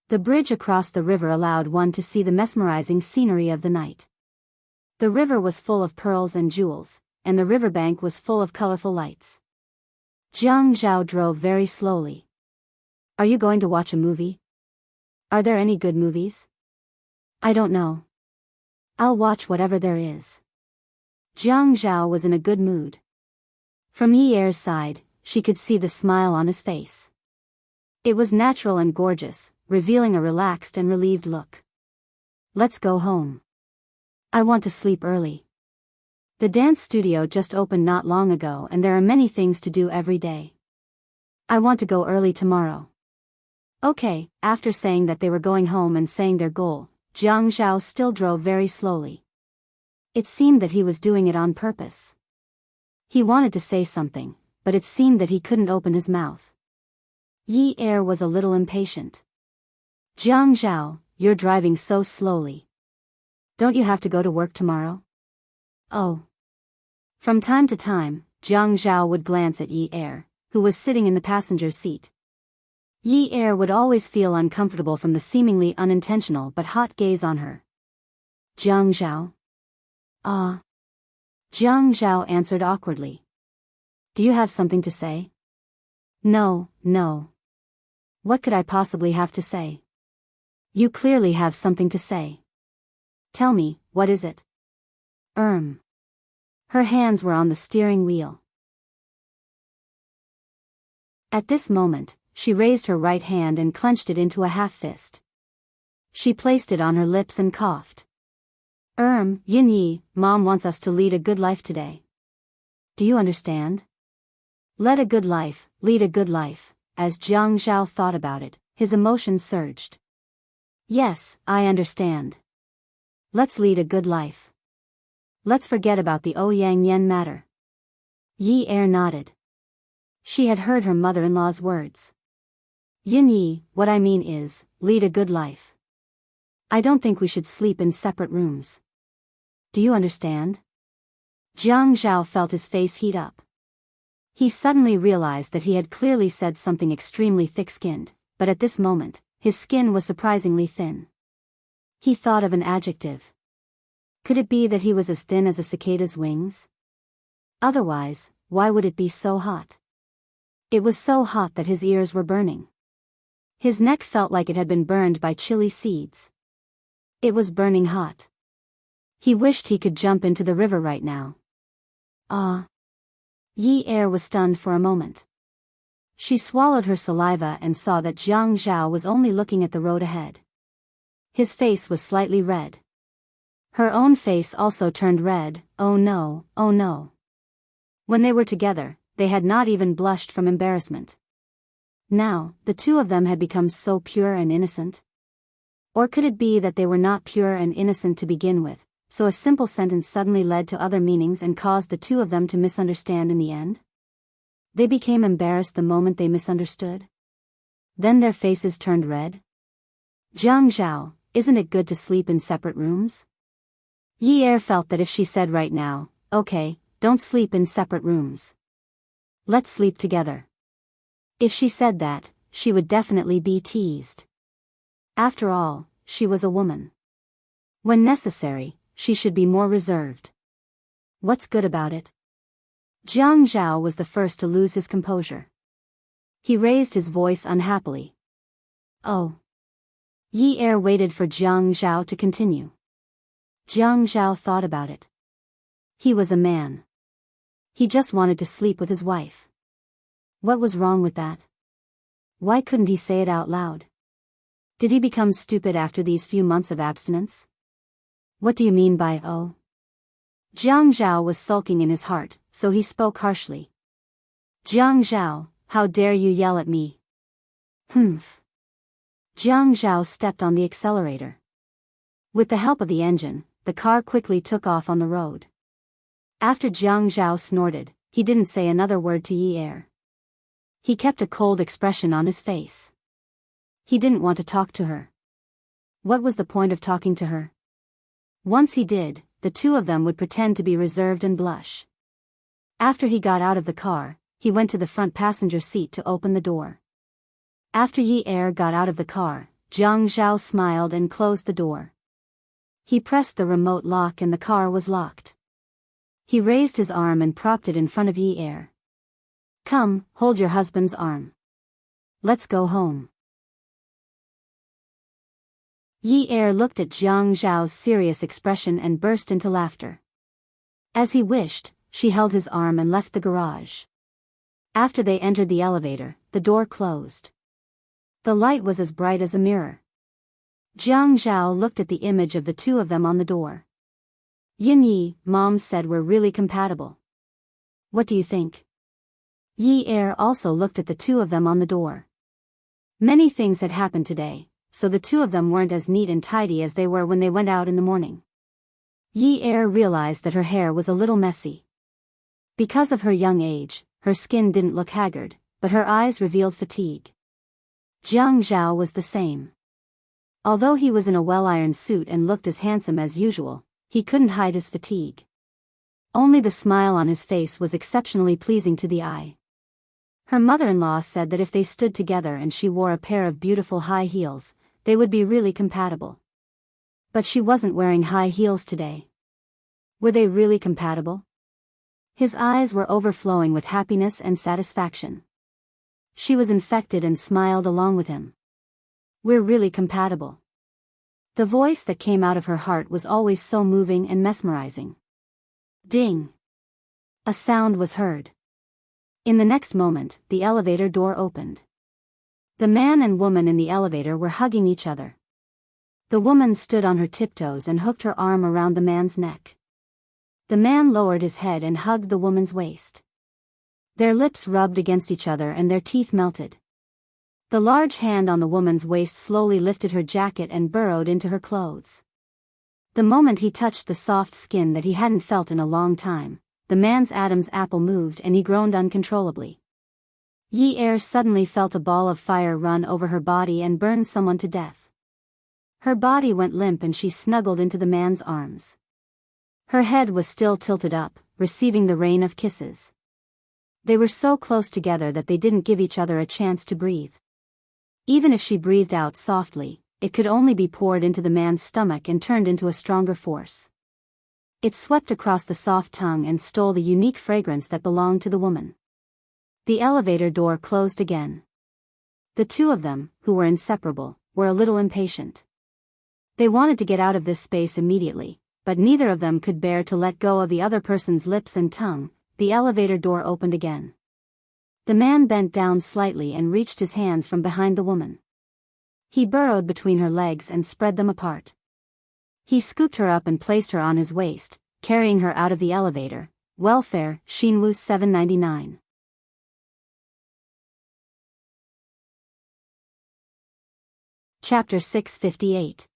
The bridge across the river allowed one to see the mesmerizing scenery of the night. The river was full of pearls and jewels, and the riverbank was full of colorful lights. Jiang Zhao drove very slowly. Are you going to watch a movie? Are there any good movies? I don't know. I'll watch whatever there is. Jiang Zhao was in a good mood. From Yi Er's side, she could see the smile on his face. It was natural and gorgeous, revealing a relaxed and relieved look. Let's go home. I want to sleep early. The dance studio just opened not long ago and there are many things to do every day. I want to go early tomorrow. Okay, after saying that they were going home and saying their goal, Jiang Zhao still drove very slowly. It seemed that he was doing it on purpose. He wanted to say something, but it seemed that he couldn't open his mouth. Yi Er was a little impatient. Jiang Zhao, you're driving so slowly. Don't you have to go to work tomorrow? Oh. From time to time, Jiang Zhao would glance at Yi Er, who was sitting in the passenger seat. Yi Er would always feel uncomfortable from the seemingly unintentional but hot gaze on her. Jiang Zhao? Ah. Jiang Zhao answered awkwardly. Do you have something to say? No, no. What could I possibly have to say? You clearly have something to say. Tell me, what is it? Her hands were on the steering wheel. At this moment, she raised her right hand and clenched it into a half fist. She placed it on her lips and coughed. Yin Yi, Mom wants us to lead a good life today. Do you understand? Lead a good life, lead a good life. As Jiang Zhao thought about it, his emotions surged. Yes, I understand. Let's lead a good life. Let's forget about the Ouyang Yen matter. Yi Er nodded. She had heard her mother-in-law's words. Yin Yi, what I mean is, lead a good life. I don't think we should sleep in separate rooms. Do you understand? Jiang Zhao felt his face heat up. He suddenly realized that he had clearly said something extremely thick-skinned, but at this moment, his skin was surprisingly thin. He thought of an adjective. Could it be that he was as thin as a cicada's wings? Otherwise, why would it be so hot? It was so hot that his ears were burning. His neck felt like it had been burned by chili seeds. It was burning hot. He wished he could jump into the river right now. Ah. Yi Er was stunned for a moment. She swallowed her saliva and saw that Jiang Zhao was only looking at the road ahead. His face was slightly red. Her own face also turned red. Oh no, oh no. When they were together, they had not even blushed from embarrassment. Now, the two of them had become so pure and innocent? Or could it be that they were not pure and innocent to begin with, so a simple sentence suddenly led to other meanings and caused the two of them to misunderstand in the end? They became embarrassed the moment they misunderstood. Then their faces turned red. Jiang Zhao, isn't it good to sleep in separate rooms? Yi Er felt that if she said right now, okay, don't sleep in separate rooms. Let's sleep together. If she said that, she would definitely be teased. After all, she was a woman. When necessary, she should be more reserved. What's good about it? Jiang Zhao was the first to lose his composure. He raised his voice unhappily. Oh. Yi Er waited for Jiang Zhao to continue. Jiang Zhao thought about it. He was a man. He just wanted to sleep with his wife. What was wrong with that? Why couldn't he say it out loud? Did he become stupid after these few months of abstinence? What do you mean by oh? Jiang Zhao was sulking in his heart, so he spoke harshly. Jiang Zhao, how dare you yell at me? Humph. Jiang Zhao stepped on the accelerator. With the help of the engine, the car quickly took off on the road. After Jiang Zhao snorted, he didn't say another word to Yi Er. He kept a cold expression on his face. He didn't want to talk to her. What was the point of talking to her? Once he did, the two of them would pretend to be reserved and blush. After he got out of the car, he went to the front passenger seat to open the door. After Yi Er got out of the car, Jiang Zhao smiled and closed the door. He pressed the remote lock and the car was locked. He raised his arm and propped it in front of Yi Er. Come, hold your husband's arm. Let's go home. Yi Er looked at Jiang Zhao's serious expression and burst into laughter. As he wished, she held his arm and left the garage. After they entered the elevator, the door closed. The light was as bright as a mirror. Jiang Zhao looked at the image of the two of them on the door. Yin Yi, Mom said we're really compatible. What do you think? Yi Er also looked at the two of them on the door. Many things had happened today, so the two of them weren't as neat and tidy as they were when they went out in the morning. Yi Er realized that her hair was a little messy. Because of her young age, her skin didn't look haggard, but her eyes revealed fatigue. Jiang Zhao was the same. Although he was in a well-ironed suit and looked as handsome as usual, he couldn't hide his fatigue. Only the smile on his face was exceptionally pleasing to the eye. Her mother-in-law said that if they stood together and she wore a pair of beautiful high heels, they would be really compatible. But she wasn't wearing high heels today. Were they really compatible? His eyes were overflowing with happiness and satisfaction. She was infected and smiled along with him. We're really compatible. The voice that came out of her heart was always so moving and mesmerizing. Ding! A sound was heard. In the next moment, the elevator door opened. The man and woman in the elevator were hugging each other. The woman stood on her tiptoes and hooked her arm around the man's neck. The man lowered his head and hugged the woman's waist. Their lips rubbed against each other and their teeth melted. The large hand on the woman's waist slowly lifted her jacket and burrowed into her clothes. The moment he touched the soft skin that he hadn't felt in a long time, the man's Adam's apple moved and he groaned uncontrollably. Yi-er suddenly felt a ball of fire run over her body and burn someone to death. Her body went limp and she snuggled into the man's arms. Her head was still tilted up, receiving the rain of kisses. They were so close together that they didn't give each other a chance to breathe. Even if she breathed out softly, it could only be poured into the man's stomach and turned into a stronger force. It swept across the soft tongue and stole the unique fragrance that belonged to the woman. The elevator door closed again. The two of them, who were inseparable, were a little impatient. They wanted to get out of this space immediately, but neither of them could bear to let go of the other person's lips and tongue. The elevator door opened again. The man bent down slightly and reached his hands from behind the woman. He burrowed between her legs and spread them apart. He scooped her up and placed her on his waist, carrying her out of the elevator. Welfare, Shinwoo 799. Chapter 658.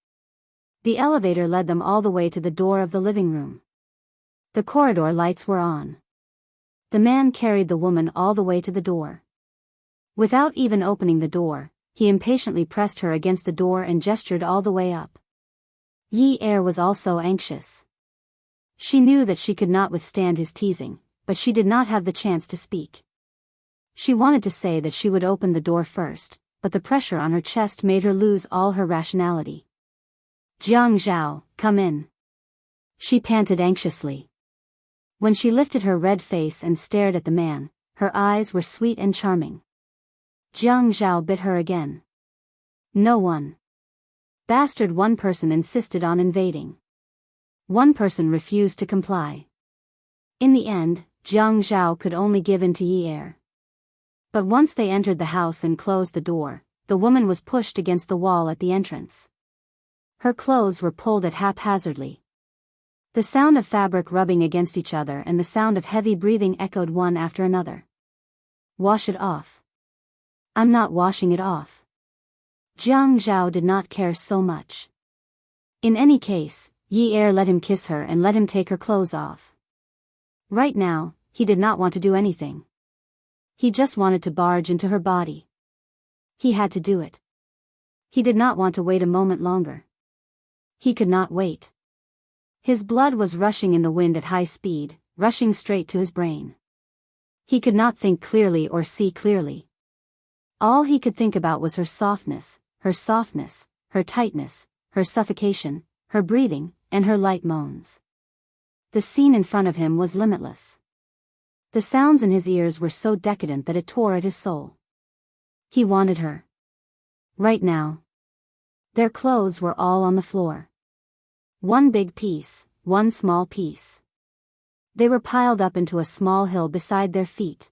The elevator led them all the way to the door of the living room. The corridor lights were on. The man carried the woman all the way to the door. Without even opening the door, he impatiently pressed her against the door and gestured all the way up. Yi-er was also anxious. She knew that she could not withstand his teasing, but she did not have the chance to speak. She wanted to say that she would open the door first, but the pressure on her chest made her lose all her rationality. Jiang Zhao, come in. She panted anxiously. When she lifted her red face and stared at the man, her eyes were sweet and charming. Jiang Zhao bit her again. No one. Bastard one person insisted on invading. One person refused to comply. In the end, Jiang Zhao could only give in to Yi-er. But once they entered the house and closed the door, the woman was pushed against the wall at the entrance. Her clothes were pulled at haphazardly. The sound of fabric rubbing against each other and the sound of heavy breathing echoed one after another. Wash it off. I'm not washing it off. Jiang Zhao did not care so much. In any case, Yi-er let him kiss her and let him take her clothes off. Right now, he did not want to do anything. He just wanted to barge into her body. He had to do it. He did not want to wait a moment longer. He could not wait. His blood was rushing in the wind at high speed, rushing straight to his brain. He could not think clearly or see clearly. All he could think about was her softness, her tightness, her suffocation, her breathing, and her light moans. The scene in front of him was limitless. The sounds in his ears were so decadent that it tore at his soul. He wanted her. Right now. Their clothes were all on the floor. One big piece, one small piece. They were piled up into a small hill beside their feet.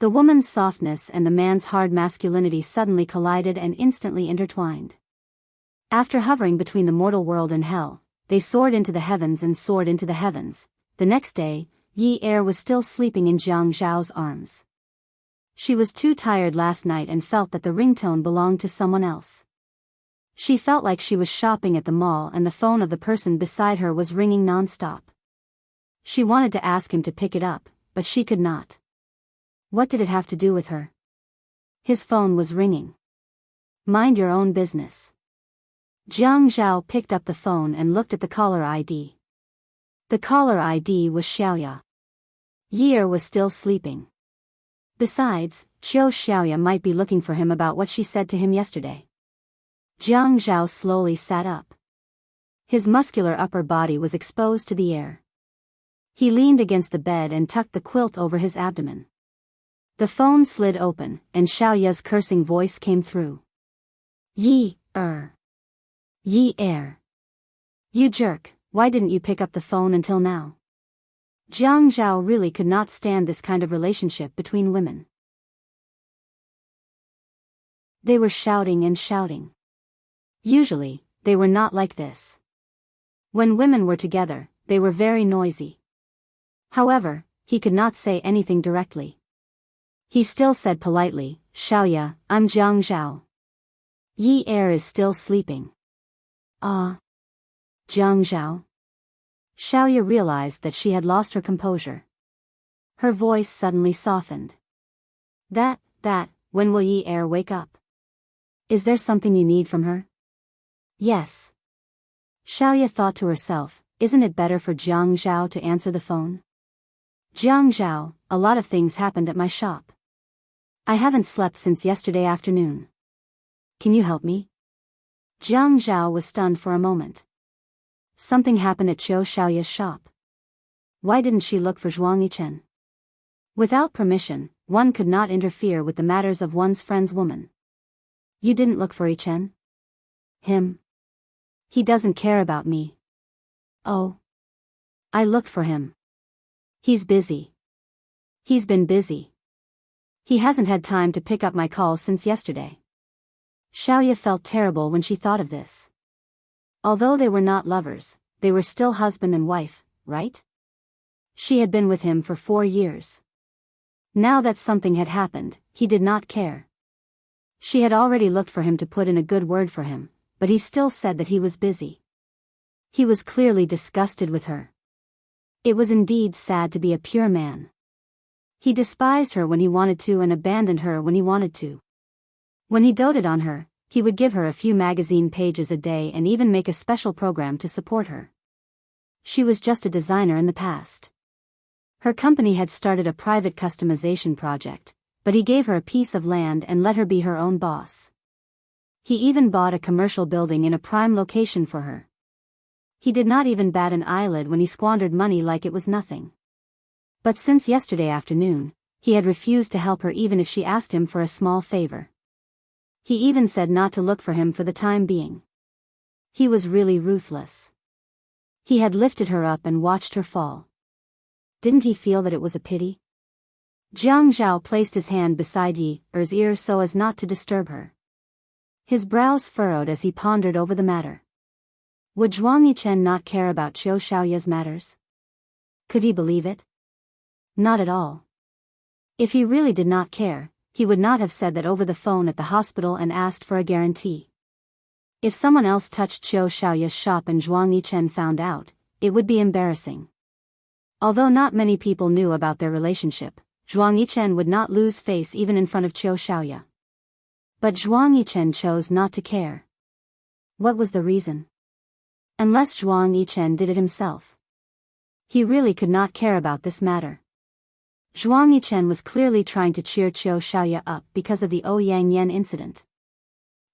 The woman's softness and the man's hard masculinity suddenly collided and instantly intertwined. After hovering between the mortal world and hell, they soared into the heavens and soared into the heavens. The next day, Yi-er was still sleeping in Jiang Zhao's arms. She was too tired last night and felt that the ringtone belonged to someone else. She felt like she was shopping at the mall and the phone of the person beside her was ringing non-stop. She wanted to ask him to pick it up, but she could not. What did it have to do with her? His phone was ringing. Mind your own business. Jiang Zhao picked up the phone and looked at the caller ID. The caller ID was Xiaoya. Yi was still sleeping. Besides, Xiaoya might be looking for him about what she said to him yesterday. Jiang Zhao slowly sat up. His muscular upper body was exposed to the air. He leaned against the bed and tucked the quilt over his abdomen. The phone slid open, and Xiaoya's cursing voice came through. Yi er. You jerk, why didn't you pick up the phone until now? Jiang Zhao really could not stand this kind of relationship between women. They were shouting and shouting. Usually, they were not like this. When women were together, they were very noisy. However, he could not say anything directly. He still said politely, Xiaoya, I'm Jiang Zhao. Yi is still sleeping. Ah. Jiang Zhao? Xiaoya realized that she had lost her composure. Her voice suddenly softened. When will Yi wake up? Is there something you need from her? Yes. Xiaoya thought to herself, isn't it better for Jiang Zhao to answer the phone? Jiang Zhao, a lot of things happened at my shop. I haven't slept since yesterday afternoon. Can you help me? Jiang Zhao was stunned for a moment. Something happened at Xiaoya's shop. Why didn't she look for Zhuang Yichen? Without permission, one could not interfere with the matters of one's friend's woman. You didn't look for Yichen? Him? He doesn't care about me. Oh. I looked for him. He's busy. He's been busy. He hasn't had time to pick up my calls since yesterday. Xiaoya felt terrible when she thought of this. Although they were not lovers, they were still husband and wife, right? She had been with him for 4 years. Now that something had happened, he did not care. She had already looked for him to put in a good word for him, but he still said that he was busy. He was clearly disgusted with her. It was indeed sad to be a pure man. He despised her when he wanted to and abandoned her when he wanted to. When he doted on her, he would give her a few magazine pages a day and even make a special program to support her. She was just a designer in the past. Her company had started a private customization project, but he gave her a piece of land and let her be her own boss. He even bought a commercial building in a prime location for her. He did not even bat an eyelid when he squandered money like it was nothing. But since yesterday afternoon, he had refused to help her even if she asked him for a small favor. He even said not to look for him for the time being. He was really ruthless. He had lifted her up and watched her fall. Didn't he feel that it was a pity? Jiang Zhao placed his hand beside Yi's ear so as not to disturb her. His brows furrowed as he pondered over the matter. Would Zhuang Yichen not care about Xiaoya's matters? Could he believe it? Not at all. If he really did not care, he would not have said that over the phone at the hospital and asked for a guarantee. If someone else touched Xiaoya's shop and Zhuang Yichen found out, it would be embarrassing. Although not many people knew about their relationship, Zhuang Yichen would not lose face even in front of Xiaoya. But Zhuang Yichen chose not to care. What was the reason? Unless Zhuang Yichen did it himself. He really could not care about this matter. Zhuang Yichen was clearly trying to cheer Xiaoya up because of the Ouyang Yan incident.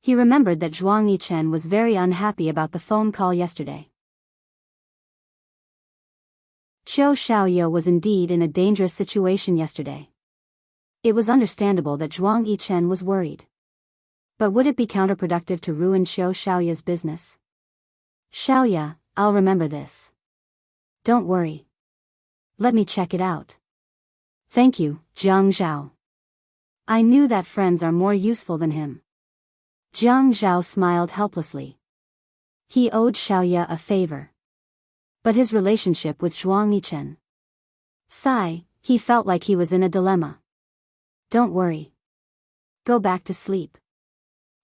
He remembered that Zhuang Yichen was very unhappy about the phone call yesterday. Xiaoya was indeed in a dangerous situation yesterday. It was understandable that Zhuang Yichen was worried. But would it be counterproductive to ruin Xiaoya's business? Xiaoya, I'll remember this. Don't worry. Let me check it out. Thank you, Jiang Zhao. I knew that friends are more useful than him. Jiang Zhao smiled helplessly. He owed Xiaoya a favor. But his relationship with Zhuang Yichen. Sigh, he felt like he was in a dilemma. Don't worry. Go back to sleep.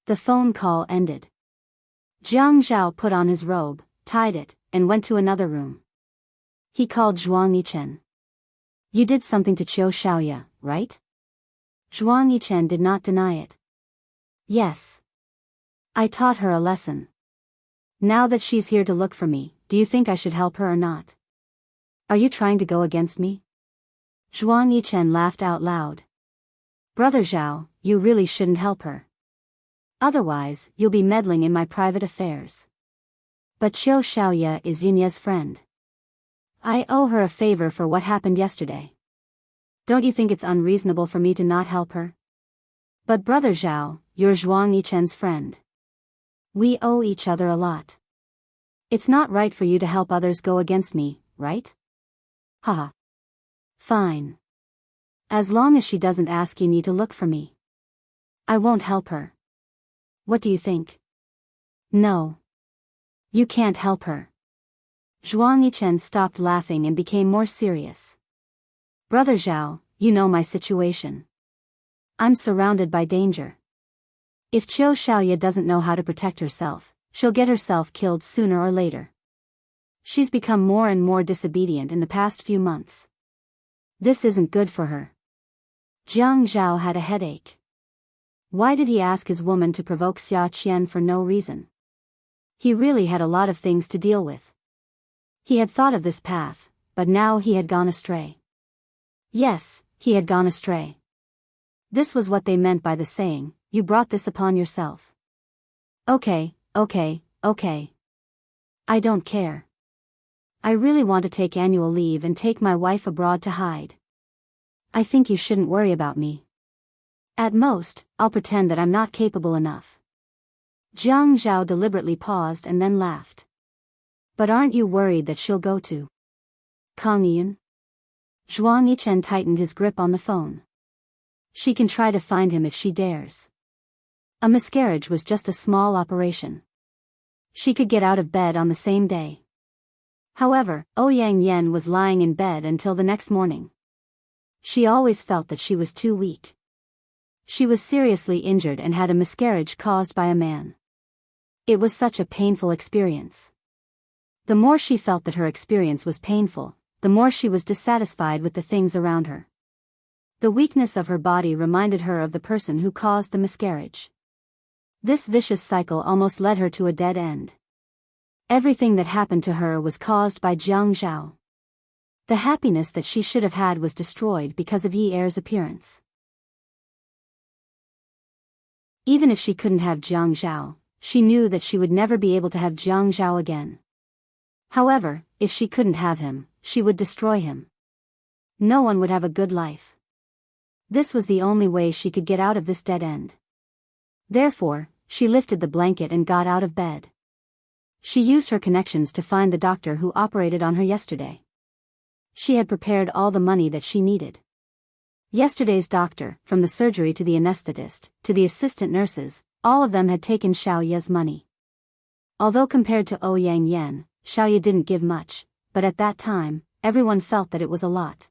The phone call ended. Jiang Zhao put on his robe, tied it, and went to another room. He called Zhuang Yichen. You did something to Xiaoya, right? Zhuang Yichen did not deny it. Yes. I taught her a lesson. Now that she's here to look for me, do you think I should help her or not? Are you trying to go against me? Zhuang Yichen laughed out loud. Brother Zhao, you really shouldn't help her. Otherwise, you'll be meddling in my private affairs. But Qiu Xiaoye is Yunye's friend. I owe her a favor for what happened yesterday. Don't you think it's unreasonable for me to not help her? But Brother Zhao, you're Zhuang Yichen's friend. We owe each other a lot. It's not right for you to help others go against me, right? Haha. Fine. As long as she doesn't ask Yunye to look for me. I won't help her. What do you think? No. You can't help her. Zhuang Yichen stopped laughing and became more serious. Brother Zhao, you know my situation. I'm surrounded by danger. If Qiu Xiaoye doesn't know how to protect herself, she'll get herself killed sooner or later. She's become more and more disobedient in the past few months. This isn't good for her. Jiang Zhao had a headache. Why did he ask his woman to provoke Xia Qian for no reason? He really had a lot of things to deal with. He had thought of this path, but now he had gone astray. Yes, he had gone astray. This was what they meant by the saying, you brought this upon yourself. Okay. I don't care. I really want to take annual leave and take my wife abroad to hide. I think you shouldn't worry about me. At most, I'll pretend that I'm not capable enough. Jiang Zhao deliberately paused and then laughed. But aren't you worried that she'll go to Kangyan? Zhuang Yichen tightened his grip on the phone. She can try to find him if she dares. A miscarriage was just a small operation. She could get out of bed on the same day. However, Ouyang Yan was lying in bed until the next morning. She always felt that she was too weak. She was seriously injured and had a miscarriage caused by a man. It was such a painful experience. The more she felt that her experience was painful, the more she was dissatisfied with the things around her. The weakness of her body reminded her of the person who caused the miscarriage. This vicious cycle almost led her to a dead end. Everything that happened to her was caused by Jiang Zhao. The happiness that she should have had was destroyed because of Yi Er's appearance. Even if she couldn't have Jiang Zhao, she knew that she would never be able to have Jiang Zhao again. However, if she couldn't have him, she would destroy him. No one would have a good life. This was the only way she could get out of this dead end. Therefore, she lifted the blanket and got out of bed. She used her connections to find the doctor who operated on her yesterday. She had prepared all the money that she needed. Yesterday's doctor, from the surgery to the anesthetist, to the assistant nurses, all of them had taken Xiaoye's money. Although compared to Ouyang Yan, Xiaoye didn't give much, but at that time, everyone felt that it was a lot.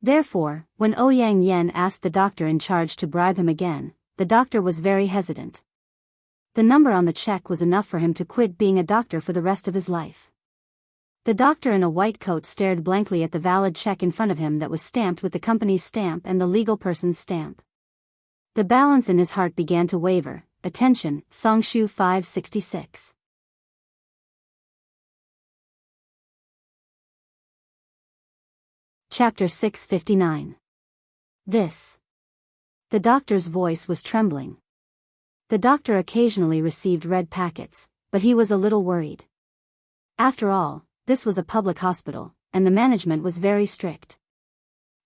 Therefore, when Ouyang Yan asked the doctor in charge to bribe him again, the doctor was very hesitant. The number on the check was enough for him to quit being a doctor for the rest of his life. The doctor in a white coat stared blankly at the valid check in front of him that was stamped with the company's stamp and the legal person's stamp. The balance in his heart began to waver. Attention, Songshu 566. Chapter 659. This. The doctor's voice was trembling. The doctor occasionally received red packets, but he was a little worried. After all, this was a public hospital, and the management was very strict.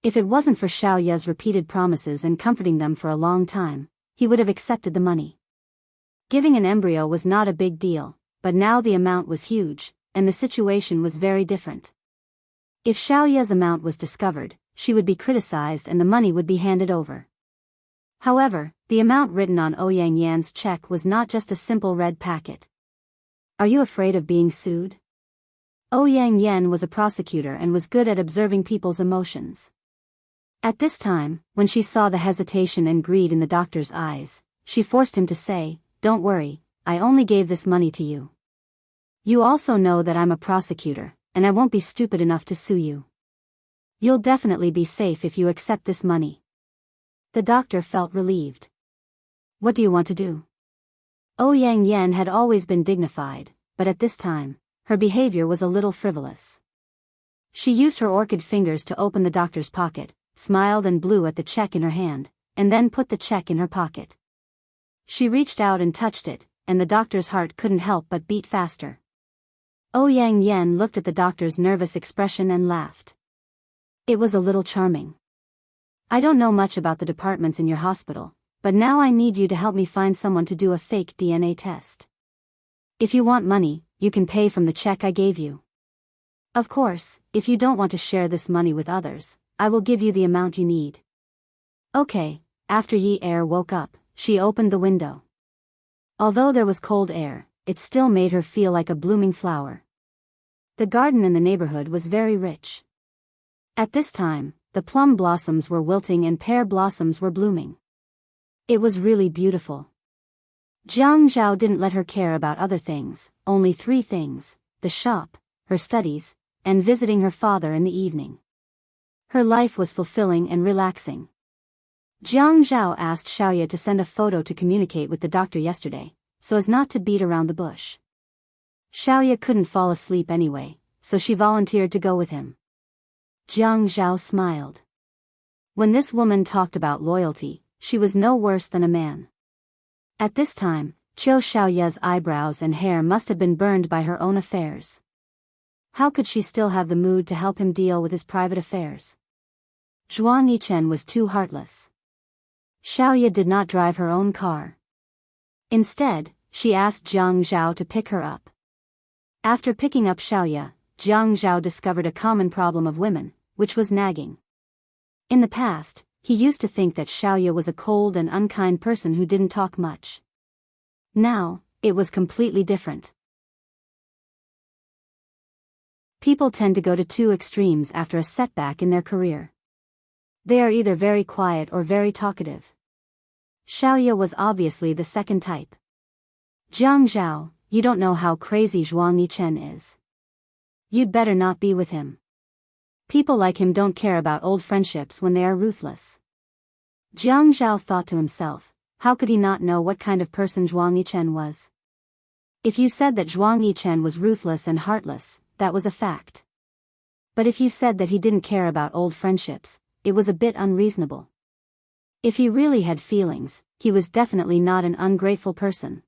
If it wasn't for Xiaoye's repeated promises and comforting them for a long time, he would have accepted the money. Giving an embryo was not a big deal, but now the amount was huge, and the situation was very different. If Xiaoye's amount was discovered, she would be criticized and the money would be handed over. However, the amount written on Ouyang Yan's check was not just a simple red packet. Are you afraid of being sued? Ouyang Yan was a prosecutor and was good at observing people's emotions. At this time, when she saw the hesitation and greed in the doctor's eyes, she forced him to say, "Don't worry, I only gave this money to you. You also know that I'm a prosecutor, and I won't be stupid enough to sue you. You'll definitely be safe if you accept this money." The doctor felt relieved. What do you want to do? Ouyang Yan had always been dignified, but at this time, her behavior was a little frivolous. She used her orchid fingers to open the doctor's pocket, smiled and blew at the check in her hand, and then put the check in her pocket. She reached out and touched it, and the doctor's heart couldn't help but beat faster. Ouyang Yen looked at the doctor's nervous expression and laughed. It was a little charming. I don't know much about the departments in your hospital, but now I need you to help me find someone to do a fake DNA test. If you want money, you can pay from the check I gave you. Of course, if you don't want to share this money with others, I will give you the amount you need. Okay. After Yi Er woke up, she opened the window. Although there was cold air, it still made her feel like a blooming flower. The garden in the neighborhood was very rich. At this time, the plum blossoms were wilting and pear blossoms were blooming. It was really beautiful. Jiang Zhao didn't let her care about other things, only 3 things: the shop, her studies, and visiting her father in the evening. Her life was fulfilling and relaxing. Jiang Zhao asked Xiaoya to send a photo to communicate with the doctor yesterday, so as not to beat around the bush. Xiaoya couldn't fall asleep anyway, so she volunteered to go with him. Jiang Zhao smiled. When this woman talked about loyalty, she was no worse than a man. At this time, Qiu Xiaoya's eyebrows and hair must have been burned by her own affairs. How could she still have the mood to help him deal with his private affairs? Zhuang Yichen was too heartless. Xiaoya did not drive her own car. Instead, she asked Jiang Zhao to pick her up. After picking up Xiaoya, Jiang Zhao discovered a common problem of women, which was nagging. In the past, he used to think that Xiaoya was a cold and unkind person who didn't talk much. Now, it was completely different. People tend to go to 2 extremes after a setback in their career. They are either very quiet or very talkative. Xiaoya was obviously the second type. Jiang Zhao, you don't know how crazy Zhuang Yichen is. You'd better not be with him. People like him don't care about old friendships when they are ruthless. Jiang Zhao thought to himself, how could he not know what kind of person Zhuang Yichen was? If you said that Zhuang Yichen was ruthless and heartless, that was a fact. But if you said that he didn't care about old friendships, it was a bit unreasonable. If he really had feelings, he was definitely not an ungrateful person.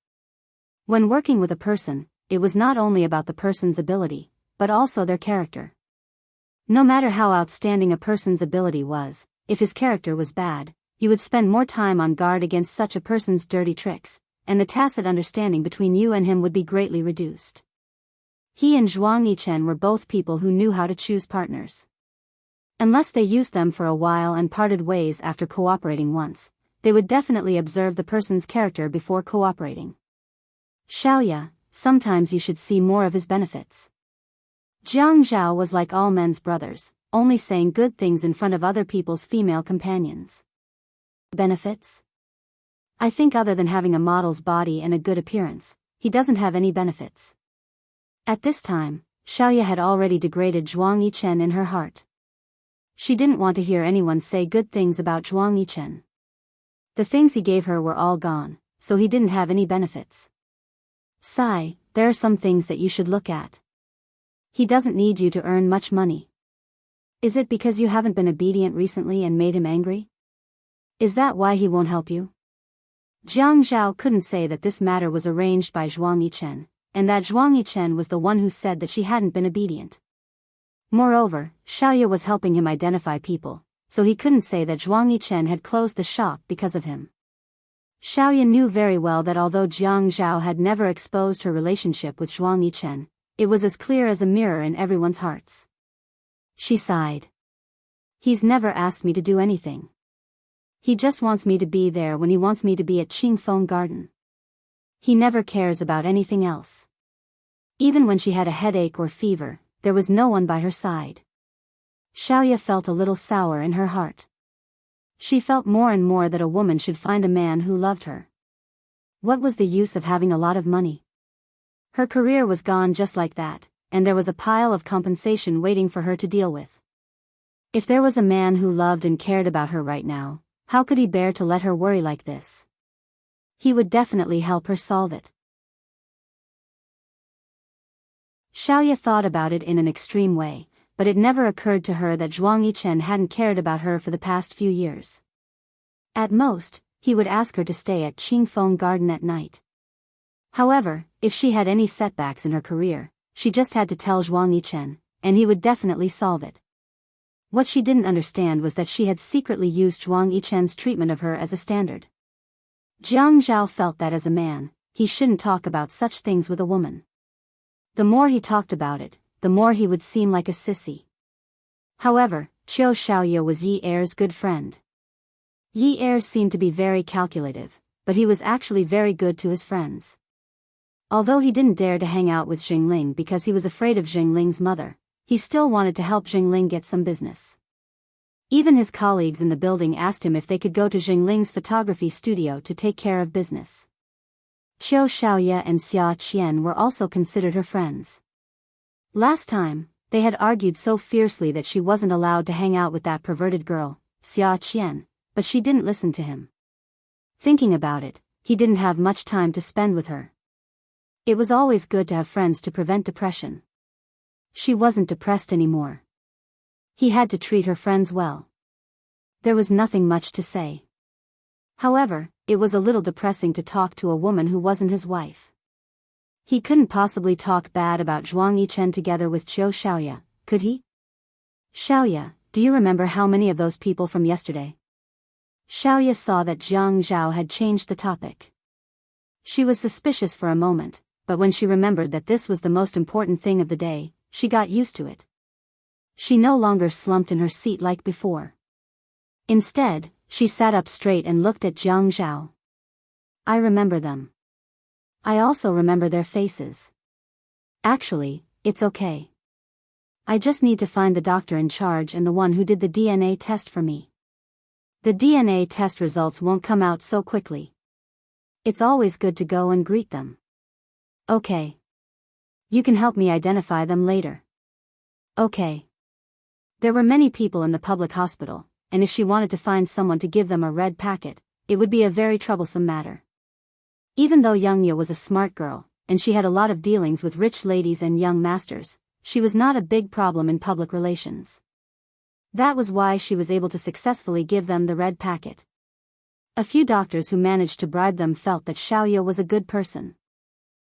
When working with a person, it was not only about the person's ability, but also their character. No matter how outstanding a person's ability was, if his character was bad, you would spend more time on guard against such a person's dirty tricks, and the tacit understanding between you and him would be greatly reduced. He and Zhuang Yichen were both people who knew how to choose partners. Unless they used them for a while and parted ways after cooperating once, they would definitely observe the person's character before cooperating. Xiaoya, sometimes you should see more of his benefits. Jiang Zhao was like all men's brothers, only saying good things in front of other people's female companions. Benefits? I think other than having a model's body and a good appearance, he doesn't have any benefits. At this time, Xiaoya had already degraded Zhuang Yichen in her heart. She didn't want to hear anyone say good things about Zhuang Yichen. The things he gave her were all gone, so he didn't have any benefits. Sigh, there are some things that you should look at. He doesn't need you to earn much money. Is it because you haven't been obedient recently and made him angry? Is that why he won't help you? Jiang Zhao couldn't say that this matter was arranged by Zhuang Yichen, and that Zhuang Yichen was the one who said that she hadn't been obedient. Moreover, Xiaoya was helping him identify people, so he couldn't say that Zhuang Yichen had closed the shop because of him. Xiaoya knew very well that although Jiang Zhao had never exposed her relationship with Zhuang Yichen, it was as clear as a mirror in everyone's hearts. She sighed. He's never asked me to do anything. He just wants me to be there when he wants me to be at Qingfeng Garden. He never cares about anything else. Even when she had a headache or fever, there was no one by her side. Xiaoya felt a little sour in her heart. She felt more and more that a woman should find a man who loved her. What was the use of having a lot of money? Her career was gone just like that, and there was a pile of compensation waiting for her to deal with. If there was a man who loved and cared about her right now, how could he bear to let her worry like this? He would definitely help her solve it. Xiaoya thought about it in an extreme way, but it never occurred to her that Zhuang Yichen hadn't cared about her for the past few years. At most, he would ask her to stay at Qingfeng Garden at night. However, if she had any setbacks in her career, she just had to tell Zhuang Yichen, and he would definitely solve it. What she didn't understand was that she had secretly used Zhuang Yichen's treatment of her as a standard. Jiang Zhao felt that as a man, he shouldn't talk about such things with a woman. The more he talked about it, the more he would seem like a sissy. However, Qiu Xiaoye was Yi Er's good friend. Yi Er seemed to be very calculative, but he was actually very good to his friends. Although he didn't dare to hang out with Xingling because he was afraid of Xingling's mother, he still wanted to help Xingling get some business. Even his colleagues in the building asked him if they could go to Xingling's photography studio to take care of business. Qiu Xiaoye and Xia Qian were also considered her friends. Last time, they had argued so fiercely that she wasn't allowed to hang out with that perverted girl, Xia Qian, but she didn't listen to him. Thinking about it, he didn't have much time to spend with her. It was always good to have friends to prevent depression. She wasn't depressed anymore. He had to treat her friends well. There was nothing much to say. However, it was a little depressing to talk to a woman who wasn't his wife. He couldn't possibly talk bad about Zhuang Yichen together with Qiu Xiaoye, could he? Xiaoye, do you remember how many of those people from yesterday? Xiaoye saw that Jiang Zhao had changed the topic. She was suspicious for a moment, but when she remembered that this was the most important thing of the day, she got used to it. She no longer slumped in her seat like before. Instead, she sat up straight and looked at Jiang Zhao. I remember them. I also remember their faces. Actually, it's okay. I just need to find the doctor in charge and the one who did the DNA test for me. The DNA test results won't come out so quickly. It's always good to go and greet them. Okay. You can help me identify them later. Okay. There were many people in the public hospital, and if she wanted to find someone to give them a red packet, it would be a very troublesome matter. Even though Young Ye was a smart girl, and she had a lot of dealings with rich ladies and young masters, she was not a big problem in public relations. That was why she was able to successfully give them the red packet. A few doctors who managed to bribe them felt that Xiaoye was a good person.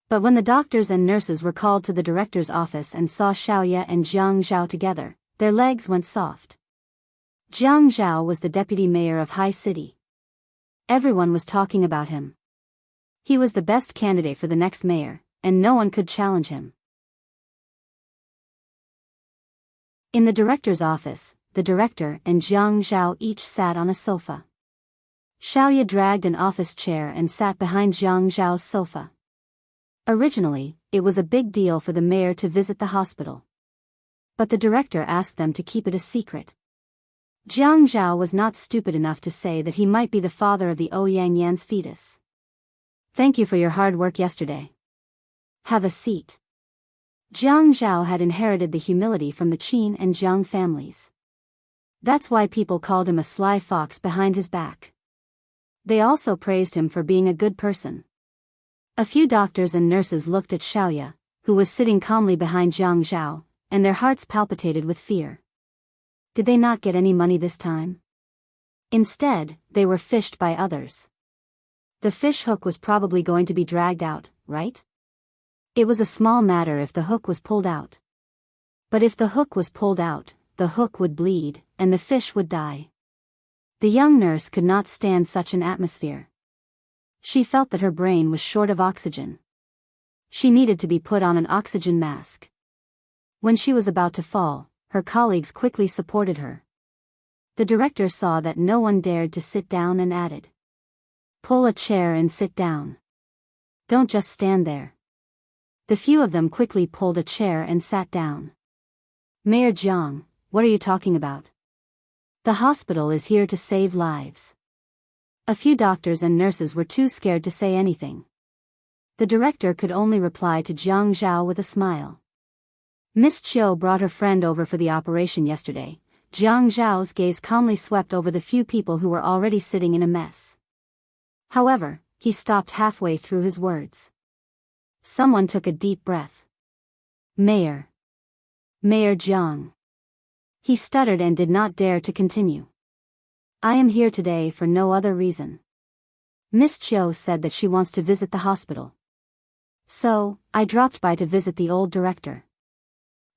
But when the doctors and nurses were called to the director's office and saw Xiaoye and Jiang Zhao together, their legs went soft. Jiang Zhao was the deputy mayor of High City. Everyone was talking about him. He was the best candidate for the next mayor, and no one could challenge him. In the director's office, the director and Jiang Zhao each sat on a sofa. Xiaoye dragged an office chair and sat behind Jiang Zhao's sofa. Originally, it was a big deal for the mayor to visit the hospital. But the director asked them to keep it a secret. Jiang Zhao was not stupid enough to say that he might be the father of the Ouyang Yan's fetus. Thank you for your hard work yesterday. Have a seat. Jiang Zhao had inherited the humility from the Qin and Jiang families. That's why people called him a sly fox behind his back. They also praised him for being a good person. A few doctors and nurses looked at Xiaoye, who was sitting calmly behind Jiang Zhao, and their hearts palpitated with fear. Did they not get any money this time? Instead, they were fished by others. The fish hook was probably going to be dragged out, right? It was a small matter if the hook was pulled out. But if the hook was pulled out, the hook would bleed, and the fish would die. The young nurse could not stand such an atmosphere. She felt that her brain was short of oxygen. She needed to be put on an oxygen mask. When she was about to fall, her colleagues quickly supported her. The director saw that no one dared to sit down and added, "Pull a chair and sit down. Don't just stand there." The few of them quickly pulled a chair and sat down. "Mayor Jiang, what are you talking about? The hospital is here to save lives." A few doctors and nurses were too scared to say anything. The director could only reply to Jiang Zhao with a smile. Miss Qiu brought her friend over for the operation yesterday. Jiang Zhao's gaze calmly swept over the few people who were already sitting in a mess. However, he stopped halfway through his words. Someone took a deep breath. Mayor Jiang. He stuttered and did not dare to continue. I am here today for no other reason. Miss Chiu said that she wants to visit the hospital. So, I dropped by to visit the old director.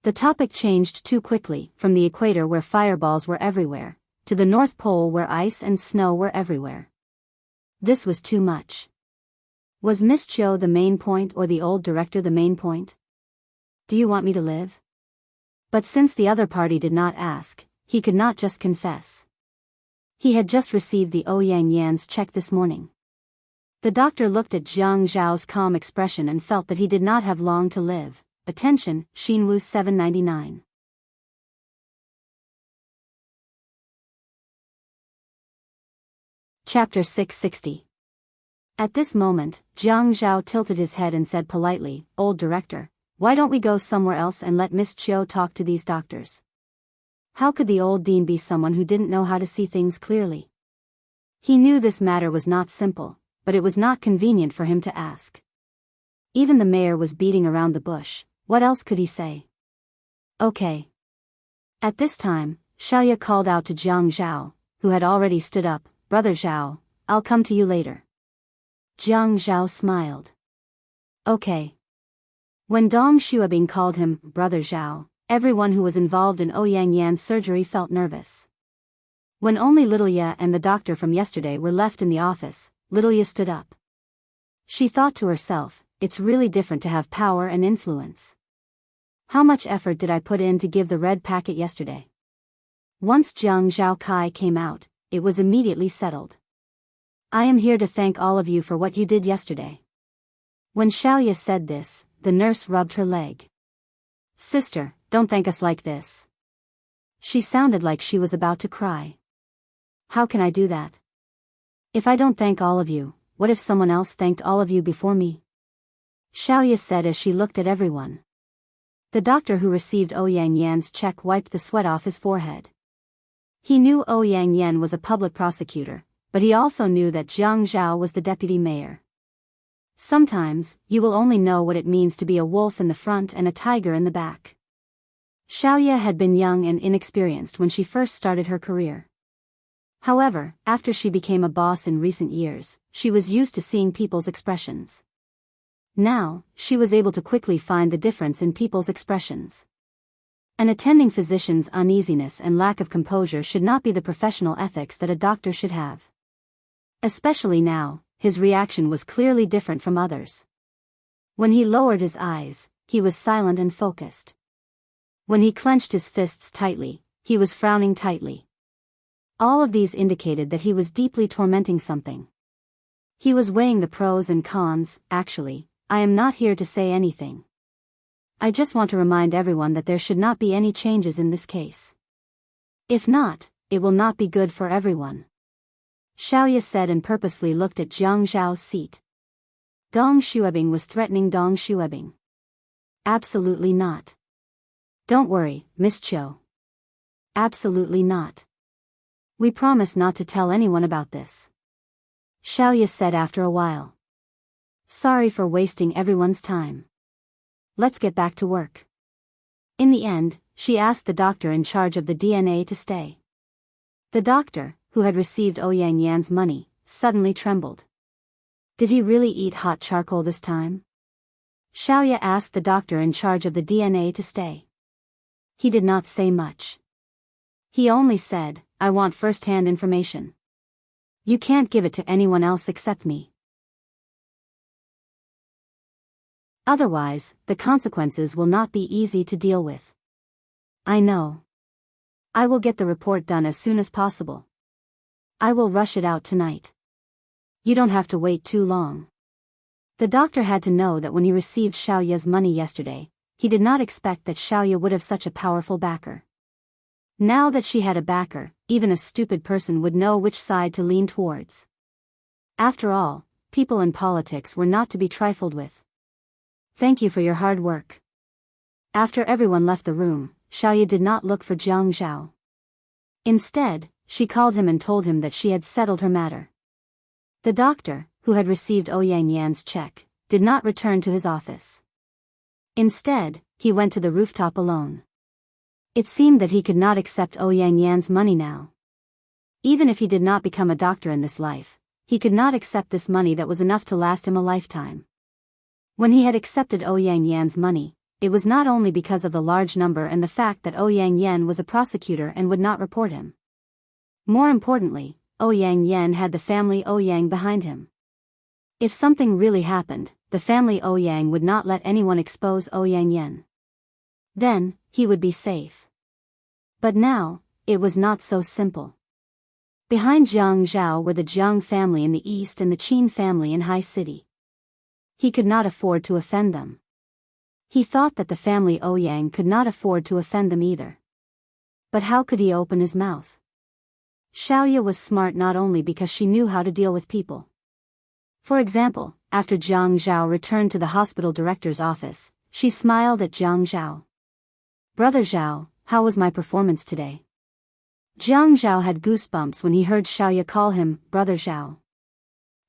The topic changed too quickly, from the equator where fireballs were everywhere, to the North Pole where ice and snow were everywhere. This was too much. Was Miss Chiu the main point or the old director the main point? Do you want me to live? But since the other party did not ask, he could not just confess. He had just received the Ouyang Yan's check this morning. The doctor looked at Jiang Zhao's calm expression and felt that he did not have long to live. Attention, Xinwu 799. Chapter 660. At this moment, Jiang Zhao tilted his head and said politely, Old director, why don't we go somewhere else and let Miss Chiu talk to these doctors? How could the old dean be someone who didn't know how to see things clearly? He knew this matter was not simple, but it was not convenient for him to ask. Even the mayor was beating around the bush. What else could he say? Okay. At this time, Xiaoya called out to Jiang Zhao, who had already stood up, Brother Zhao, I'll come to you later. Jiang Zhao smiled. Okay. When Dong Xuebing called him Brother Zhao, everyone who was involved in Ouyang Yan's surgery felt nervous. When only Little Ye and the doctor from yesterday were left in the office, Little Ye stood up. She thought to herself, it's really different to have power and influence. How much effort did I put in to give the red packet yesterday? Once Jiang Zhao Kai came out, it was immediately settled. I am here to thank all of you for what you did yesterday. When Xiaoya said this, the nurse rubbed her leg. Sister, don't thank us like this. She sounded like she was about to cry. How can I do that? If I don't thank all of you, what if someone else thanked all of you before me? Xiaoya said as she looked at everyone. The doctor who received Ouyang Yan's check wiped the sweat off his forehead. He knew Ouyang Yan was a public prosecutor, but he also knew that Jiang Zhao was the deputy mayor. Sometimes, you will only know what it means to be a wolf in the front and a tiger in the back. Xiaoya had been young and inexperienced when she first started her career. However, after she became a boss in recent years, she was used to seeing people's expressions. Now, she was able to quickly find the difference in people's expressions. An attending physician's uneasiness and lack of composure should not be the professional ethics that a doctor should have. Especially now, his reaction was clearly different from others. When he lowered his eyes, he was silent and focused. When he clenched his fists tightly, he was frowning tightly. All of these indicated that he was deeply tormenting something. He was weighing the pros and cons. Actually, I am not here to say anything. I just want to remind everyone that there should not be any changes in this case. If not, it will not be good for everyone. Xiaoya said and purposely looked at Jiang Zhao's seat. Dong Xuebing was threatening Dong Xuebing. Absolutely not. Don't worry, Miss Chiu. Absolutely not. We promise not to tell anyone about this. Xiaoya said after a while. Sorry for wasting everyone's time. Let's get back to work. In the end, she asked the doctor in charge of the DNA to stay. The doctor, who had received Ouyang Yan's money, suddenly trembled. Did he really eat hot charcoal this time? Xiaoya asked the doctor in charge of the DNA to stay. He did not say much. He only said, I want first-hand information. You can't give it to anyone else except me. Otherwise, the consequences will not be easy to deal with. I know. I will get the report done as soon as possible. I will rush it out tonight. You don't have to wait too long. The doctor had to know that when he received Xiaoya's money yesterday, he did not expect that Xiaoya would have such a powerful backer. Now that she had a backer, even a stupid person would know which side to lean towards. After all, people in politics were not to be trifled with. Thank you for your hard work. After everyone left the room, Xiaoya did not look for Jiang Zhao. Instead, she called him and told him that she had settled her matter. The doctor, who had received Ouyang Yan's check, did not return to his office. Instead, he went to the rooftop alone. It seemed that he could not accept Ouyang Yan's money now. Even if he did not become a doctor in this life, he could not accept this money that was enough to last him a lifetime. When he had accepted Ouyang Yan's money, it was not only because of the large number and the fact that Ouyang Yan was a prosecutor and would not report him. More importantly, Ouyang Yan had the family Ouyang behind him. If something really happened, the family Ouyang would not let anyone expose Ouyang Yan. Then, he would be safe. But now, it was not so simple. Behind Jiang Zhao were the Jiang family in the east and the Qin family in High City. He could not afford to offend them. He thought that the family Ouyang could not afford to offend them either. But how could he open his mouth? Xiaoya was smart not only because she knew how to deal with people. For example, after Jiang Zhao returned to the hospital director's office, she smiled at Jiang Zhao. "Brother Zhao, how was my performance today?" Jiang Zhao had goosebumps when he heard Xiaoya call him Brother Zhao.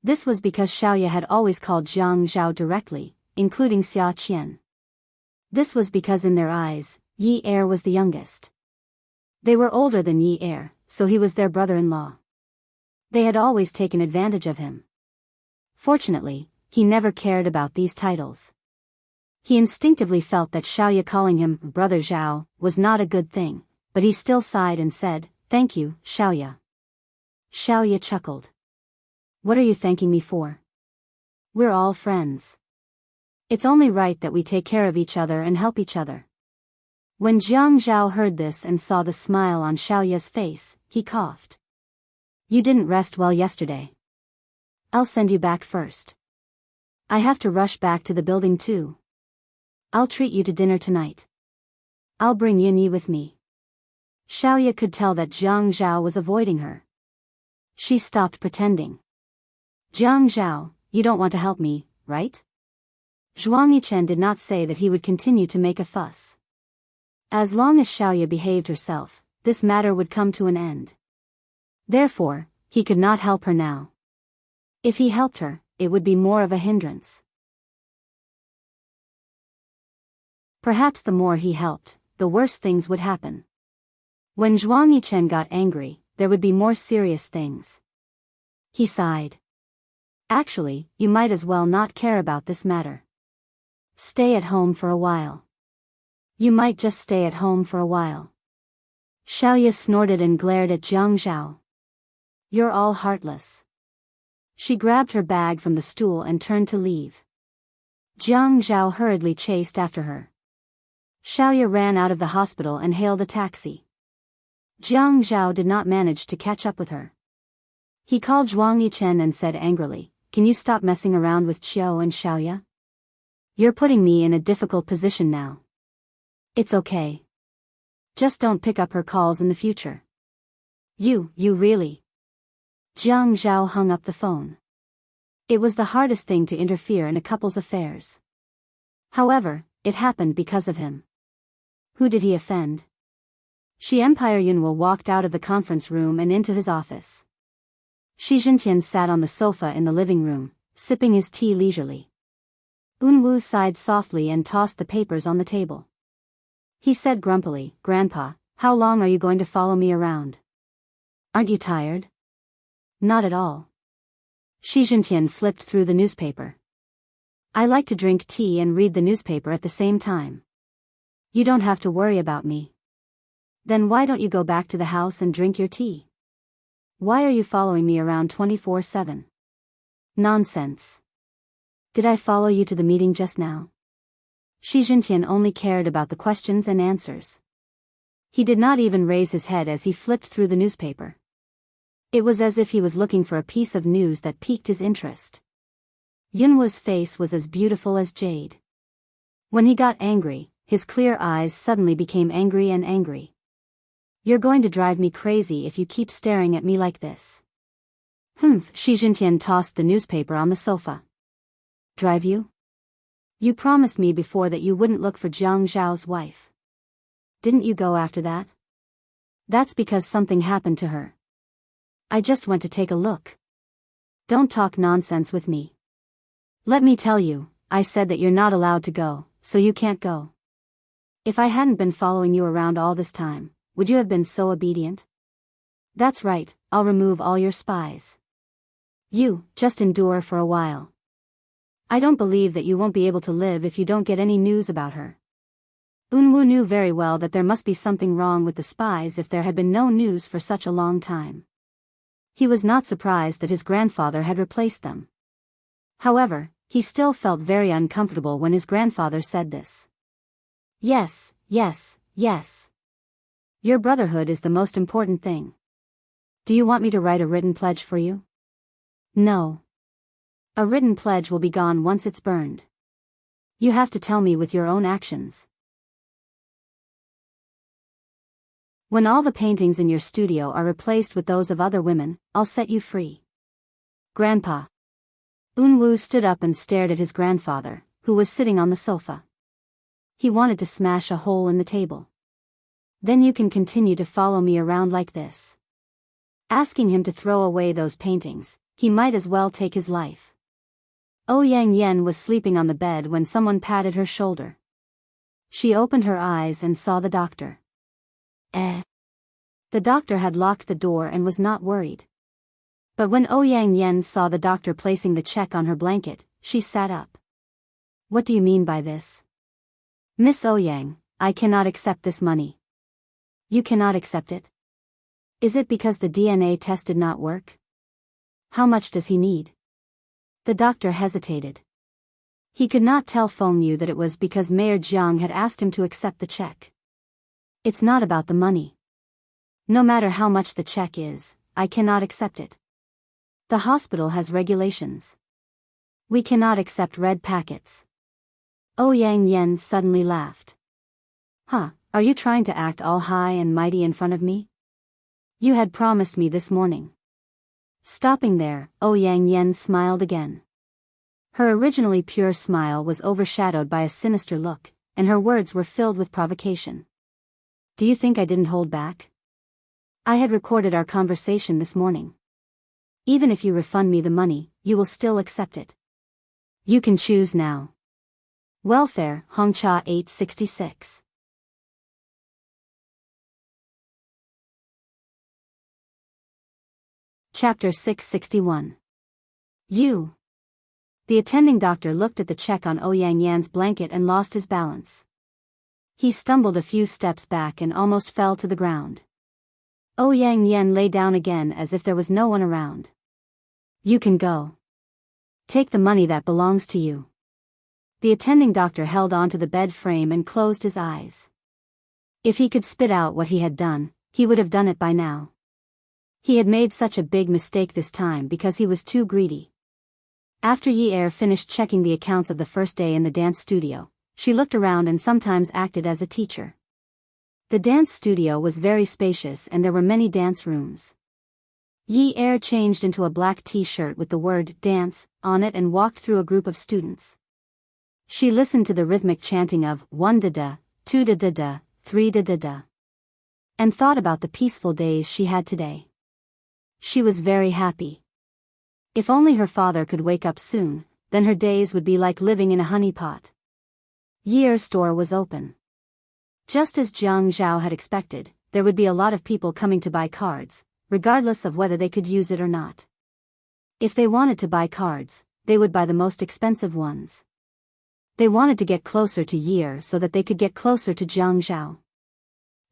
This was because Xiaoya had always called Jiang Zhao directly, including Xia Qian. This was because in their eyes, Yi Er was the youngest. They were older than Yi Er, so he was their brother-in-law. They had always taken advantage of him. Fortunately, he never cared about these titles. He instinctively felt that Xiaoya calling him Brother Zhao was not a good thing, but he still sighed and said, "Thank you, Xiaoya." Xiaoya chuckled. "What are you thanking me for? We're all friends. It's only right that we take care of each other and help each other." When Jiang Zhao heard this and saw the smile on Xiaoya's face, he coughed. "You didn't rest well yesterday. I'll send you back first. I have to rush back to the building too. I'll treat you to dinner tonight. I'll bring Yunyi with me." Xiaoya could tell that Jiang Zhao was avoiding her. She stopped pretending. "Jiang Zhao, you don't want to help me, right?" Zhuang Yichen did not say that he would continue to make a fuss. As long as Xiaoya behaved herself, this matter would come to an end. Therefore, he could not help her now. If he helped her, it would be more of a hindrance. Perhaps the more he helped, the worse things would happen. When Zhuang Yichen got angry, there would be more serious things. He sighed. "Actually, you might as well not care about this matter. Stay at home for a while. You might just stay at home for a while." Xiaoya snorted and glared at Jiang Zhao. "You're all heartless." She grabbed her bag from the stool and turned to leave. Jiang Zhao hurriedly chased after her. Xiaoya ran out of the hospital and hailed a taxi. Jiang Zhao did not manage to catch up with her. He called Zhuang Yichen and said angrily, "Can you stop messing around with Qiu and Xiaoya? You're putting me in a difficult position now." "It's okay. Just don't pick up her calls in the future." You really?" Jiang Zhao hung up the phone. It was the hardest thing to interfere in a couple's affairs. However, it happened because of him. Who did he offend? Shi Empire Yunwo walked out of the conference room and into his office. Shi Jintian sat on the sofa in the living room, sipping his tea leisurely. Unwu sighed softly and tossed the papers on the table. He said grumpily, "Grandpa, how long are you going to follow me around? Aren't you tired?" "Not at all." Shi Jintian flipped through the newspaper. "I like to drink tea and read the newspaper at the same time. You don't have to worry about me." "Then why don't you go back to the house and drink your tea? Why are you following me around 24/7? Nonsense. Did I follow you to the meeting just now?" Shi Jintian only cared about the questions and answers. He did not even raise his head as he flipped through the newspaper. It was as if he was looking for a piece of news that piqued his interest. Yunwa's face was as beautiful as jade. When he got angry, his clear eyes suddenly became angry and angry. "You're going to drive me crazy if you keep staring at me like this." Shi Jintian tossed the newspaper on the sofa. "Drive you? You promised me before that you wouldn't look for Jiang Zhao's wife. Didn't you go after that?" "That's because something happened to her. I just went to take a look." "Don't talk nonsense with me. Let me tell you, I said that you're not allowed to go, so you can't go." If I hadn't been following you around all this time, would you have been so obedient? That's right, I'll remove all your spies. You, just endure for a while. I don't believe that you won't be able to live if you don't get any news about her. Unwoo knew very well that there must be something wrong with the spies if there had been no news for such a long time. He was not surprised that his grandfather had replaced them. However, he still felt very uncomfortable when his grandfather said this. Yes, yes, yes. Your brotherhood is the most important thing. Do you want me to write a written pledge for you? No. A written pledge will be gone once it's burned. You have to tell me with your own actions. When all the paintings in your studio are replaced with those of other women, I'll set you free. Grandpa. Unwoo stood up and stared at his grandfather, who was sitting on the sofa. He wanted to smash a hole in the table. Then you can continue to follow me around like this. Asking him to throw away those paintings, he might as well take his life. Ouyang Yen was sleeping on the bed when someone patted her shoulder. She opened her eyes and saw the doctor. The doctor had locked the door and was not worried. But when Ouyang Yen saw the doctor placing the check on her blanket, she sat up. What do you mean by this? Miss Ouyang, I cannot accept this money. You cannot accept it? Is it because the DNA test did not work? How much does he need? The doctor hesitated. He could not tell Feng Yu that it was because Mayor Jiang had asked him to accept the check. It's not about the money. No matter how much the check is, I cannot accept it. The hospital has regulations. We cannot accept red packets. Ouyang Yen suddenly laughed. Huh, are you trying to act all high and mighty in front of me? You had promised me this morning. Stopping there, Ouyang Yen smiled again. Her originally pure smile was overshadowed by a sinister look, and her words were filled with provocation. Do you think I didn't hold back? I had recorded our conversation this morning. Even if you refund me the money, you will still accept it. You can choose now. Welfare, Hongcha 866. Chapter 661. You. The attending doctor looked at the check on Ouyang Yan's blanket and lost his balance. He stumbled a few steps back and almost fell to the ground. Ouyang Yan lay down again as if there was no one around. You can go. Take the money that belongs to you. The attending doctor held onto the bed frame and closed his eyes. If he could spit out what he had done, he would have done it by now. He had made such a big mistake this time because he was too greedy. After Yi finished checking the accounts of the first day in the dance studio, she looked around and sometimes acted as a teacher. The dance studio was very spacious and there were many dance rooms. Yi changed into a black t-shirt with the word dance on it and walked through a group of students. She listened to the rhythmic chanting of 1 da-da, 2 da-da-da, 3 da-da-da, and thought about the peaceful days she had today. She was very happy. If only her father could wake up soon, then her days would be like living in a honeypot. Yi's store was open. Just as Jiang Zhao had expected, there would be a lot of people coming to buy cards, regardless of whether they could use it or not. If they wanted to buy cards, they would buy the most expensive ones. They wanted to get closer to Yi so that they could get closer to Jiang Zhao.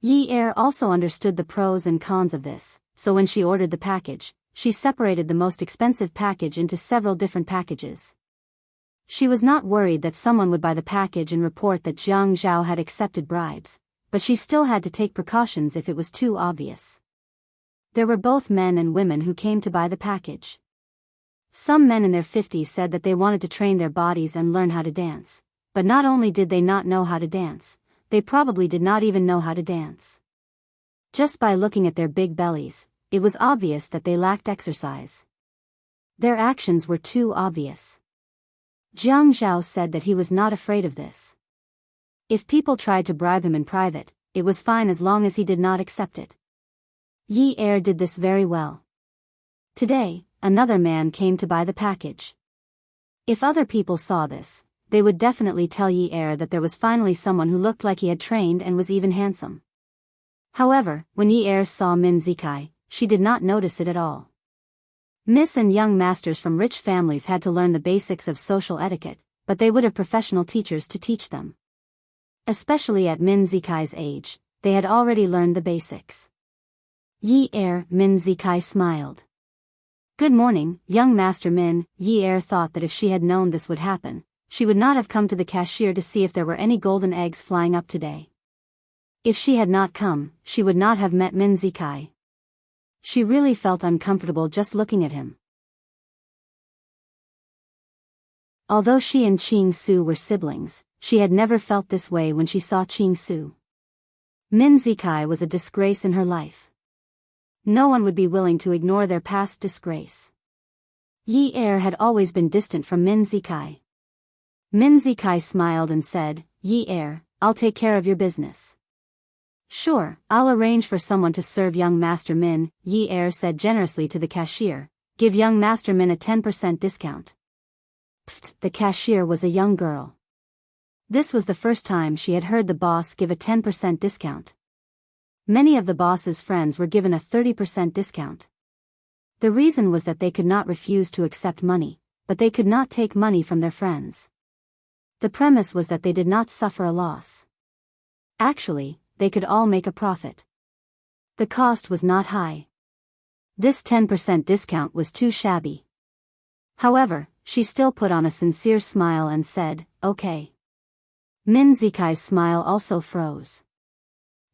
Yi also understood the pros and cons of this, so when she ordered the package, she separated the most expensive package into several different packages. She was not worried that someone would buy the package and report that Jiang Zhao had accepted bribes, but she still had to take precautions if it was too obvious. There were both men and women who came to buy the package. Some men in their 50s said that they wanted to train their bodies and learn how to dance, but not only did they not know how to dance, they probably did not even know how to dance. Just by looking at their big bellies, it was obvious that they lacked exercise. Their actions were too obvious. Jiang Zhao said that he was not afraid of this. If people tried to bribe him in private, it was fine as long as he did not accept it. Yi did this very well. Today, another man came to buy the package. If other people saw this, they would definitely tell Yi Er that there was finally someone who looked like he had trained and was even handsome. However, when Yi Er saw Min Zikai, she did not notice it at all. Miss and young masters from rich families had to learn the basics of social etiquette, but they would have professional teachers to teach them. Especially at Min Zikai's age, they had already learned the basics. Yi Er, Min Zikai smiled. Good morning, young Master Min. Yi Er thought that if she had known this would happen, she would not have come to the cashier to see if there were any golden eggs flying up today. If she had not come, she would not have met Min Zikai. She really felt uncomfortable just looking at him. Although she and Ching Su were siblings, she had never felt this way when she saw Ching Su. Min Zikai was a disgrace in her life. No one would be willing to ignore their past disgrace. Yi Er had always been distant from Min Zikai. Min Zikai smiled and said, Yi Er, I'll take care of your business. Sure, I'll arrange for someone to serve young Master Min, Yi Er said generously to the cashier. Give young Master Min a 10% discount. Pfft, the cashier was a young girl. This was the first time she had heard the boss give a 10% discount. Many of the boss's friends were given a 30% discount. The reason was that they could not refuse to accept money, but they could not take money from their friends. The premise was that they did not suffer a loss. Actually, they could all make a profit. The cost was not high. This 10% discount was too shabby. However, she still put on a sincere smile and said, okay. Min Zikai's smile also froze.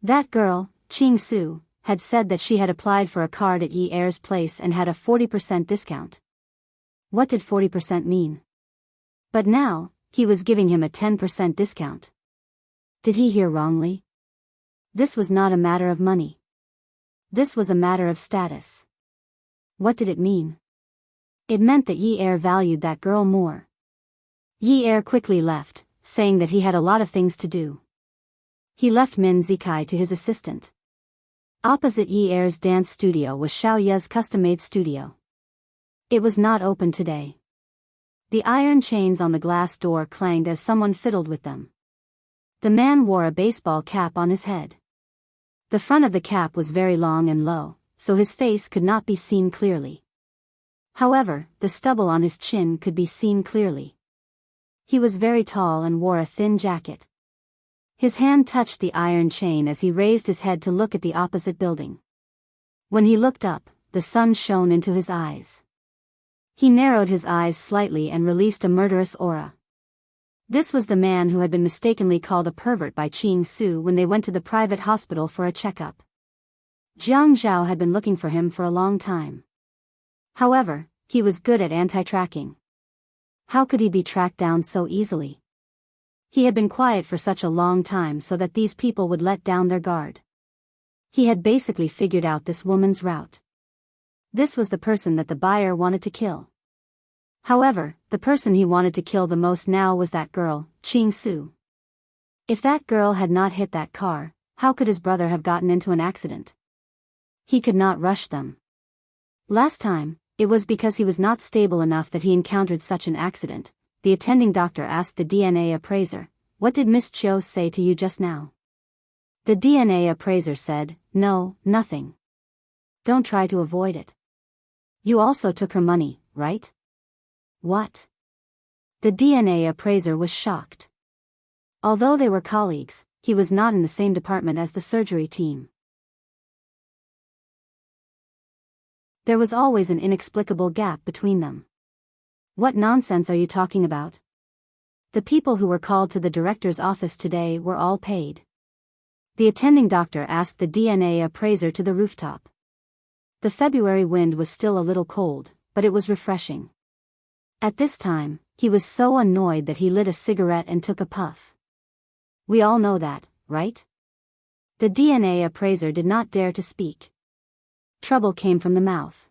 That girl, Ching Su, had said that she had applied for a card at Yi Er's place and had a 40% discount. What did 40% mean? But now, he was giving him a 10% discount. Did he hear wrongly? This was not a matter of money. This was a matter of status. What did it mean? It meant that Yi Er valued that girl more. Yi Er quickly left, saying that he had a lot of things to do. He left Min Zikai to his assistant. Opposite Yi Er's dance studio was Xiao Ye's custom-made studio. It was not open today. The iron chains on the glass door clanged as someone fiddled with them. The man wore a baseball cap on his head. The front of the cap was very long and low, so his face could not be seen clearly. However, the stubble on his chin could be seen clearly. He was very tall and wore a thin jacket. His hand touched the iron chain as he raised his head to look at the opposite building. When he looked up, the sun shone into his eyes. He narrowed his eyes slightly and released a murderous aura. This was the man who had been mistakenly called a pervert by Ching Su when they went to the private hospital for a checkup. Jiang Zhao had been looking for him for a long time. However, he was good at anti-tracking. How could he be tracked down so easily? He had been quiet for such a long time so that these people would let down their guard. He had basically figured out this woman's route. This was the person that the buyer wanted to kill. However, the person he wanted to kill the most now was that girl, Ching Su. If that girl had not hit that car, how could his brother have gotten into an accident? He could not rush them. Last time, it was because he was not stable enough that he encountered such an accident. The attending doctor asked the DNA appraiser, "What did Miss Cho say to you just now?" The DNA appraiser said, "No, nothing. Don't try to avoid it. You also took her money, right?" What? The DNA appraiser was shocked. Although they were colleagues, he was not in the same department as the surgery team. There was always an inexplicable gap between them. What nonsense are you talking about? The people who were called to the director's office today were all paid. The attending doctor asked the DNA appraiser to the rooftop. The February wind was still a little cold, but it was refreshing. At this time, he was so annoyed that he lit a cigarette and took a puff. We all know that, right? The DNA appraiser did not dare to speak. Trouble came from the mouth.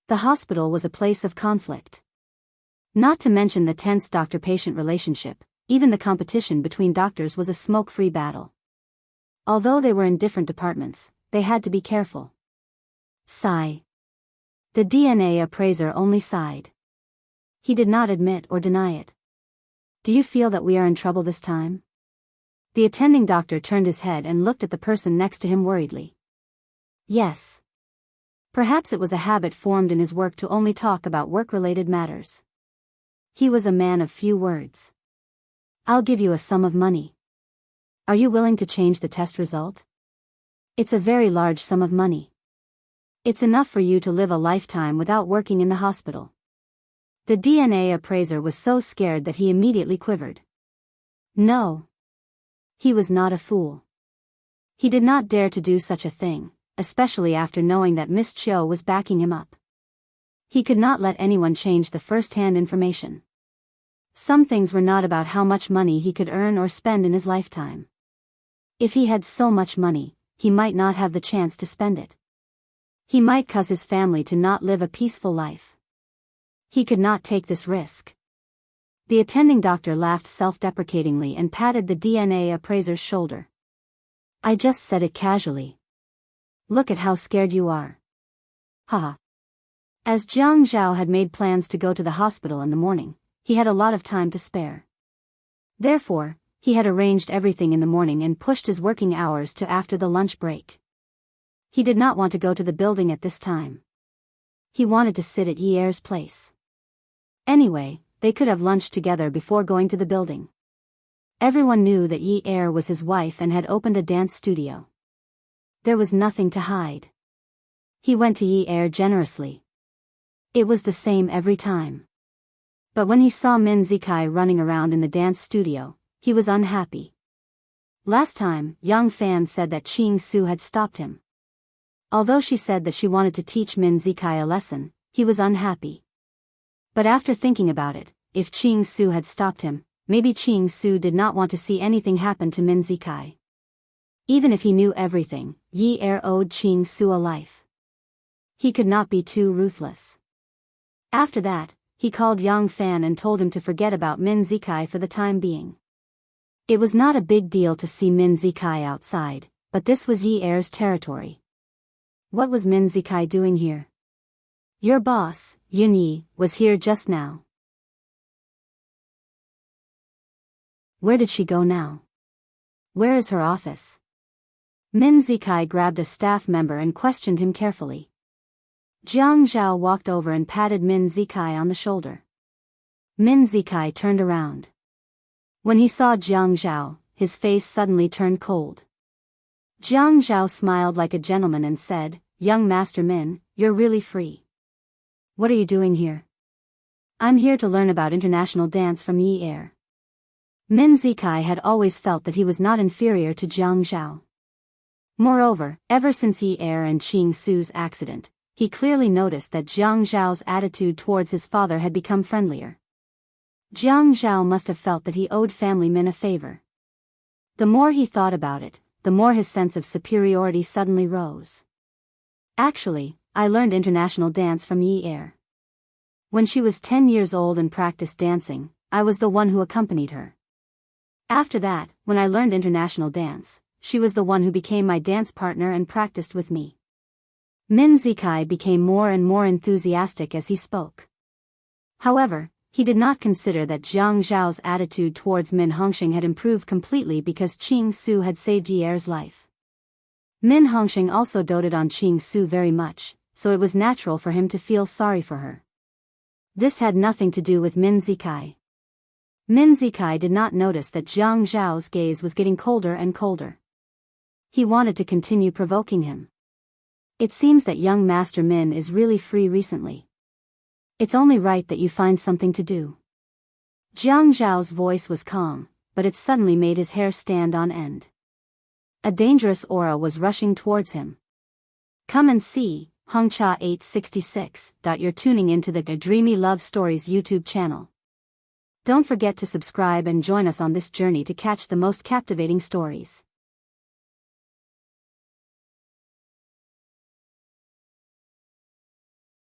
The hospital was a place of conflict. Not to mention the tense doctor-patient relationship, even the competition between doctors was a smoke-free battle. Although they were in different departments, they had to be careful. Sigh. The DNA appraiser only sighed. He did not admit or deny it. Do you feel that we are in trouble this time? The attending doctor turned his head and looked at the person next to him worriedly. Yes. Perhaps it was a habit formed in his work to only talk about work-related matters. He was a man of few words. I'll give you a sum of money. Are you willing to change the test result? It's a very large sum of money. It's enough for you to live a lifetime without working in the hospital. The DNA appraiser was so scared that he immediately quivered. No. He was not a fool. He did not dare to do such a thing, especially after knowing that Miss Chiu was backing him up. He could not let anyone change the first-hand information. Some things were not about how much money he could earn or spend in his lifetime. If he had so much money, he might not have the chance to spend it. He might cause his family to not live a peaceful life. He could not take this risk. The attending doctor laughed self-deprecatingly and patted the DNA appraiser's shoulder. I just said it casually. Look at how scared you are. Haha. As Jiang Zhao had made plans to go to the hospital in the morning, he had a lot of time to spare. Therefore, he had arranged everything in the morning and pushed his working hours to after the lunch break. He did not want to go to the building at this time. He wanted to sit at Yi Er's place. Anyway, they could have lunch together before going to the building. Everyone knew that Yi Er was his wife and had opened a dance studio. There was nothing to hide. He went to Yi Er generously. It was the same every time. But when he saw Min Zikai running around in the dance studio, he was unhappy. Last time, Yang Fan said that Qing Su had stopped him. Although she said that she wanted to teach Min Zikai a lesson, he was unhappy. But after thinking about it, if Qing Su had stopped him, maybe Qing Su did not want to see anything happen to Min Zikai. Even if he knew everything, Yi Er owed Qing Su a life. He could not be too ruthless. After that, he called Yang Fan and told him to forget about Min Zikai for the time being. It was not a big deal to see Min Zikai outside, but this was Yi Er's territory. What was Min Zikai doing here? Your boss, Yun Yi, was here just now. Where did she go now? Where is her office? Min Zikai grabbed a staff member and questioned him carefully. Jiang Zhao walked over and patted Min Zikai on the shoulder. Min Zikai turned around. When he saw Jiang Zhao, his face suddenly turned cold. Jiang Zhao smiled like a gentleman and said, Young Master Min, you're really free. What are you doing here? I'm here to learn about international dance from Yi Er. Min Zikai had always felt that he was not inferior to Jiang Zhao. Moreover, ever since Yi Er and Qing Su's accident, he clearly noticed that Jiang Zhao's attitude towards his father had become friendlier. Jiang Zhao must have felt that he owed family men a favor. The more he thought about it, the more his sense of superiority suddenly rose. Actually, I learned international dance from Yi Er. When she was 10 years old and practiced dancing, I was the one who accompanied her. After that, when I learned international dance, she was the one who became my dance partner and practiced with me. Min Zikai became more and more enthusiastic as he spoke. However, he did not consider that Jiang Zhao's attitude towards Min Hongxing had improved completely because Qing Su had saved Yi Er's life. Min Hongxing also doted on Qing Su very much, so it was natural for him to feel sorry for her. This had nothing to do with Min Zikai. Min Zikai did not notice that Jiang Zhao's gaze was getting colder and colder. He wanted to continue provoking him. It seems that young Master Min is really free recently. It's only right that you find something to do. Jiang Zhao's voice was calm, but it suddenly made his hair stand on end. A dangerous aura was rushing towards him. Come and see, Hongcha 866. You're tuning into the Dreamy Love Stories YouTube channel. Don't forget to subscribe and join us on this journey to catch the most captivating stories.